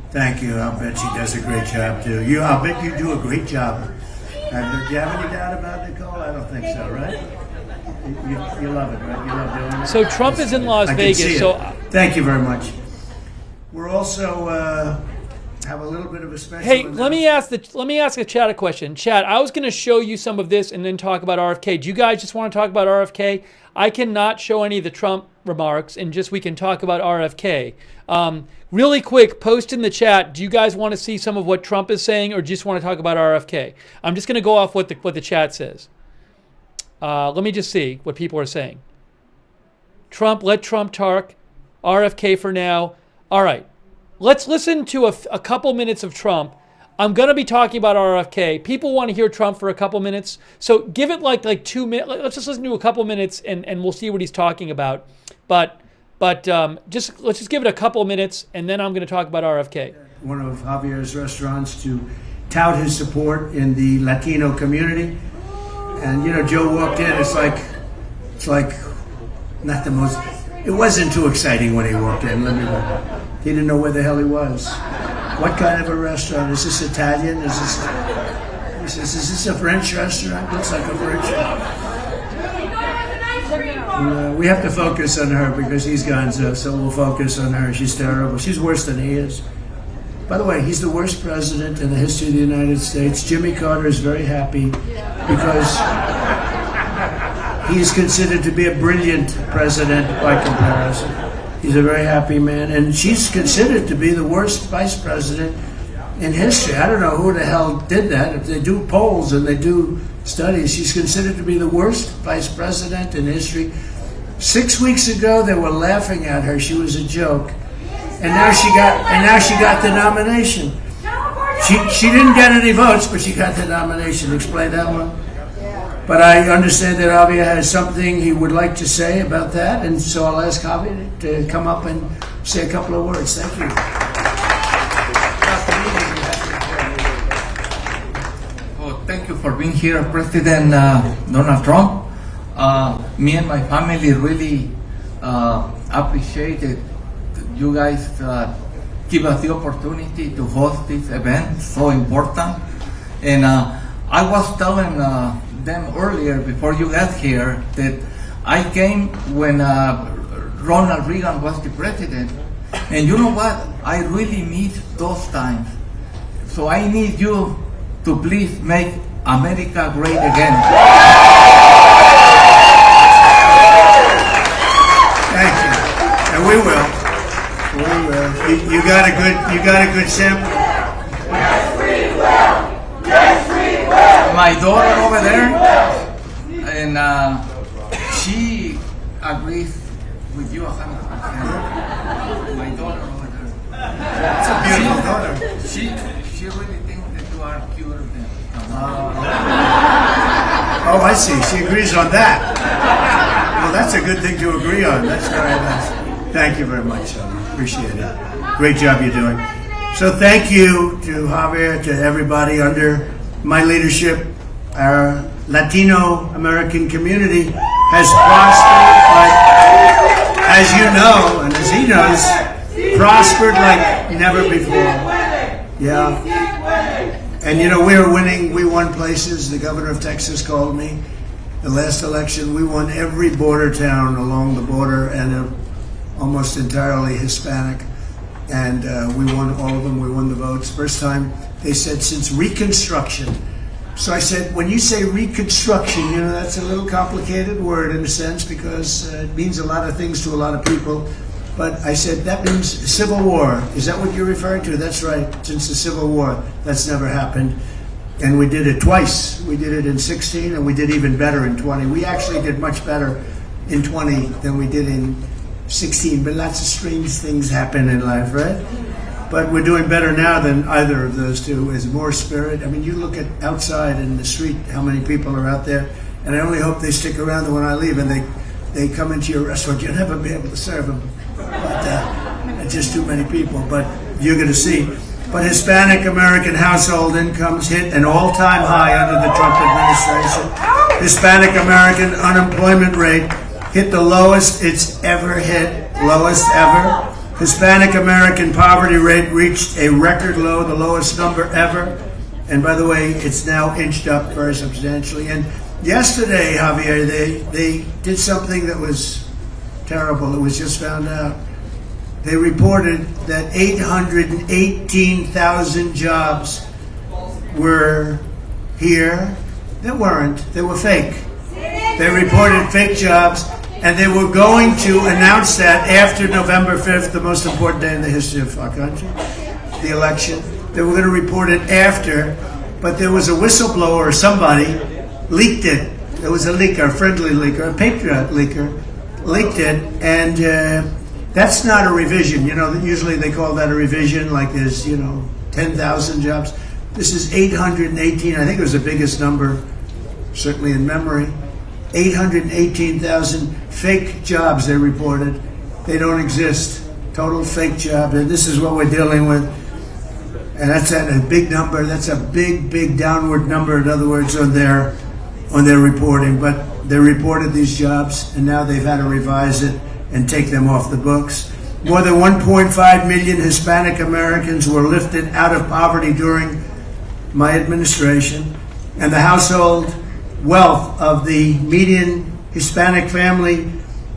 Thank you. I'll bet she does a great job, too. I'll bet you do a great job. Do you have any doubt about Nicole? I don't think so, right? You love it, right? You love doing it? So Trump is in Las Vegas. So thank you very much. We're also have a little bit of a special. Hey, let me ask the chat a question. Chat, I was going to show you some of this and then talk about RFK. Do you guys just want to talk about RFK? I cannot show any of the Trump remarks, and just we can talk about RFK. Really quick, post in the chat. Do you guys want to see some of what Trump is saying, or just want to talk about RFK? I'm just going to go off what the chat says. Let me just see what people are saying. Trump, let Trump talk. RFK for now. All right. Let's listen to a couple minutes of Trump. I'm going to be talking about RFK. People want to hear Trump for a couple minutes. So give it like 2 minutes. Let's just listen to a couple minutes and we'll see what he's talking about. But let's just give it a couple minutes and then I'm going to talk about RFK. One of Javier's restaurants to tout his support in the Latino community. And, you know, Joe walked in. It's like not the most. It wasn't too exciting when he walked in. He didn't know where the hell he was. What kind of a restaurant? Is this Italian? Is this a French restaurant? Looks like a French restaurant. We have to focus on her because he's gone, so we'll focus on her. She's terrible. She's worse than he is. By the way, he's the worst president in the history of the United States. Jimmy Carter is very happy because he is considered to be a brilliant president by comparison. He's a very happy man. And she's considered to be the worst vice president in history. I don't know who the hell did that. If they do polls and they do studies, she's considered to be the worst vice president in history. 6 weeks ago, they were laughing at her. She was a joke. And now she got the nomination. She didn't get any votes, but she got the nomination. Explain that one. But I understand that Javier has something he would like to say about that, and so I'll ask Javier to come up and say a couple of words. Thank you. Oh, thank you for being here, President Donald Trump. Me and my family really appreciated you guys give us the opportunity to host this event, so important. And I was telling them earlier, before you got here, that I came when Ronald Reagan was the president. And you know what? I really miss those times. So I need you to please make America great again. Thank you. And we will. We will. You got a good sample. Yes, we will. Yes, we will. My daughter over there, and she agrees with you 100%. My daughter over there. That's a beautiful daughter. She really thinks you are cuter than Oh, I see. She agrees on that. Well, that's a good thing to agree on. That's very nice. Thank you very much, Shelby. Appreciate it. Great job you're doing. So thank you to Javier, to everybody under my leadership. Our Latino American community has prospered, like, as you know, and as he knows, prospered like never before. Yeah. And you know, we're winning. We won places. The governor of Texas called me. The last election, we won every border town along the border, and almost entirely Hispanic. And we won all of them. We won the votes. First time, they said, since Reconstruction. So I said, when you say Reconstruction, you know, that's a little complicated word in a sense, because it means a lot of things to a lot of people. But I said, that means Civil War. Is that what you're referring to? That's right. Since the Civil War, that's never happened. And we did it twice. We did it in 16, and we did even better in 20. We actually did much better in 20 than we did in 16. But lots of strange things happen in life, right? But we're doing better now than either of those two. There's more spirit. I mean, you look at outside in the street, how many people are out there. And I only hope they stick around when I leave and they come into your restaurant. You'll never be able to serve them. But just too many people. But you're going to see. But Hispanic American household incomes hit an all-time high under the Trump administration. Hispanic American unemployment rate hit the lowest it's ever hit, lowest ever. Hispanic American poverty rate reached a record low, the lowest number ever. And by the way, it's now inched up very substantially. And yesterday, Javier, they did something that was terrible. It was just found out. They reported that 818,000 jobs were here that weren't. They were fake. They reported fake jobs, and they were going to announce that after November 5th, the most important day in the history of our country, the election. They were going to report it after, but there was a whistleblower or somebody leaked it. There was a leaker, a friendly leaker, a patriot leaker, leaked it, and that's not a revision. You know, usually they call that a revision, like there's, 10,000 jobs. This is 818. I think it was the biggest number, certainly in memory. 818,000 fake jobs they reported. They don't exist. Total fake job. And this is what we're dealing with. And that's at a big number. That's a big, big downward number, in other words, on their reporting. But they reported these jobs, and now they've had to revise it and take them off the books. More than 1.5 million Hispanic Americans were lifted out of poverty during my administration, and the household wealth of the median Hispanic family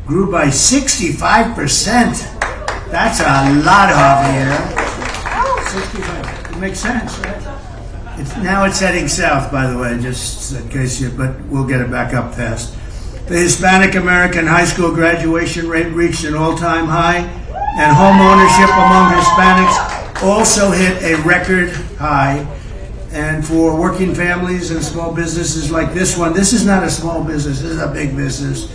grew by 65%. That's a lot, Javier. 65. It makes sense, right? Now it's heading south, by the way, just in case but we'll get it back up fast. The Hispanic American high school graduation rate reached an all-time high, and home ownership among Hispanics also hit a record high. And for working families and small businesses like this one, this is not a small business, this is a big business,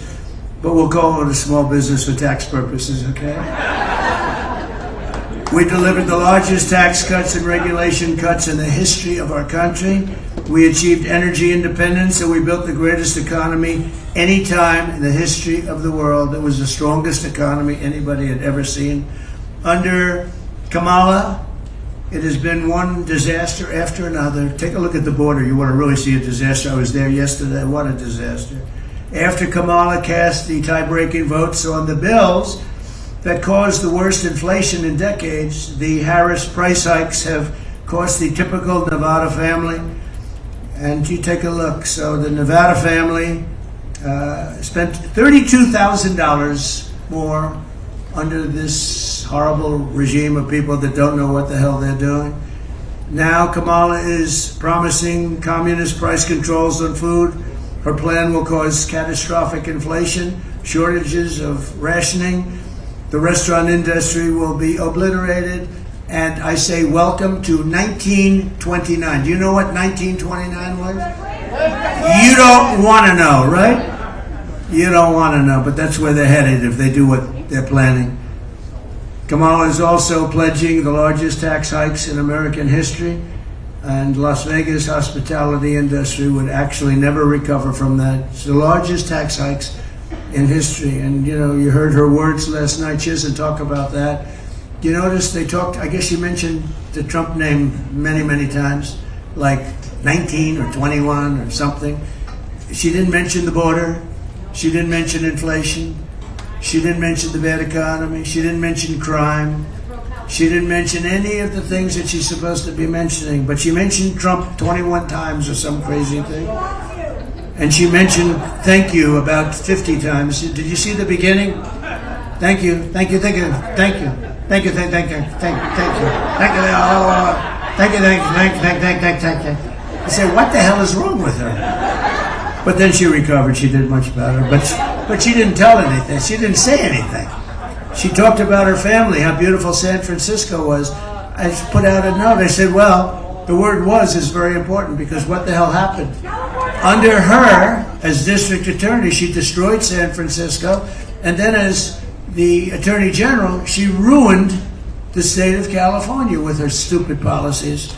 but we'll call it a small business for tax purposes, okay? We delivered the largest tax cuts and regulation cuts in the history of our country. We achieved energy independence, and we built the greatest economy any time in the history of the world. It was the strongest economy anybody had ever seen. Under Kamala, it has been one disaster after another. Take a look at the border. You want to really see a disaster. I was there yesterday. What a disaster. After Kamala cast the tie-breaking votes on the bills that caused the worst inflation in decades, the Harris price hikes have cost the typical Nevada family. And you take a look. So the Nevada family spent $32,000 more under this horrible regime of people that don't know what the hell they're doing. Now Kamala is promising communist price controls on food. Her plan will cause catastrophic inflation, shortages of rationing. The restaurant industry will be obliterated. And I say welcome to 1929. Do you know what 1929 was? You don't want to know, right? You don't want to know, but that's where they're headed if they do what they're planning. Kamala is also pledging the largest tax hikes in American history. and Las Vegas hospitality industry would actually never recover from that. It's the largest tax hikes in history. And, you know, you heard her words last night. She doesn't talk about that. You notice they talked, I guess she mentioned the Trump name many, many times, like 19 or 21 or something. She didn't mention the border. She didn't mention inflation. She didn't mention the bad economy. She didn't mention crime. She didn't mention any of the things that she's supposed to be mentioning. But she mentioned Trump 21 times or some crazy thing. And she mentioned thank you about 50 times. Did you see the beginning? Thank you, thank you, thank you, thank you. Thank you, thank you, thank you, thank you, thank you, thank you, thank you, thank you. I said, what the hell is wrong with her? But then she recovered. She did much better. But she didn't tell anything. She didn't say anything. She talked about her family, how beautiful San Francisco was. I put out a note. I said, well, the word "was" is very important because what the hell happened? Under her, as district attorney, she destroyed San Francisco, and then as the Attorney General, she ruined the state of California with her stupid policies.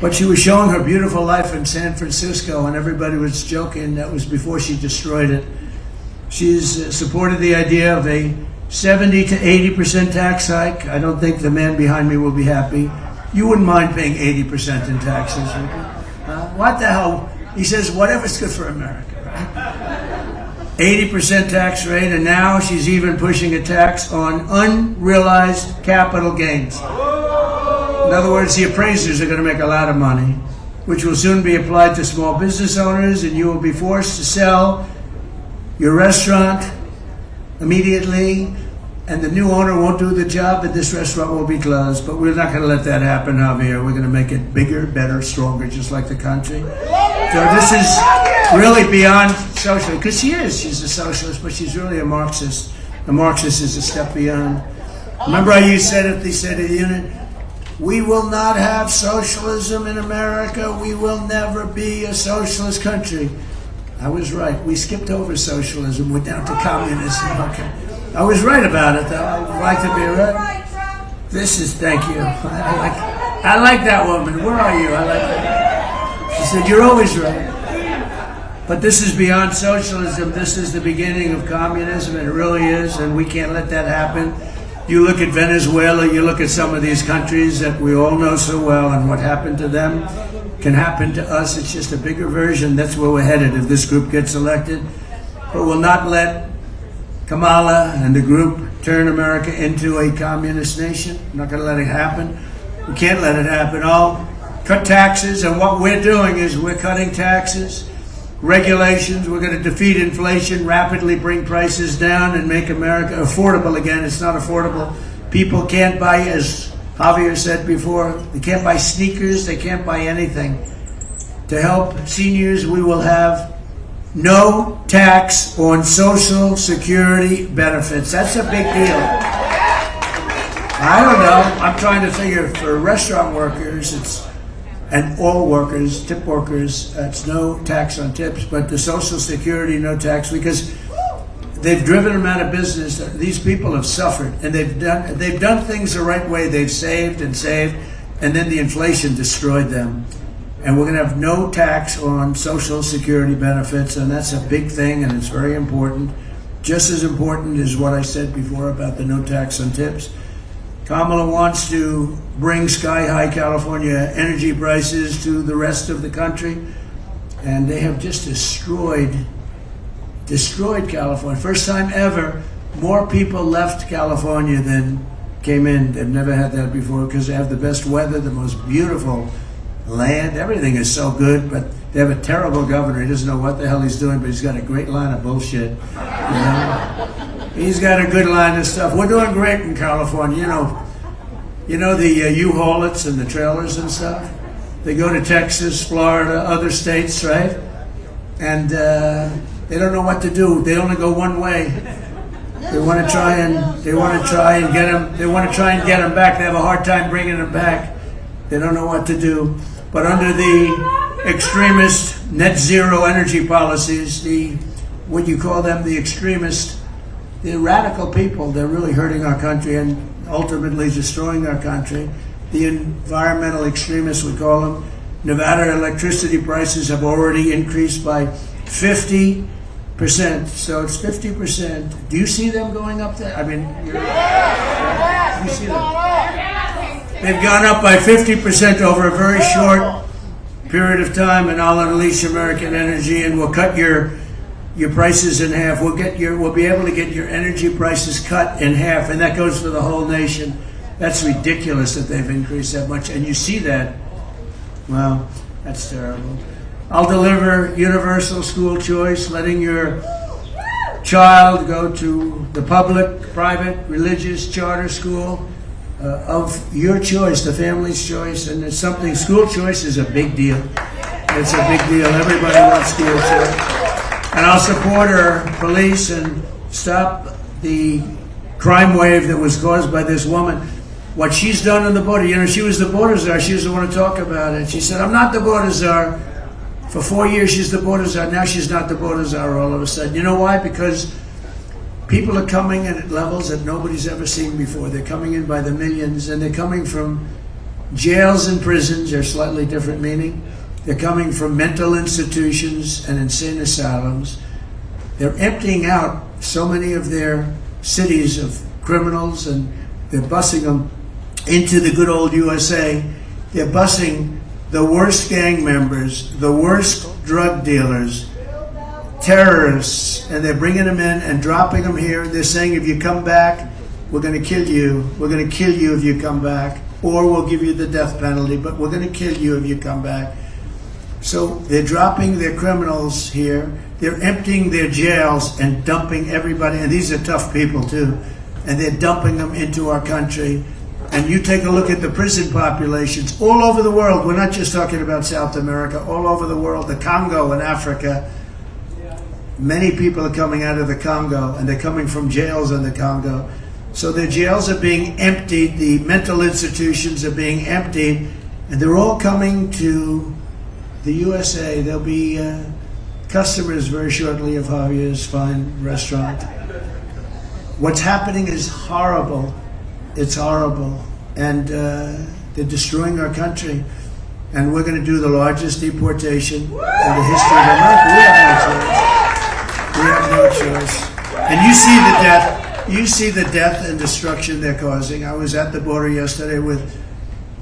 But she was showing her beautiful life in San Francisco, and everybody was joking. That was before she destroyed it. She's supported the idea of a 70 to 80% tax hike. I don't think the man behind me will be happy. You wouldn't mind paying 80% in taxes, would you? What the hell? He says, whatever's good for America, right? 80% tax rate, and now she's even pushing a tax on unrealized capital gains. In other words, the appraisers are going to make a lot of money, which will soon be applied to small business owners, and you will be forced to sell your restaurant immediately, and the new owner won't do the job, and this restaurant will be closed. But we're not going to let that happen, Javier. We're going to make it bigger, better, stronger, just like the country. So this is really beyond social, because she's a socialist, but she's really a Marxist. A Marxist is a step beyond. Remember how you said at the State of the Union, we will not have socialism in America. We will never be a socialist country. I was right. We skipped over socialism. We're down to communism. Okay. I was right about it, though. I'd like to be right. This is, thank you. I like that woman. Where are you? I like that. She said, you're always right. But this is beyond socialism. This is the beginning of communism. It really is, and we can't let that happen. You look at Venezuela, you look at some of these countries that we all know so well, and what happened to them can happen to us. It's just a bigger version. That's where we're headed if this group gets elected. But we'll not let Kamala and the group turn America into a communist nation. We're not going to let it happen. We can't let it happen. I'll cut taxes, and what we're doing is we're cutting taxes, regulations. We're going to defeat inflation, rapidly bring prices down, and make America affordable again. It's not affordable. People can't buy, as Javier said before, they can't buy sneakers, they can't buy anything. To help seniors, we will have no tax on Social Security benefits. That's a big deal. I don't know. I'm trying to figure for restaurant workers, and all workers, tip workers, it's no tax on tips, but the Social Security, no tax, because they've driven them out of business. These people have suffered, and they've done things the right way. They've saved, and then the inflation destroyed them. And we're going to have no tax on Social Security benefits, and that's a big thing, and it's very important. Just as important as what I said before about the no tax on tips. Kamala wants to bring sky-high California energy prices to the rest of the country, and they have just destroyed California. First time ever, more people left California than came in. They've never had that before because they have the best weather, the most beautiful land. Everything is so good, but they have a terrible governor. He doesn't know what the hell he's doing, but he's got a great line of bullshit. You know? He's got a good line of stuff. We're doing great in California. You know the U-Haulets and the trailers and stuff? They go to Texas, Florida, other states, right? And they don't know what to do. They only go one way. They want to try and get them. They want to try and get them back. They have a hard time bringing them back. They don't know what to do. But under the extremist net zero energy policies, what you call them, the extremist, the radical people, they're really hurting our country and ultimately destroying our country. The environmental extremists, we call them, Nevada electricity prices have already increased by 50%. So it's 50%. Do you see them going up there? I mean, do you see them? They've gone up by 50% over a very short period of time, and I'll unleash American energy, and we'll cut your prices in half. We'll be able to get your energy prices cut in half, and that goes for the whole nation. That's ridiculous that they've increased that much, and you see that. Well, that's terrible. I'll deliver universal school choice, letting your child go to the public, private, religious, charter school of your choice, the family's choice, and it's something. School choice is a big deal. It's a big deal. Everybody wants school choice. And I'll support our police and stop the crime wave that was caused by this woman. What she's done on the border, you know, she was the border czar. She doesn't want to talk about it. She said, I'm not the border czar. For 4 years, she's the border czar. Now she's not the border czar all of a sudden. You know why? Because people are coming in at levels that nobody's ever seen before. They're coming in by the millions, and they're coming from jails and prisons. They're slightly different meaning. They're coming from mental institutions and insane asylums. They're emptying out so many of their cities of criminals, and they're busing them into the good old USA. They're busing the worst gang members, the worst drug dealers, terrorists, and they're bringing them in and dropping them here. They're saying, if you come back, we're going to kill you. We're going to kill you if you come back, or we'll give you the death penalty, but we're going to kill you if you come back. So they're dropping their criminals here. They're emptying their jails and dumping everybody, and these are tough people too, and they're dumping them into our country. And you take a look at the prison populations all over the world. We're not just talking about South America, all over the world. The Congo in Africa. Many people are coming out of the Congo, and they're coming from jails in the Congo. So their jails are being emptied, the mental institutions are being emptied, and they're all coming to the USA. There'll be customers very shortly of Javier's fine restaurant. What's happening is horrible. It's horrible, and they're destroying our country, and we're going to do the largest deportation in the history of America. We have no choice. And you see the death. You see the death and destruction they're causing. I was at the border yesterday with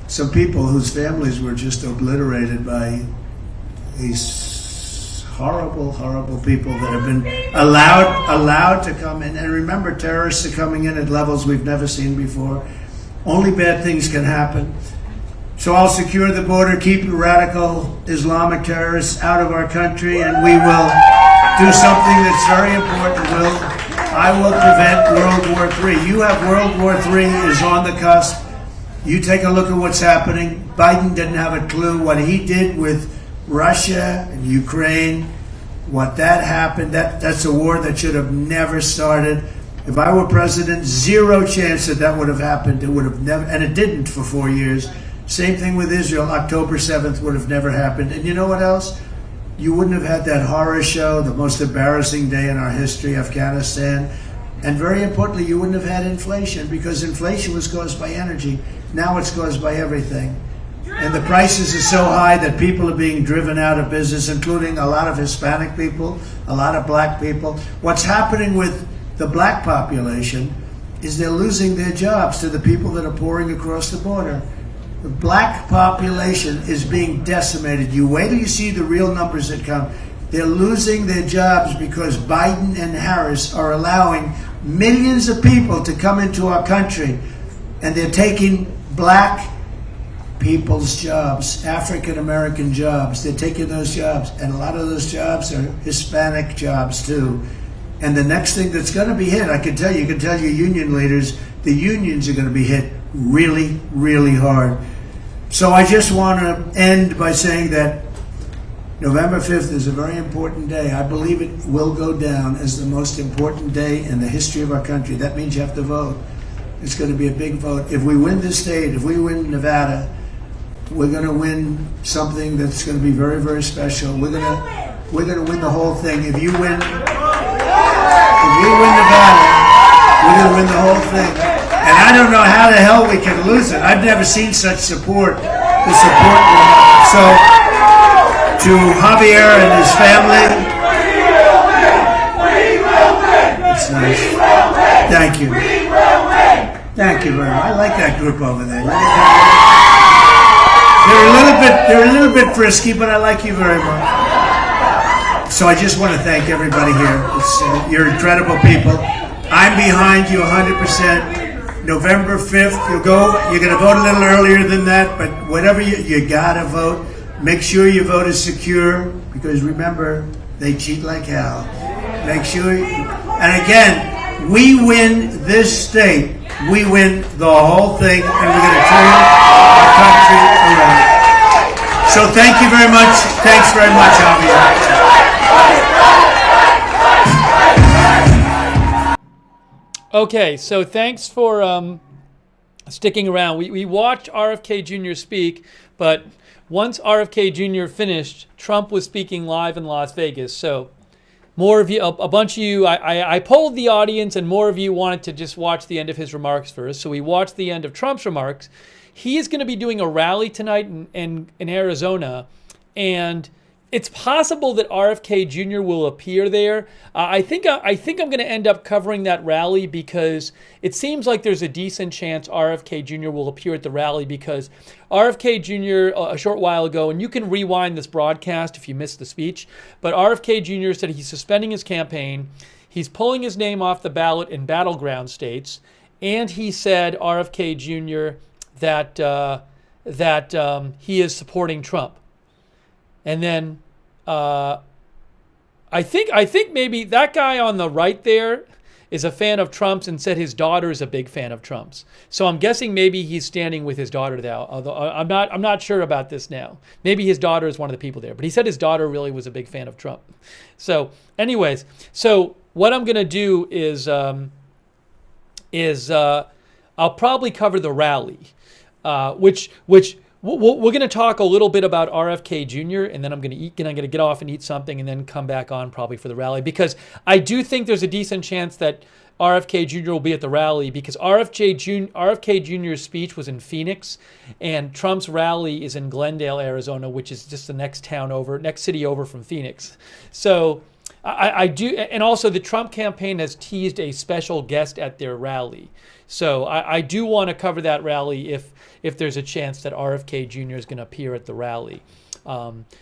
some people whose families were just obliterated by these horrible, horrible people that have been allowed to come in. And remember, terrorists are coming in at levels we've never seen before. Only bad things can happen. So I'll secure the border, keep radical Islamic terrorists out of our country, and we will do something that's very important. I will prevent World War III. You have World War III is on the cusp. You take a look at what's happening. Biden didn't have a clue what he did with Russia and Ukraine, what that happened. That's a war that should have never started. If I were president, zero chance that would have happened. It would have never, and it didn't for 4 years. Same thing with Israel. October 7th would have never happened. And you know what else? You wouldn't have had that horror show, the most embarrassing day in our history, Afghanistan. And very importantly, you wouldn't have had inflation, because inflation was caused by energy. Now it's caused by everything. And the prices are so high that people are being driven out of business, including a lot of Hispanic people, a lot of black people. What's happening with the black population is they're losing their jobs to the people that are pouring across the border. The black population is being decimated. You wait till you see the real numbers that come. They're losing their jobs because Biden and Harris are allowing millions of people to come into our country, and they're taking black people's jobs, African American jobs. They're taking those jobs, and a lot of those jobs are Hispanic jobs too. And the next thing that's going to be hit, I can tell you union leaders, the unions are going to be hit really, really hard. So I just want to end by saying that November 5th is a very important day. I believe it will go down as the most important day in the history of our country. That means you have to vote. It's going to be a big vote. If we win this state, if we win Nevada, we're going to win something that's going to be very, very special. We're going to win the whole thing. If we win Nevada, we're going to win the whole thing. And I don't know how the hell we can lose it. I've never seen such support the support we have. So, to Javier and his family, it's nice. Thank you. Thank you very much. I like that group over there. They're a little bit frisky, but I like you very much. So I just want to thank everybody here. You're incredible people. I'm behind you 100%. November 5th, you're going to vote a little earlier than that, but whatever you got to vote. Make sure your vote is secure, because remember, they cheat like hell. Make sure, and again, we win this state. We win the whole thing, and we're going to turn our country around. So thank you very much. Thanks very much, Javier. Okay, so thanks for sticking around. We watched RFK Jr. speak, but once RFK Jr. finished, Trump was speaking live in Las Vegas. So more of you, a bunch of you, I polled the audience, and more of you wanted to just watch the end of his remarks first. So we watched the end of Trump's remarks. He is going to be doing a rally tonight in Arizona, and it's possible that RFK Jr. will appear there. I think I'm going to end up covering that rally, because it seems like there's a decent chance RFK Jr. will appear at the rally, because RFK Jr. A short while ago, and you can rewind this broadcast if you missed the speech, but RFK Jr. said he's suspending his campaign, he's pulling his name off the ballot in battleground states, and he said, RFK Jr., that he is supporting Trump. And then I think maybe that guy on the right there is a fan of Trump's and said his daughter is a big fan of Trump's. So I'm guessing maybe he's standing with his daughter now. Although I'm not sure about this now. Maybe his daughter is one of the people there. But he said his daughter really was a big fan of Trump. So anyways, so what I'm gonna do is I'll probably cover the rally, which. We're going to talk a little bit about RFK Jr. and then I'm going to get off and eat something and then come back on probably for the rally, because I do think there's a decent chance that RFK Jr. will be at the rally, because RFK Jr.'s speech was in Phoenix and Trump's rally is in Glendale, Arizona, which is just the next city over from Phoenix. So I do, and also the Trump campaign has teased a special guest at their rally. So I do want to cover that rally if there's a chance that RFK Jr. is going to appear at the rally.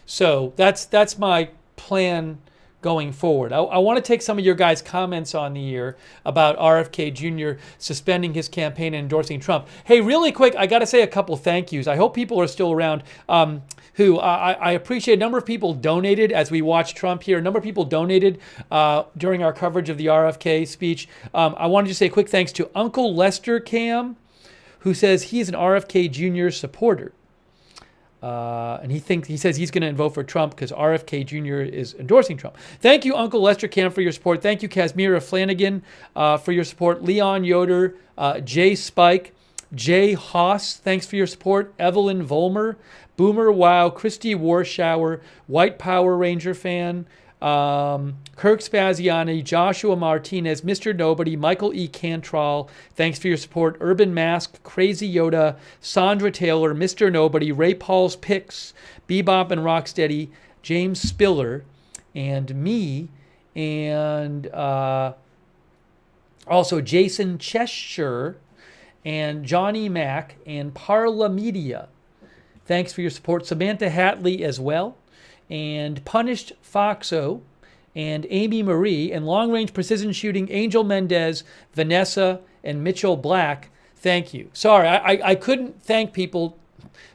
So that's my plan going forward. I want to take some of your guys' comments on the air about RFK Jr. suspending his campaign and endorsing Trump. Hey, really quick, I got to say a couple thank yous. I hope people are still around. I appreciate a number of people donated as we watched Trump here. A number of people donated during our coverage of the RFK speech. I wanted to say a quick thanks to Uncle Lester Cam, who says he's an RFK Jr. supporter. And he says he's going to vote for Trump because RFK Jr. is endorsing Trump. Thank you, Uncle Lester Cam, for your support. Thank you, Kazmira Flanagan, for your support. Leon Yoder, Jay Spike, Jay Haas, thanks for your support. Evelyn Volmer, Boomer Wow, Christy Warshower, White Power Ranger fan, Kirk Spaziani, Joshua Martinez, Mr. Nobody, Michael E. Cantrell, thanks for your support. Urban Mask, Crazy Yoda, Sandra Taylor, Mr. Nobody, Ray Paul's Picks, Bebop and Rocksteady, James Spiller, and me, and also Jason Cheshire, and Johnny Mack, and Parla Media. Thanks for your support. Samantha Hatley as well, and Punished Foxo, and Amy Marie, and Long Range Precision Shooting, Angel Mendez, Vanessa, and Mitchell Black. Thank you. Sorry, I couldn't thank people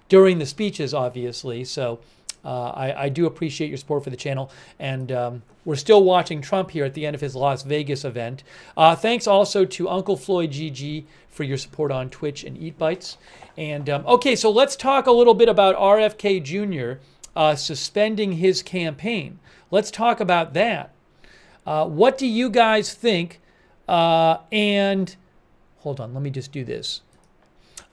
during the speeches, obviously, so I do appreciate your support for the channel, and we're still watching Trump here at the end of his Las Vegas event. Thanks also to Uncle Floyd GG for your support on Twitch and Eat Bites. And okay, so let's talk a little bit about RFK Jr. Suspending his campaign. Let's talk about that. What do you guys think? And hold on, let me just do this.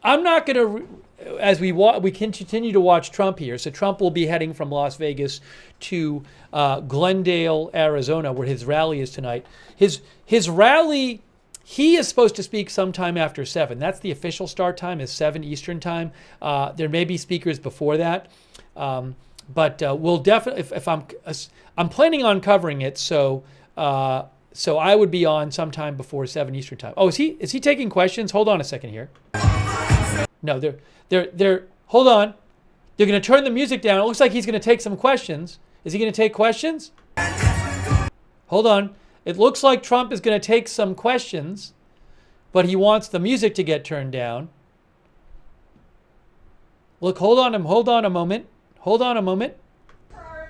I'm not going to, as we continue to watch Trump here. So Trump will be heading from Las Vegas to Glendale, Arizona, where his rally is tonight. His rally, he is supposed to speak sometime after 7. That's the official start time, is 7 Eastern time. There may be speakers before that. But we'll definitely, if I'm planning on covering it, so I would be on sometime before 7 Eastern time. Oh, is he taking questions? Hold on a second here. No, they're hold on. They're going to turn the music down. It looks like he's going to take some questions. Is he going to take questions? Hold on. It looks like Trump is going to take some questions, but he wants the music to get turned down. Look, hold on a moment. Hold on a moment. I'm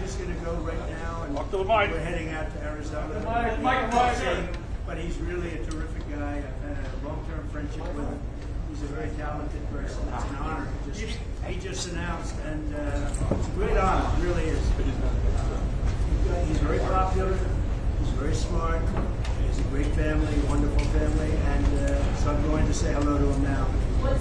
just going to go right now, and we're heading out to Arizona. But he's really a terrific guy. I've had a long-term friendship with him. He's a very talented person. It's an honor. He just announced, and it's a great honor. It really is. He's very popular. He's very smart. He's a great family, wonderful family, and so I'm going to say hello to him now. He says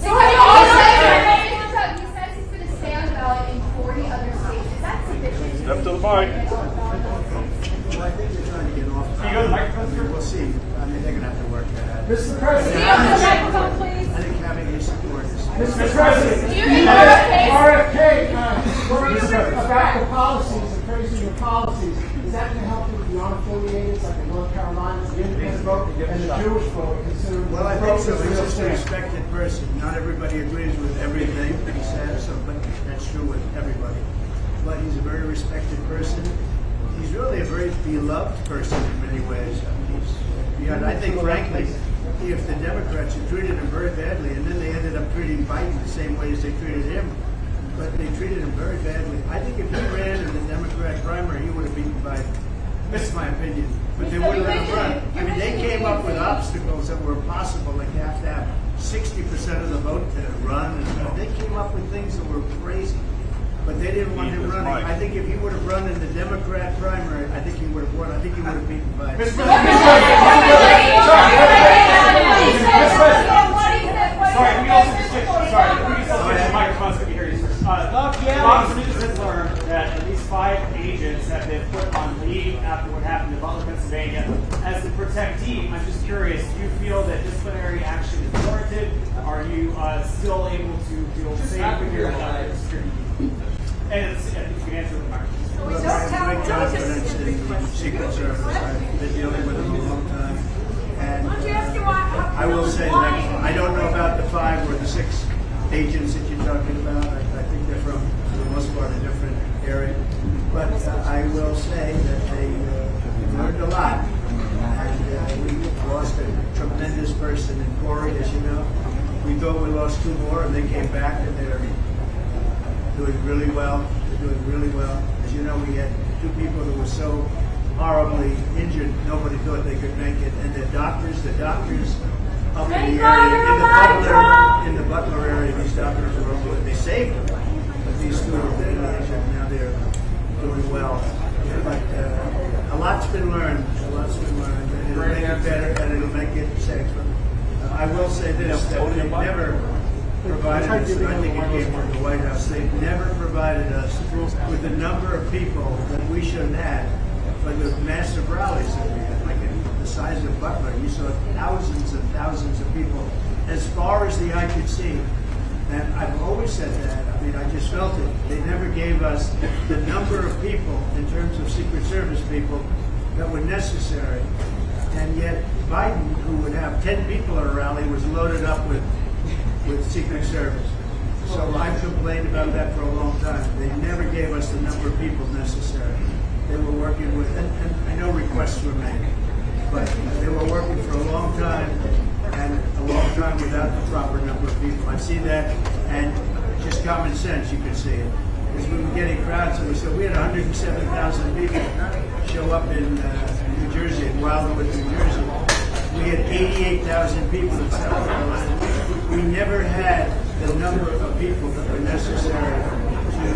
he's going to stay on the ballot in 40 other states. Is that sufficient? Step to the mic. Well, I think they're trying to get off. Can you go to the microphone? We'll see. I mean, they're going to have to work that out. Mr. President. Microphone, please. I think having his support is. Mr. President. Do you think RFK, about the policies, the crazy new policies, is that going to help with the unaffiliated, like in North Carolina, the independent vote, and the Jewish vote? Well, I think so. He's just a respected person. Not everybody agrees with everything that he says, but that's true with everybody. But he's a very respected person. He's really a very beloved person in many ways. I mean, I think, frankly, if the Democrats had treated him very badly, and then they ended up treating Biden the same way as they treated him, but they treated him very badly. I think if he ran in the Democrat primary, he would have beaten Biden. That's my opinion. But they wouldn't let him run. I mean, they came up with obstacles that were impossible. Like you have to have 60% of the vote to run. And they came up with things that were crazy. But they didn't want him running. I think if he would have run in the Democrat primary, I think he would have won. I think he would have beaten Biden. Fox News has learned that at least 5 agents have been put on leave after what happened in Butler, Pennsylvania. As the protectee, I'm just curious, do you feel that disciplinary action is warranted? Are you still able to feel safe with your security? And if you can answer the question. Well, I have great confidence in the Secret Service. I've been dealing with them a long time. And I will say that I don't know about the 5 or the 6 agents that you're talking about. I think they're from, for the most part, a different area. But I will say that they learned a lot. And we lost a tremendous person in Corey, as you know. We thought we lost 2 more, and they came back, and they're doing really well. They're doing really well. As you know, we had 2 people that were so horribly injured, nobody thought they could make it. And the doctors up in the area, in the Butler area, these doctors were over, they saved them. But these 2 were badly injured, now they're doing well. But a lot's been learned. A lot's been learned. And it'll make it better, and it'll make it safer. I will say this, that they've never provided us, and I think it came from the White House, they've never provided us with the number of people that we should have had for the massive rallies that we had, like the size of Butler. You saw thousands and thousands of people as far as the eye could see. And I've always said that. I mean, I just felt it. They never gave us the number of people in terms of Secret Service people that were necessary. And yet Biden, who would have 10 people at a rally, was loaded up with Secret Service. So I've complained about that for a long time. They never gave us the number of people necessary. They were working with, and I know requests were made, but they were working for a long time, and a long time without the proper number of people. I see that, and just common sense, you could see it. Because we were getting crowds, and we had 107,000 people show up in New Jersey, in Wildwood, New Jersey. We had 88,000 people in South Carolina. We never had the number of people that were necessary to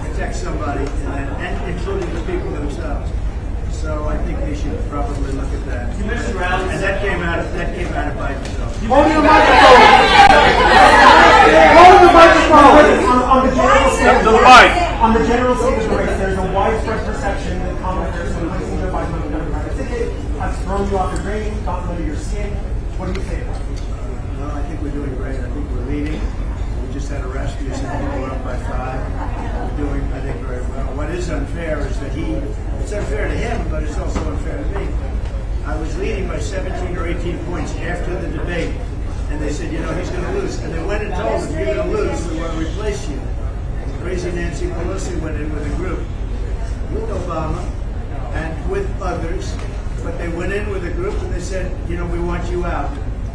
protect somebody, and including the people themselves. So I think they should probably look at that. You mentioned rallies, and that came out of Biden. So. Hold your microphone. Hold the microphone. On the general stage, on the general stage, there's a widespread perception that commenters when listening to Biden on the Democratic ticket run you off your brain, gotten under your skin. What do you say about it? No, I think we're doing great. I think we're leading. We just had a rescue, so we're up by 5. We're doing, I think, very well. What is unfair is that it's unfair to him, but it's also unfair to me. I was leading by 17 or 18 points after the debate, and they said, he's going to lose. And they went and told him, you're going to lose, we want to replace you. Crazy Nancy Pelosi went in with a group, with Obama, and with others, but they went in with a group and they said, we want you out.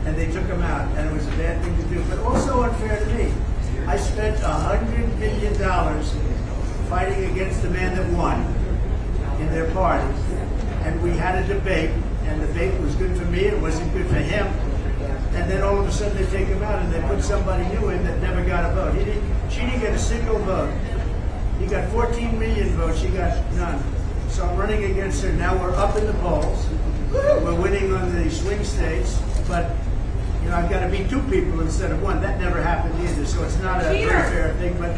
And they took him out, and it was a bad thing to do, but also unfair to me. I spent $100 million fighting against the man that won in their party, and we had a debate, and the debate was good for me, it wasn't good for him, and then all of a sudden they take him out and they put somebody new in that never got a vote. She didn't get a single vote. He got 14 million votes, she got none. So I'm running against her. Now we're up in the polls. We're winning on the swing states, but I've got to beat 2 people instead of 1. That never happened either, so it's not a very fair thing, but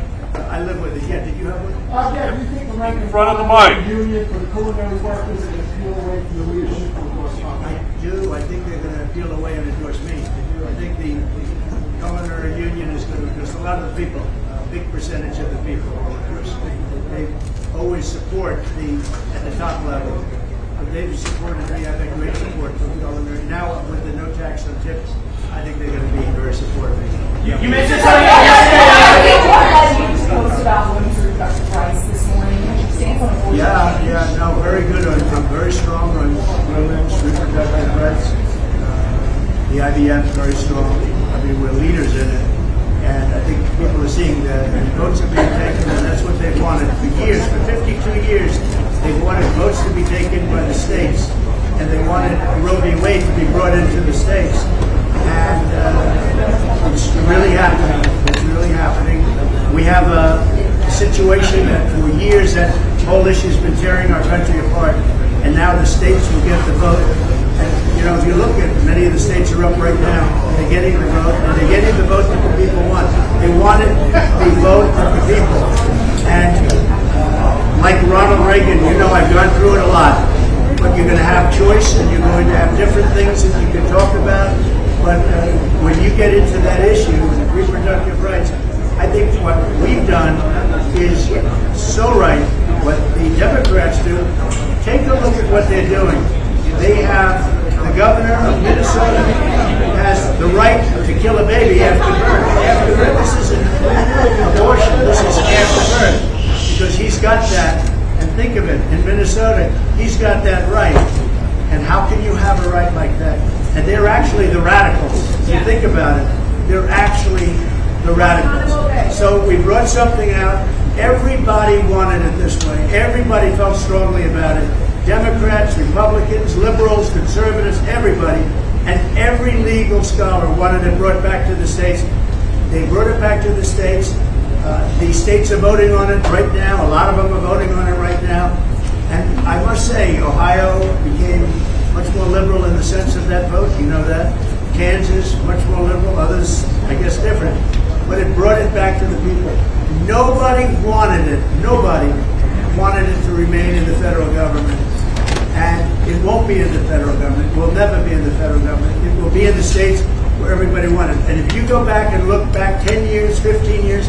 I live with it. Yeah, did you have one? Yeah, do you think the rank in front of the mic union for the culinary workers and appeal away from the leadership of the I do. I think they're going to appeal away and endorse me. I think the culinary union is going to, because a lot of the people, a big percentage of the people, of course, they always support at the top level. They've supported me. I've had great support from culinary. Now with the no tax on tips, I think they're going to be very supportive. You mentioned about women's reproductive rights this morning. Yeah, no, very good. I'm very strong on women's reproductive rights. The IBM is very strong. I mean, we're leaders in it. And I think people are seeing that, and votes are being taken, and that's what they've wanted for years. For 52 years, they've wanted votes to be taken by the states, and they wanted Roe v. Wade to be brought into the states. And it's really happening. It's really happening. We have a situation that for years that whole issue has been tearing our country apart, and now the states will get the vote. And if you look at many of the states are up right now, they're getting the vote, and they're getting the vote that the people want. They wanted the vote of the people. And like Ronald Reagan, I've gone through it a lot. But you're going to have choice, and you're going to have different things that you can talk about. But when you get into that issue, reproductive rights, I think what we've done is so right. What the Democrats do, take a look at what they're doing. They have the governor of Minnesota has the right to kill a baby after birth. After birth, this isn't abortion. This is after birth because he's got that. And think of it, in Minnesota, he's got that right. And how can you have a right like that? And they're actually the radicals. If you think about it, they're actually the radicals. So we brought something out. Everybody wanted it this way. Everybody felt strongly about it. Democrats, Republicans, liberals, conservatives, everybody. And every legal scholar wanted it brought back to the states. They brought it back to the states. The states are voting on it right now. A lot of them are voting on it right now. And I must say, Ohio became much more liberal in the sense of that vote. You know that. Kansas, much more liberal. Others, I guess, different. But it brought it back to the people. Nobody wanted it. Nobody wanted it to remain in the federal government. And it won't be in the federal government. It will never be in the federal government. It will be in the states where everybody wanted it. And if you go back and look back 10 years, 15 years,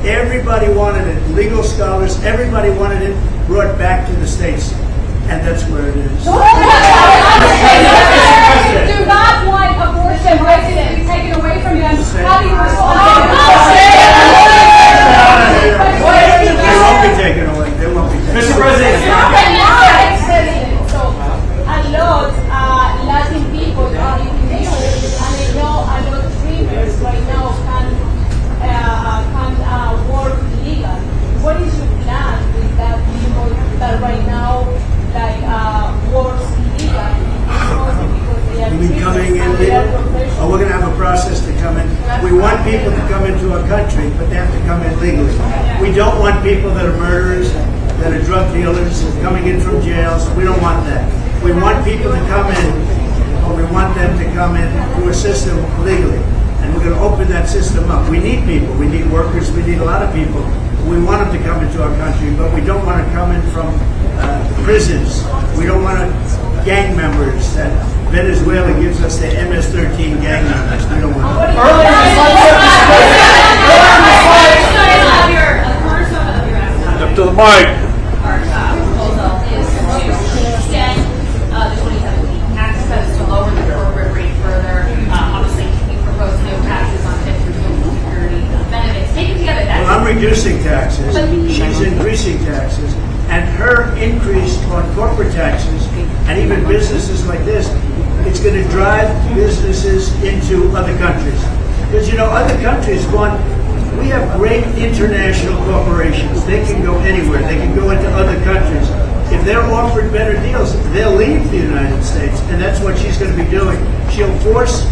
everybody wanted it. Legal scholars, everybody wanted it brought back to the states. And that's where it is. Do not want abortion rights to be taken away from them. How do you respond? They won't be taken away. They won't be taken away. Mr. President. So a lot Latin people are in the news, and I know a lot of dreamers right now can work legal. What is your plan with that people that right now works illegal? You mean coming in legally? Oh, we're going to have a process to come in. We want people to come into our country, but they have to come in legally. We don't want people that are murderers, that are drug dealers, coming in from jails. We don't want that. We want people to come in, but we want them to come in through a system legally. And we're going to open that system up. We need people. We need workers. We need a lot of people. We want them to come into our country, but we don't want to come in from prisons. We don't want to gang members that Venezuela gives us the MS-13 gang members. We don't want Up to the mic. Our proposal is to extend the 2017 tax cuts to lower the corporate rate further. Obviously, we propose no taxes on Social Security benefits. Taken together, that's... Well, I'm reducing taxes. She's increasing taxes. And her increase on corporate taxes, and even businesses like this, it's going to drive businesses into other countries. Because, you know, other countries want... We have great international corporations. They can go anywhere. They can go into other countries. If they're offered better deals, they'll leave the United States. And that's what she's going to be doing. She'll force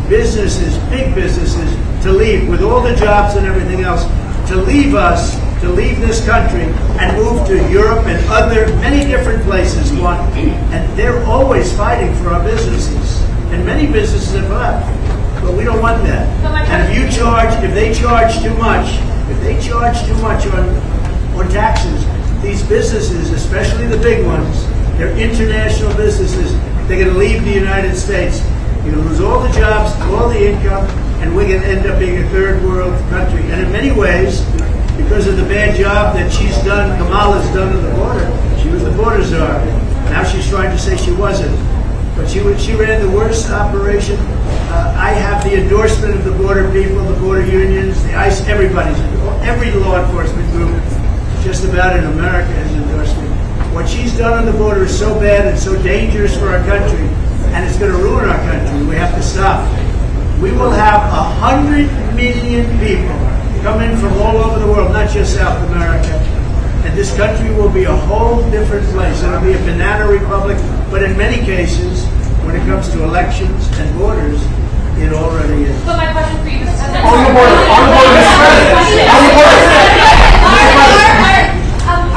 businesses, big businesses, to leave with all the jobs and everything else, to leave us, to leave this country and move to Europe and many different places. And they're always fighting for our businesses. And many businesses have left. But we don't want that. And if they charge too much on taxes, these businesses, especially the big ones, they're international businesses, they're going to leave the United States. You're going to lose all the jobs, all the income, and we're going to end up being a third world country. And in many ways, because of the bad job that Kamala's done on the border, she was the border czar. Now she's trying to say she wasn't. But she ran the worst operation. I have the endorsement of the border people, the border unions, the ICE, every law enforcement group, just about in America has endorsed me. What she's done on the border is so bad and so dangerous for our country, and it's going to ruin our country. We have to stop. We will have 100 million people come in from all over the world, not just South America. And this country will be a whole different place. It'll be a banana republic, but in many cases, when it comes to elections and borders, it already is. So my question for you, Mr. President. On the border,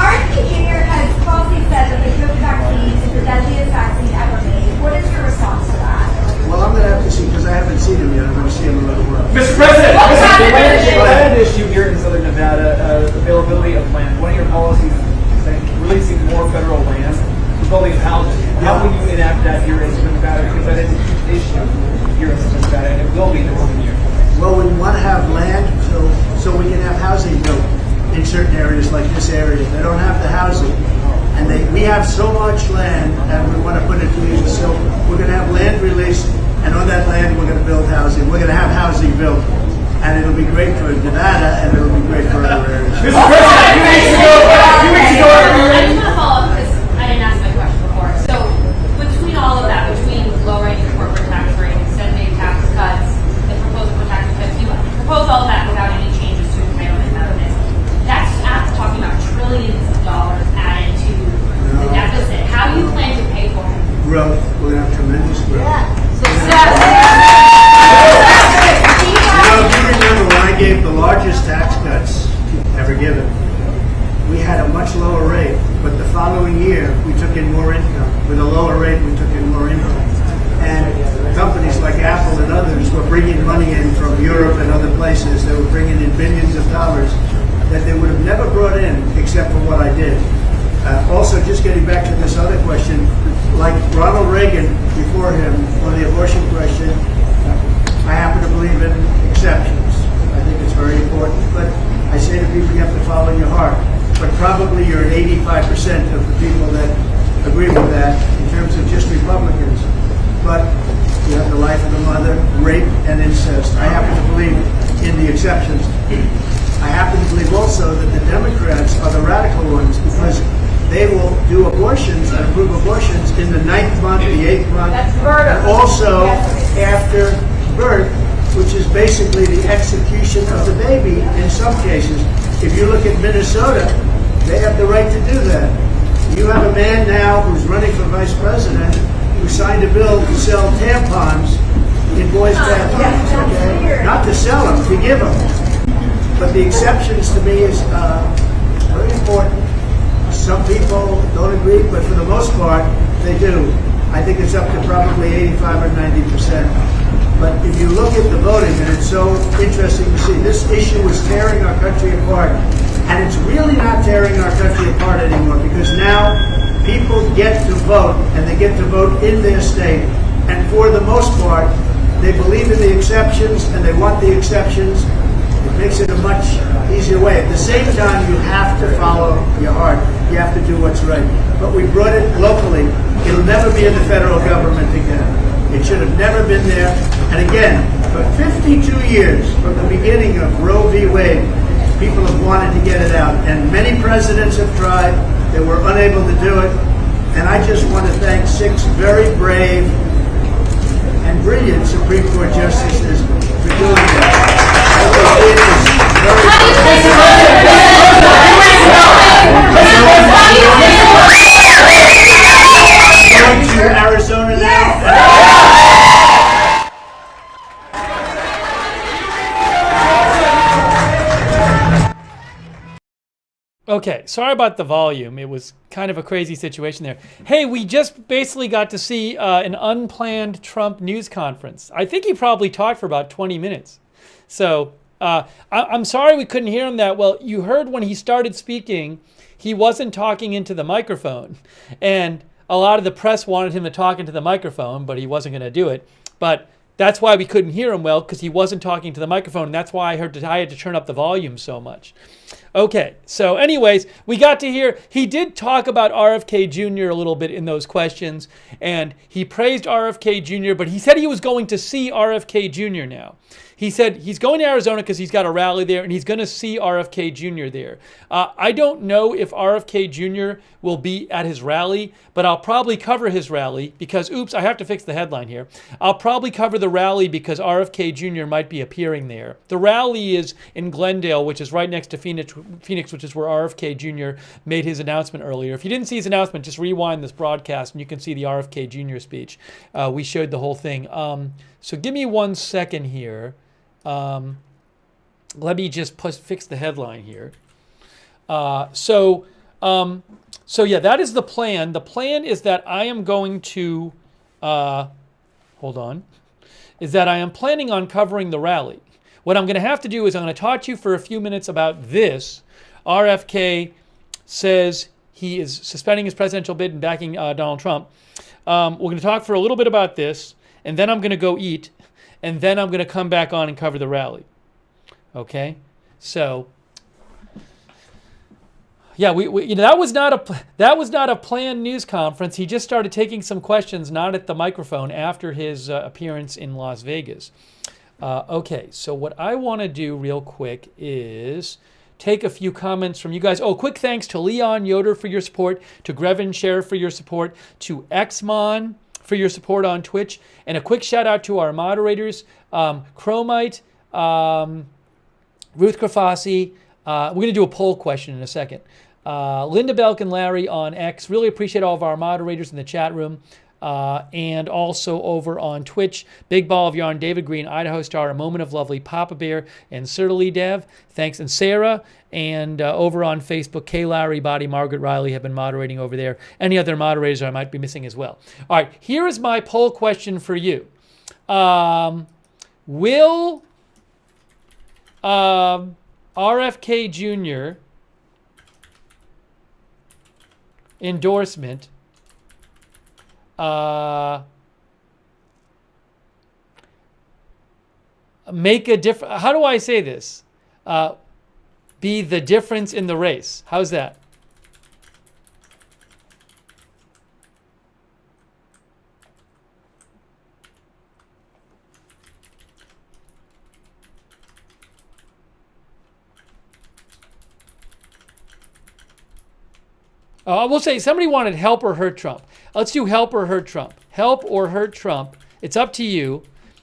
RFK Jr. has falsely said that the COVID vaccine is the deadliest vaccine ever made. What is your response to that? Well, I'm going to have to see, because I haven't seen him yet. I'm going to see him a little while. Mr. President, the land issue here in Southern Nevada, availability of land. One of your policies is releasing more federal land for building houses. How will you enact that here in Southern Nevada? Because that is a huge issue here in Southern Nevada, and it will be in the coming year. Well, we want to have land so we can have housing built in certain areas like this area. They don't have the housing. And we have so much land, and we want to put it to use. So we're going to have land released, and on that land we're going to build housing. We're going to have housing built. And it'll be great for Nevada, and it'll be great for other areas. Mr. President, I just want to follow up because I didn't ask my question before. So between all of that, between lowering the corporate tax rate, extending tax cuts, the proposal for tax cuts, you propose all that without any changes to entitlement benefits. That's after talking about trillions of dollars added to the deficit. How do you plan to pay for it? Growth. We're going to have tremendous growth. If you remember when I gave the largest tax cuts ever given, we had a much lower rate, but the following year we took in more income. With a lower rate, we took in more income. And companies like Apple and others were bringing money in from Europe and other places. They were bringing in billions of dollars that they would have never brought in except for what I did. Also, just getting back to this other question, like Ronald Reagan before him on the abortion question, I happen to believe in exceptions. I think it's very important. But I say to people, you have to follow your heart. But probably you're at 85% of the people that agree with that in terms of just Republicans. But you have the life of the mother, rape, and incest. I happen to believe in the exceptions. I happen to believe also that the Democrats are the radical ones because they will do abortions and approve abortions in the 9th month, the 8th month, and also after birth, which is basically the execution of the baby in some cases. If you look at Minnesota, they have the right to do that. You have a man now who's running for vice president who signed a bill to sell tampons in boys' bathrooms, okay? Not to sell them, to give them. But the exceptions to me is very important. Some people don't agree, but for the most part, they do. I think it's up to probably 85 or 90%. But if you look at the voting, and it's so interesting to see, this issue is tearing our country apart. And it's really not tearing our country apart anymore, because now people get to vote, and they get to vote in their state. And for the most part, they believe in the exceptions, and they want the exceptions. It makes it a much easier way. At the same time, you have to follow your heart. You have to do what's right. But we brought it locally. It'll never be in the federal government again. It should have never been there. And again, for 52 years, from the beginning of Roe v. Wade, people have wanted to get it out. And many presidents have tried. They were unable to do it. And I just want to thank 6 very brave and brilliant Supreme Court justices for doing that. Going to Arizona now. Okay, sorry about the volume. It was kind of a crazy situation there. Hey, we just basically got to see an unplanned Trump news conference. I think he probably talked for about 20 minutes. So I'm sorry we couldn't hear him that well. You heard when he started speaking, he wasn't talking into the microphone. And a lot of the press wanted him to talk into the microphone, but he wasn't going to do it. But that's why we couldn't hear him well, because he wasn't talking to the microphone. And that's why I had to turn up the volume so much. Okay, so anyways, we got to hear, he did talk about RFK Jr. a little bit in those questions, and he praised RFK Jr., but he said he was going to see RFK Jr. now. He said he's going to Arizona because he's got a rally there, and he's going to see RFK Jr. there. I don't know if RFK Jr. will be at his rally, but I'll probably cover his rally because, oops, I have to fix the headline here. I'll probably cover the rally because RFK Jr. might be appearing there. The rally is in Glendale, which is right next to Phoenix, which is where RFK Jr. made his announcement earlier. If you didn't see his announcement, just rewind this broadcast and you can see the RFK Jr. speech. We showed the whole thing. So give me 1 second here. Let me just fix the headline here. So yeah, that is the plan. The plan is that I am going to, hold on, is that I am planning on covering the rally. What I'm going to have to do is I'm going to talk to you for a few minutes about this. RFK says he is suspending his presidential bid and backing Donald Trump. We're going to talk for a little bit about this, and then I'm going to go eat, and then I'm going to come back on and cover the rally. Okay? So, yeah, that was not a planned news conference. He just started taking some questions, not at the microphone, after his appearance in Las Vegas. Okay, so what I want to do real quick is take a few comments from you guys. Oh, quick thanks to Leon Yoder for your support, to Grevin Share for your support, to Xmon for your support on Twitch, and a quick shout out to our moderators, Chromite, Ruth Krafasi. We're going to do a poll question in a second. Linda Belk and Larry on X. Really appreciate all of our moderators in the chat room. And also over on Twitch, Big Ball of Yarn, David Green, Idaho Star, A Moment of Lovely, Papa Bear, and Certainly Dev. Thanks. And Sarah. And over on Facebook, Kay Lowry, Body, Margaret Riley have been moderating over there. Any other moderators I might be missing as well. All right, here is my poll question for you. Will RFK Jr. endorsement make a difference? How do I say this? Be the difference in the race. How's that? I will say somebody wanted help or hurt Trump. Let's do help or hurt Trump. Help or hurt Trump. It's up to you.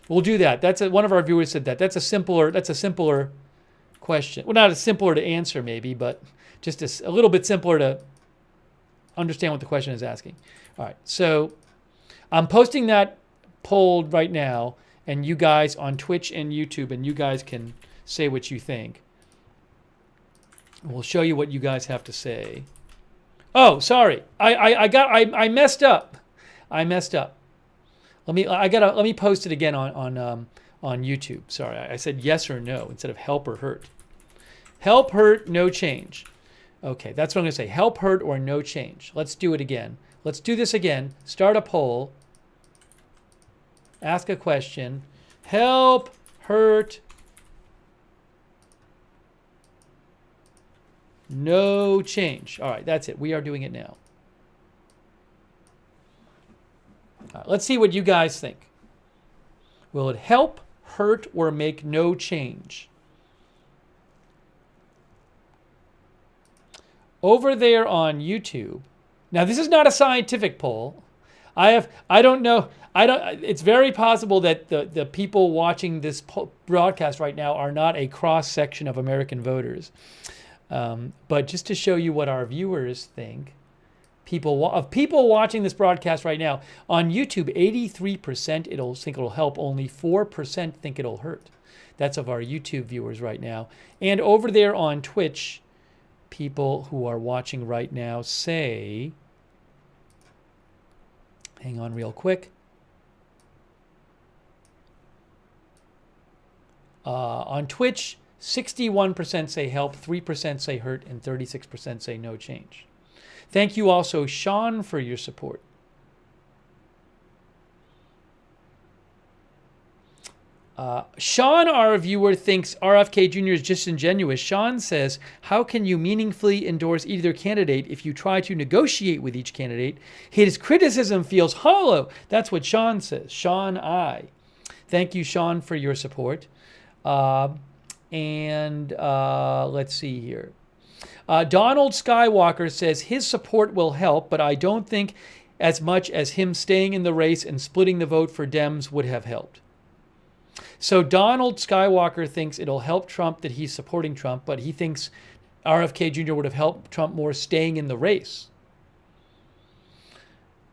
We'll do that. One of our viewers said that. That's a simpler question. Well, not as simpler to answer maybe, but just a little bit simpler to understand what the question is asking. All right. So I'm posting that poll right now, and you guys on Twitch and YouTube, and you guys can say what you think. We'll show you what you guys have to say. Oh, sorry. I messed up. I messed up. Let me post it again on YouTube. Sorry, I said yes or no instead of help or hurt. Help, hurt, no change. Okay, that's what I'm going to say. Help, hurt, or no change. Let's do it again. Let's do this again. Start a poll. Ask a question. Help, hurt, no change. All right, that's it. We are doing it now. All right, let's see what you guys think. Will it help, hurt, or make no change? Over there on YouTube. Now, this is not a scientific poll. I don't know. It's very possible that the people watching this broadcast right now are not a cross section of American voters. But just to show you what our viewers think, people watching this broadcast right now on YouTube, 83% think it'll help. Only 4% think it'll hurt. That's of our YouTube viewers right now. And over there on Twitch, people who are watching right now say, hang on real quick. On Twitch, 61% say help, 3% say hurt, and 36% say no change. Thank you also, Sean, for your support. Sean, our viewer, thinks RFK Jr. is disingenuous. Sean says, how can you meaningfully endorse either candidate if you try to negotiate with each candidate? His criticism feels hollow. That's what Sean says. Sean I. Thank you, Sean, for your support. Let's see here. Donald Skywalker says his support will help, but I don't think as much as him staying in the race and splitting the vote for Dems would have helped. So Donald Skywalker thinks it'll help Trump that he's supporting Trump, but he thinks RFK Jr. would have helped Trump more staying in the race.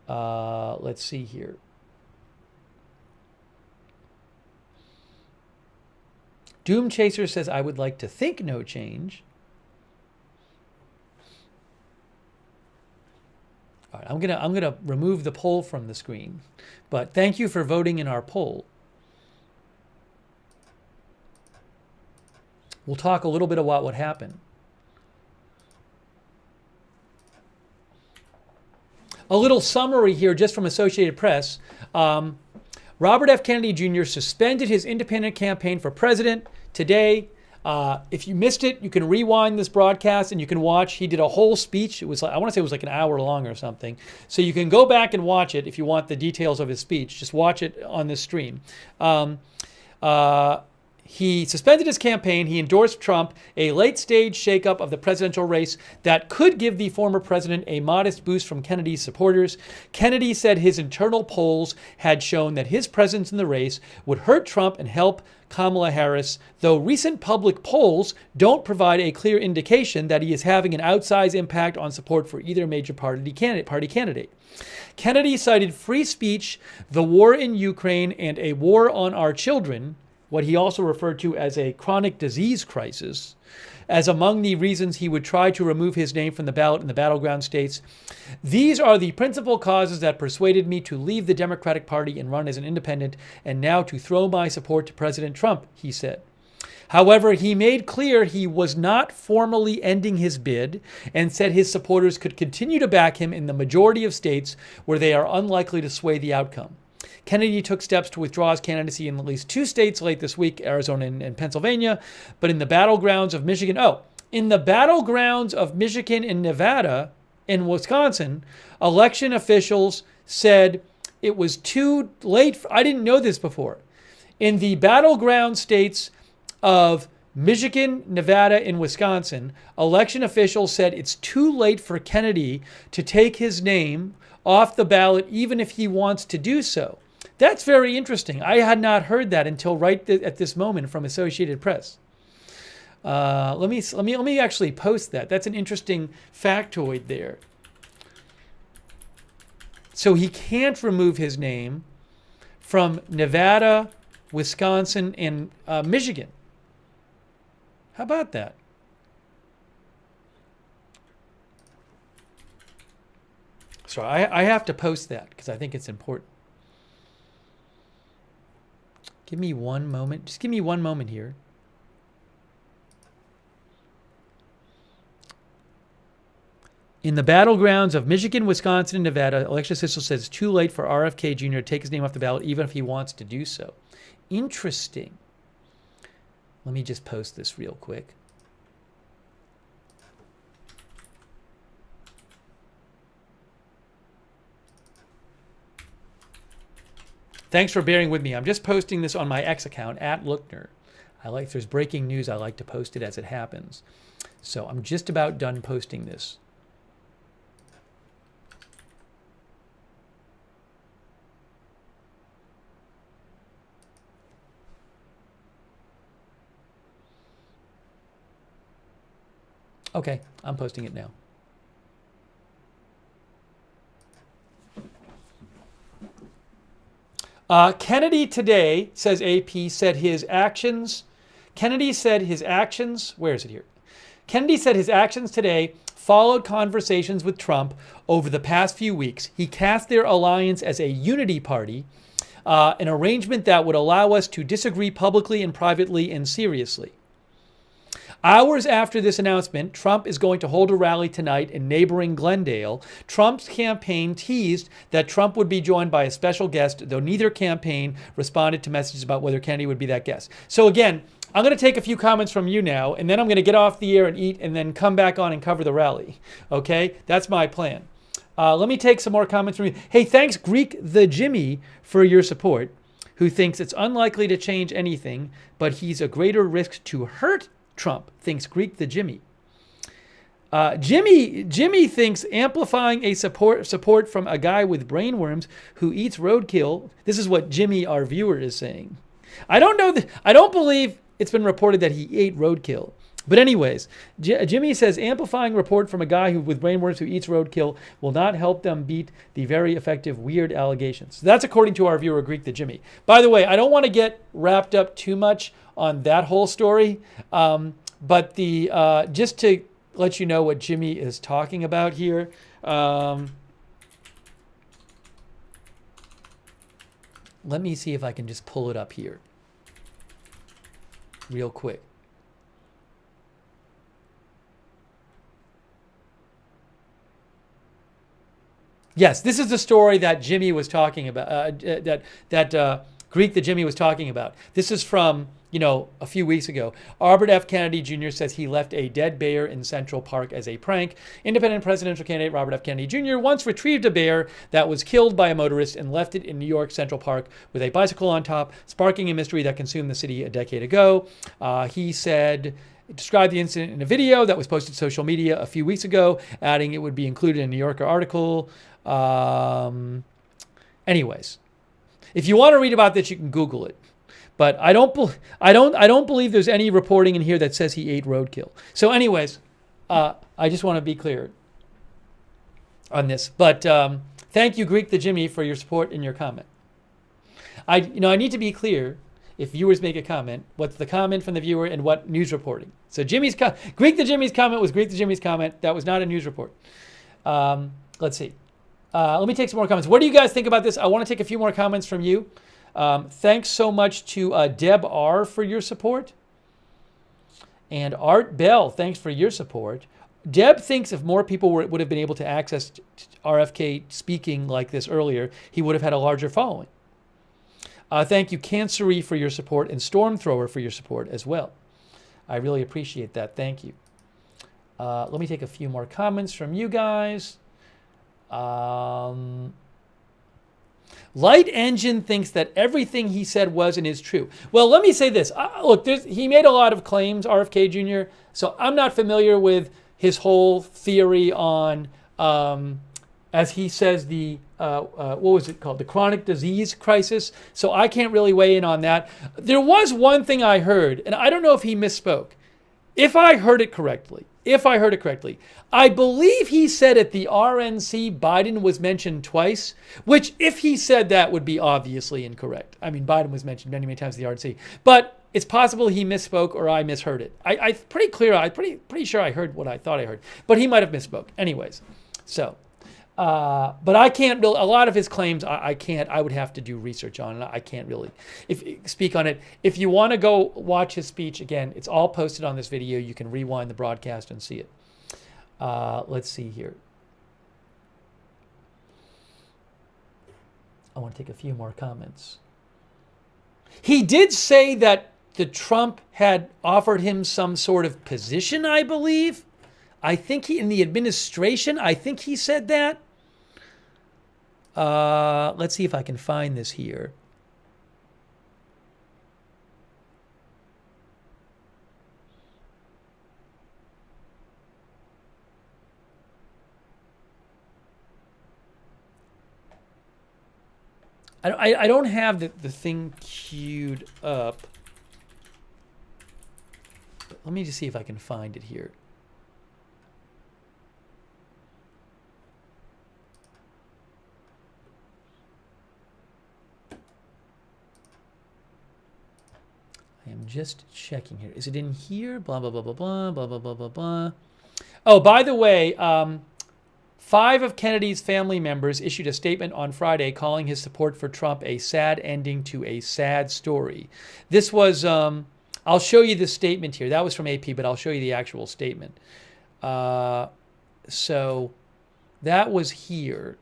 Let's see here. Doom Chaser says, I would like to think no change. All right, I'm gonna remove the poll from the screen, but thank you for voting in our poll. We'll talk a little bit about what happened. A little summary here just from Associated Press. Robert F. Kennedy Jr. suspended his independent campaign for president today. If you missed it, you can rewind this broadcast and you can watch. He did a whole speech. It was like, I want to say it was like an hour long or something. So you can go back and watch it if you want the details of his speech. Just watch it on this stream. He suspended his campaign. He endorsed Trump, a late-stage shakeup of the presidential race that could give the former president a modest boost from Kennedy's supporters. Kennedy said his internal polls had shown that his presence in the race would hurt Trump and help Kamala Harris, though recent public polls don't provide a clear indication that he is having an outsized impact on support for either major party candidate. Kennedy cited free speech, the war in Ukraine, and a war on our children, what he also referred to as a chronic disease crisis, as among the reasons he would try to remove his name from the ballot in the battleground states. These are the principal causes that persuaded me to leave the Democratic Party and run as an independent, and now to throw my support to President Trump, he said. However, he made clear he was not formally ending his bid and said his supporters could continue to back him in the majority of states where they are unlikely to sway the outcome. Kennedy took steps to withdraw his candidacy in at least 2 states late this week, Arizona and Pennsylvania, but in the battlegrounds of Michigan, and Nevada and Wisconsin, election officials said it was too late. I didn't know this before. In the battleground states of Michigan, Nevada, and Wisconsin, election officials said it's too late for Kennedy to take his name off the ballot, even if he wants to do so. That's very interesting. I had not heard that until right at this moment from Associated Press. Let me actually post that. That's an interesting factoid there. So he can't remove his name from Nevada, Wisconsin, and Michigan. How about that? So I have to post that because I think it's important. Give me one moment. Just give me one moment here. In the battlegrounds of Michigan, Wisconsin, and Nevada, election official says it's too late for RFK Jr. to take his name off the ballot, even if he wants to do so. Interesting. Let me just post this real quick. Thanks for bearing with me. I'm just posting this on my X account, @Lookner. If there's breaking news, I like to post it as it happens. So I'm just about done posting this. Okay, I'm posting it now. Kennedy today, says AP, said his actions. Kennedy said his actions. Where is it here? Kennedy said his actions today followed conversations with Trump over the past few weeks. He cast their alliance as a unity party, an arrangement that would allow us to disagree publicly and privately and seriously. Hours after this announcement, Trump is going to hold a rally tonight in neighboring Glendale. Trump's campaign teased that Trump would be joined by a special guest, though neither campaign responded to messages about whether Kennedy would be that guest. So again, I'm going to take a few comments from you now, and then I'm going to get off the air and eat, and then come back on and cover the rally. Okay? That's my plan. Let me take some more comments from you. Hey, thanks, Greek the Jimmy, for your support, who thinks it's unlikely to change anything, but he's a greater risk to hurt Trump, thinks Greek the Jimmy. Jimmy thinks amplifying a support from a guy with brainworms who eats roadkill. This is what Jimmy, our viewer, is saying. I don't believe it's been reported that he ate roadkill. But anyways, Jimmy says amplifying report from a guy with brainworms who eats roadkill will not help them beat the very effective weird allegations. So that's according to our viewer, Greek the Jimmy. By the way, I don't want to get wrapped up too much on that whole story, but just to let you know what Jimmy is talking about here. Let me see if I can just pull it up here real quick. Yes, this is the story that Jimmy was talking about, that Greek the Jimmy was talking about. This is from, a few weeks ago. Robert F. Kennedy Jr. says he left a dead bear in Central Park as a prank. Independent presidential candidate Robert F. Kennedy Jr. once retrieved a bear that was killed by a motorist and left it in New York Central Park with a bicycle on top, sparking a mystery that consumed the city a decade ago. He said... described the incident in a video that was posted to social media a few weeks ago, adding it would be included in a New Yorker article. Anyways, if you want to read about this, you can Google it. But I don't believe there's any reporting in here that says he ate roadkill. So, anyways, I just want to be clear on this. But thank you, Greek the Jimmy, for your support and your comment. I need to be clear. If viewers make a comment, what's the comment from the viewer and what news reporting? So Greek the Jimmy's comment was Greek the Jimmy's comment. That was not a news report. Let's see. Let me take some more comments. What do you guys think about this? I want to take a few more comments from you. Thanks so much to Deb R. for your support. And Art Bell, thanks for your support. Deb thinks if more people would have been able to access RFK speaking like this earlier, he would have had a larger following. Thank you, Cancery, for your support, and Stormthrower for your support as well. I really appreciate that. Thank you. Let me take a few more comments from you guys. Light Engine thinks that everything he said was and is true. Well, let me say this. Look, he made a lot of claims, RFK Jr., so I'm not familiar with his whole theory on, as he says, the what was it called? The chronic disease crisis. So I can't really weigh in on that. There was one thing I heard, and I don't know if he misspoke. If I heard it correctly, I believe he said at the RNC Biden was mentioned twice, which if he said that would be obviously incorrect. I mean, Biden was mentioned many, many times at the RNC, but it's possible he misspoke or I misheard it. I'm pretty sure I heard what I thought I heard, but he might have misspoke. Anyways, so. But I can't really, a lot of his claims I would have to do research on, and I can't really speak on it. If you want to go watch his speech, again, it's all posted on this video. You can rewind the broadcast and see it. Let's see here. I want to take a few more comments. He did say that the Trump had offered him some sort of position, I believe. I think in the administration, I think he said that. Let's see if I can find this here. I don't have the thing queued up. But let me just see if I can find it here. I am just checking here. Is it in here? Blah, blah, blah, blah, blah, blah, blah, blah, blah, blah. Oh, by the way, 5 of Kennedy's family members issued a statement on Friday calling his support for Trump a sad ending to a sad story. This was, I'll show you the statement here. That was from AP, but I'll show you the actual statement. So that was here.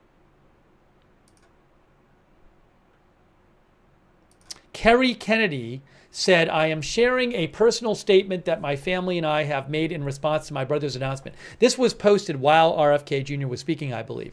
Kerry Kennedy said, "I am sharing a personal statement that my family and I have made in response to my brother's announcement." This was posted while RFK Jr. was speaking, I believe.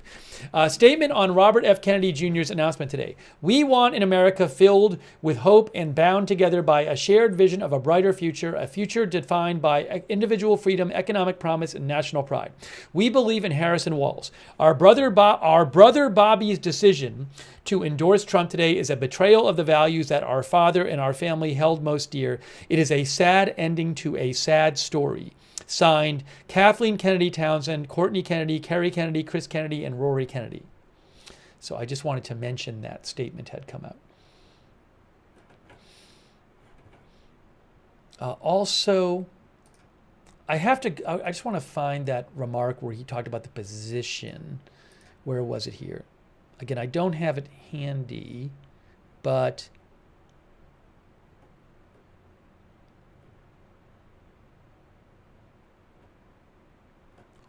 Statement on Robert F. Kennedy Jr.'s announcement today. "We want an America filled with hope and bound together by a shared vision of a brighter future, a future defined by individual freedom, economic promise, and national pride. We believe in Harrison Walls. Our brother Bobby's decision to endorse Trump today is a betrayal of the values that our father and our family held most dear. It is a sad ending to a sad story." Signed, Kathleen Kennedy Townsend, Courtney Kennedy, Kerry Kennedy, Chris Kennedy, and Rory Kennedy. So I just wanted to mention that statement had come out. Also, I just want to find that remark where he talked about the position. Where was it here? Again, I don't have it handy, but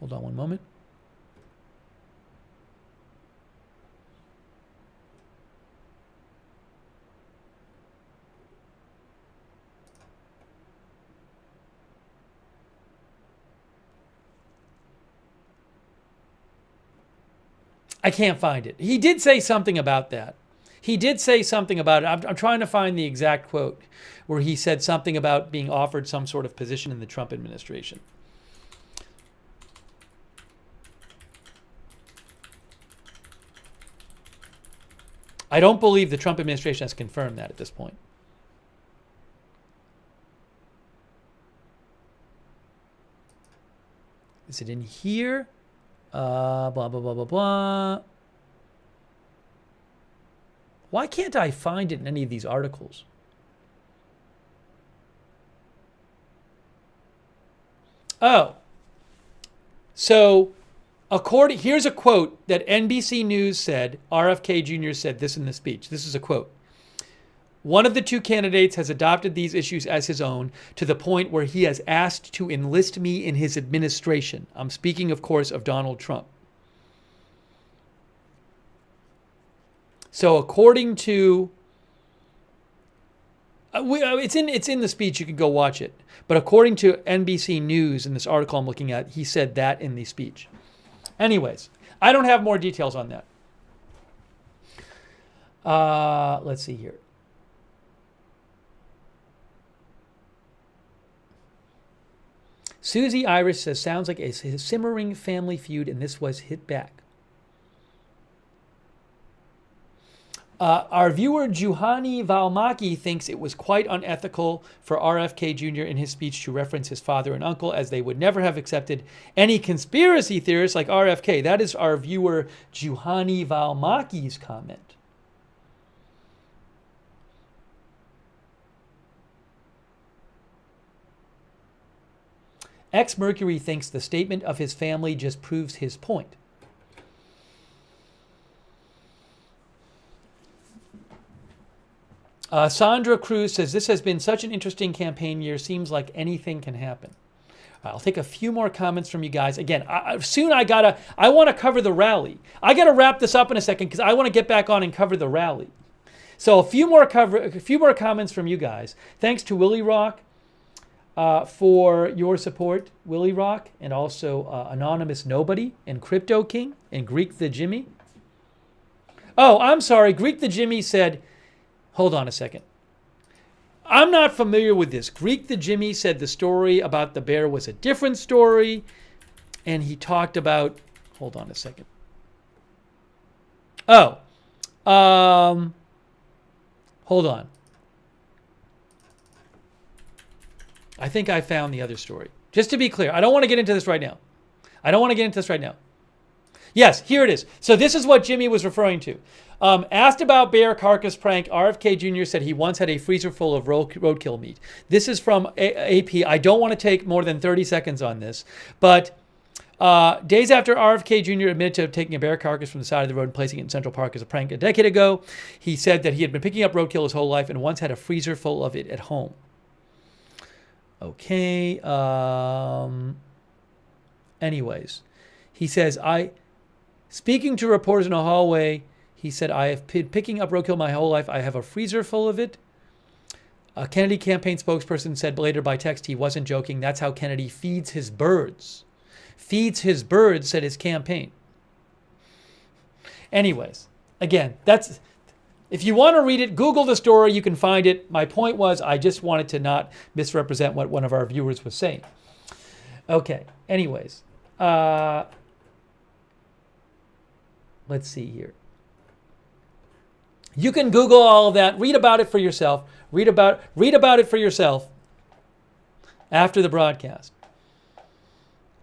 hold on one moment. I can't find it. He did say something about that. He did say something about it. I'm trying to find the exact quote where he said something about being offered some sort of position in the Trump administration. I don't believe the Trump administration has confirmed that at this point. Is it in here? Blah, blah, blah, blah, blah. Why can't I find it in any of these articles? Oh. So, here's a quote that NBC News said. RFK Jr. said this in the speech. This is a quote. "One of the 2 candidates has adopted these issues as his own to the point where he has asked to enlist me in his administration." I'm speaking, of course, of Donald Trump. So according to, it's in the speech, you can go watch it. But according to NBC News in this article I'm looking at, he said that in the speech. Anyways, I don't have more details on that. Let's see here. Susie Irish says, "Sounds like a simmering family feud, and this was hit back." Our viewer Juhani Valmaki thinks it was quite unethical for RFK Jr. in his speech to reference his father and uncle, as they would never have accepted any conspiracy theorists like RFK. That is our viewer Juhani Valmaki's comment. X-Mercury thinks the statement of his family just proves his point. Sandra Cruz says, "This has been such an interesting campaign year. Seems like anything can happen." I'll take a few more comments from you guys. Again, I want to cover the rally. I got to wrap this up in a second because I want to get back on and cover the rally. So a few more comments from you guys. Thanks to Willie Rock for your support, Willie Rock, and also Anonymous Nobody and Crypto King and Greek the Jimmy. Oh, I'm sorry. Greek the Jimmy said, hold on a second. I'm not familiar with this. Greek the Jimmy said the story about the bear was a different story. And he talked about, hold on a second. Oh, hold on. I think I found the other story. Just to be clear, I don't want to get into this right now. Yes, here it is. So this is what Jimmy was referring to. Asked about bear carcass prank, RFK Jr. said he once had a freezer full of roadkill meat. This is from AP. I don't want to take more than 30 seconds on this. But days after RFK Jr. admitted to taking a bear carcass from the side of the road and placing it in Central Park as a prank a decade ago, he said that he had been picking up roadkill his whole life and once had a freezer full of it at home. Okay. Anyways, he says, speaking to reporters in a hallway, he said, I have been picking up roadkill my whole life. I have a freezer full of it. A Kennedy campaign spokesperson said later by text he wasn't joking. That's how Kennedy feeds his birds. Feeds his birds, said his campaign. Anyways, again, that's... If you want to read it, Google the story. You can find it. My point was I just wanted to not misrepresent what one of our viewers was saying. Okay. Anyways. Let's see here. You can Google all of that. Read about it for yourself. Read about it for yourself after the broadcast.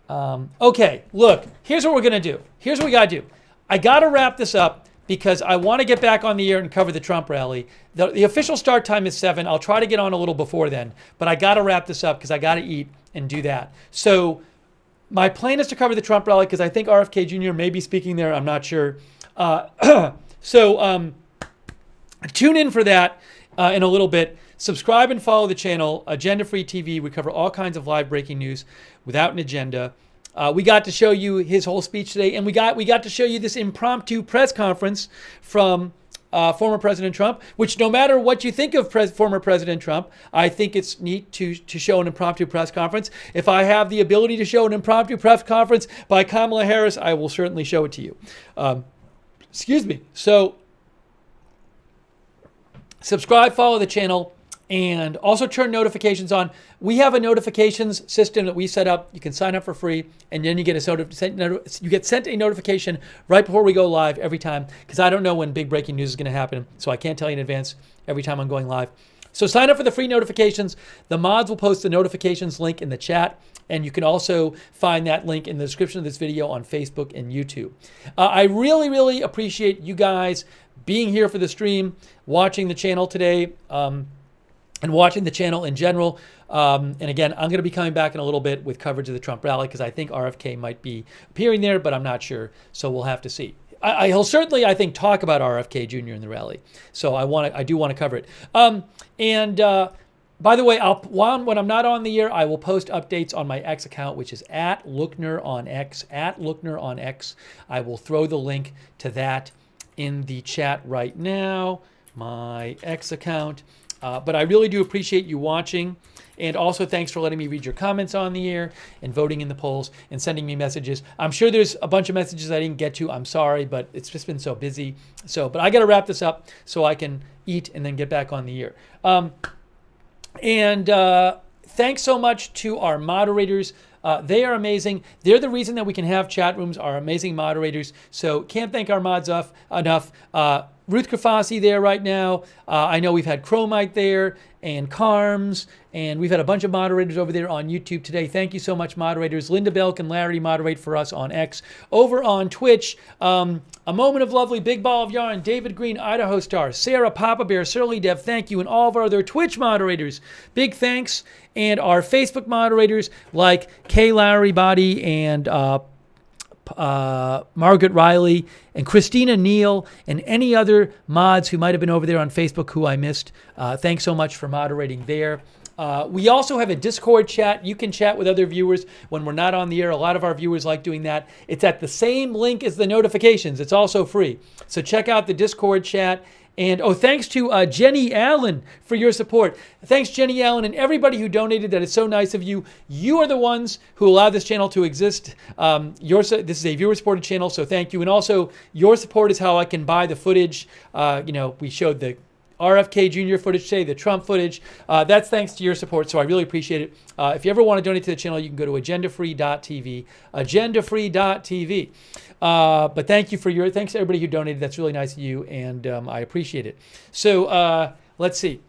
Okay, look. Here's what we're going to do. Here's what we got to do. I got to wrap this up because I want to get back on the air and cover the Trump rally. The official start time is 7. I'll try to get on a little before then. But I got to wrap this up because I got to eat and do that. So my plan is to cover the Trump rally because I think RFK Jr. may be speaking there. I'm not sure. So tune in for that in a little bit. Subscribe and follow the channel, Agenda Free TV. We cover all kinds of live breaking news without an agenda. We got to show you his whole speech today, and we got to show you this impromptu press conference from former President Trump, which no matter what you think of former President Trump, I think it's neat to show an impromptu press conference. If I have the ability to show an impromptu press conference by Kamala Harris, I will certainly show it to you. Excuse me. So subscribe, follow the channel, and also turn notifications on. We have a notifications system that we set up. You can sign up for free, and then you get sent a notification right before we go live every time, because I don't know when big breaking news is going to happen, so I can't tell you in advance every time I'm going live. So sign up for the free notifications. The mods will post the notifications link in the chat, and you can also find that link in the description of this video on Facebook and YouTube. I really, really appreciate you guys being here for the stream, watching the channel today, and watching the channel in general. And again, I'm going to be coming back in a little bit with coverage of the Trump rally because I think RFK might be appearing there, but I'm not sure. So we'll have to see. He'll certainly, I think, talk about RFK Jr. in the rally. So I do want to cover it. By the way, when I'm not on the air, I will post updates on my X account, which is @Lookner on X. @Lookner on X. I will throw the link to that in the chat right now. My X account. But I really do appreciate you watching. And also thanks for letting me read your comments on the air and voting in the polls and sending me messages. I'm sure there's a bunch of messages I didn't get to. I'm sorry, but it's just been so busy. But I got to wrap this up so I can eat and then get back on the air. Thanks so much to our moderators. They are amazing. They're the reason that we can have chat rooms, our amazing moderators. So can't thank our mods enough. Ruth Kafasi there right now. I know we've had Chromite there and Carms, and we've had a bunch of moderators over there on YouTube today. Thank you so much, moderators. Linda Belk and Larry moderate for us on X. Over on Twitch, A Moment of Lovely, Big Ball of Yarn, David Green, Idaho Star, Sarah, Papa Bear, Surly Dev, thank you, and all of our other Twitch moderators. Big thanks. And our Facebook moderators like Kay Lowry Body and Margaret Riley and Christina Neal and any other mods who might have been over there on Facebook who I missed. Thanks so much for moderating there. We also have a Discord chat. You can chat with other viewers when we're not on the air. A lot of our viewers like doing that. It's at the same link as the notifications. It's also free. So check out the Discord chat. And thanks to Jenny Allen for your support. Thanks, Jenny Allen, and everybody who donated. That is so nice of you. You are the ones who allow this channel to exist. This is a viewer-supported channel, so thank you. And also, your support is how I can buy the footage. We showed the RFK Jr. footage today, the Trump footage. That's thanks to your support, so I really appreciate it. If you ever want to donate to the channel, you can go to agendafree.tv, agendafree.tv. But thanks to everybody who donated. That's really nice of you, and I appreciate it. So let's see.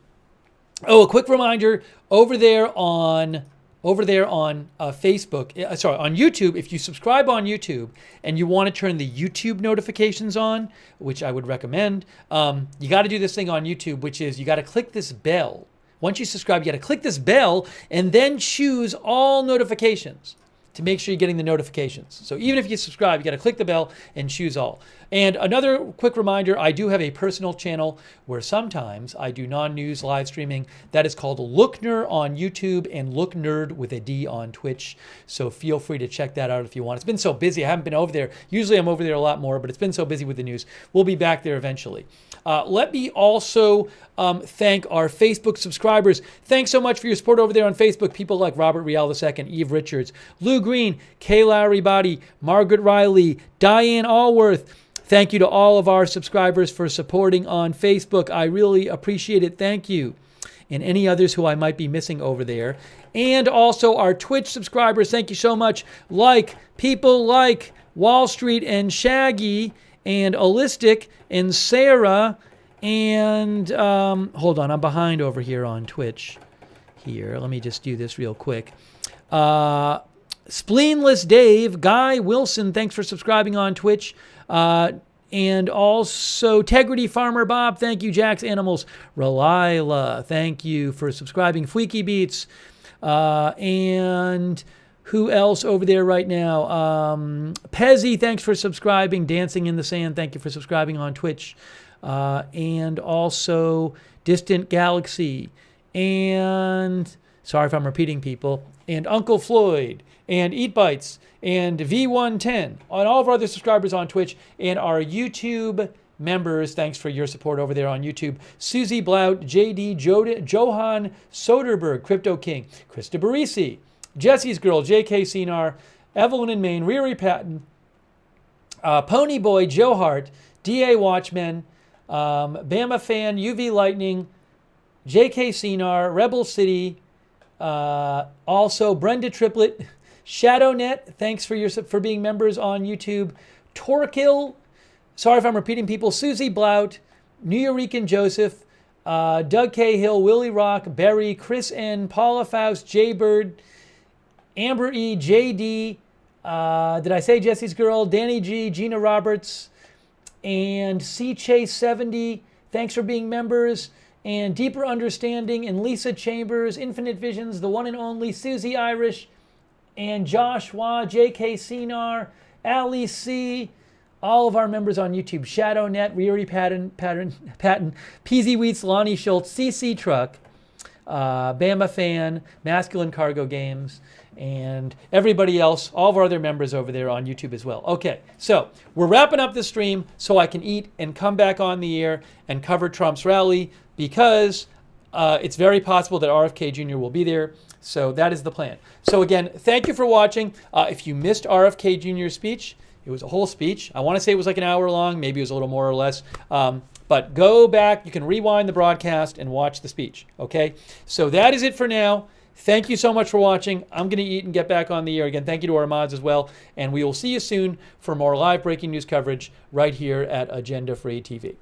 A quick reminder over there on Facebook, on YouTube. If you subscribe on YouTube and you want to turn the YouTube notifications on, which I would recommend, you got to do this thing on YouTube, which is you got to click this bell. Once you subscribe, you got to click this bell and then choose all notifications to make sure you're getting the notifications. So even if you subscribe, you got to click the bell and choose all. And another quick reminder, I do have a personal channel where sometimes I do non-news live streaming. That is called Lookner on YouTube and Look Nerd with a D on Twitch. So feel free to check that out if you want. It's been so busy. I haven't been over there. Usually I'm over there a lot more, but it's been so busy with the news. We'll be back there eventually. Let me also thank our Facebook subscribers. Thanks so much for your support over there on Facebook. People like Robert Rial II, Eve Richards, Lou Green, Kay Lowry Body, Margaret Riley, Diane Allworth. Thank you to all of our subscribers for supporting on Facebook. I really appreciate it. Thank you. And any others who I might be missing over there. And also our Twitch subscribers. Thank you so much. People like Wall Street and Shaggy and Allistic and Sarah and hold on, I'm behind over here on Twitch. Here, let me just do this real quick. Spleenless Dave, Guy Wilson, thanks for subscribing on Twitch. And also Tegrity Farmer Bob, thank you. Jack's Animals, Relila, thank you for subscribing. Fleeky Beats, and who else over there right now? Pezzy, thanks for subscribing. Dancing in the Sand, thank you for subscribing on Twitch. And also Distant Galaxy, and sorry if I'm repeating people, and Uncle Floyd, and Eat Bites, and V110, and all of our other subscribers on Twitch, and our YouTube members. Thanks for your support over there on YouTube. Susie Blout, JD, Johan Soderberg, Crypto King, Krista Barisi, Jesse's Girl, JK Cinar, Evelyn in Maine, Riri Patton, Pony Boy, Joe Hart, DA Watchmen, Bama Fan, UV Lightning, JK Cinar, Rebel City, also Brenda Triplet, ShadowNet, thanks for being members on YouTube. Torquil, sorry if I'm repeating people. Susie Blout, Nuyorican Joseph, Doug Cahill, Willie Rock, Barry, Chris N, Paula Faust, Jay Bird, Amber E, JD, did I say Jesse's Girl, Danny G, Gina Roberts, and C Chase 70, thanks for being members. And Deeper Understanding, and Lisa Chambers, Infinite Visions, the one and only Susie Irish, and Joshua, J.K. Cinar, Ali C., all of our members on YouTube, ShadowNet, Riri Patton, PZ Wheats, Lonnie Schultz, CC Truck, Bama Fan, Masculine Cargo Games, and everybody else, all of our other members over there on YouTube as well. Okay, so we're wrapping up the stream so I can eat and come back on the air and cover Trump's rally, because it's very possible that RFK Jr. will be there. So that is the plan. So again, thank you for watching. If you missed RFK Jr.'s speech, it was a whole speech. I want to say it was like an hour long. Maybe it was a little more or less. But go back. You can rewind the broadcast and watch the speech. Okay? So that is it for now. Thank you so much for watching. I'm going to eat and get back on the air. Again, thank you to our mods as well. And we will see you soon for more live breaking news coverage right here at Agenda Free TV.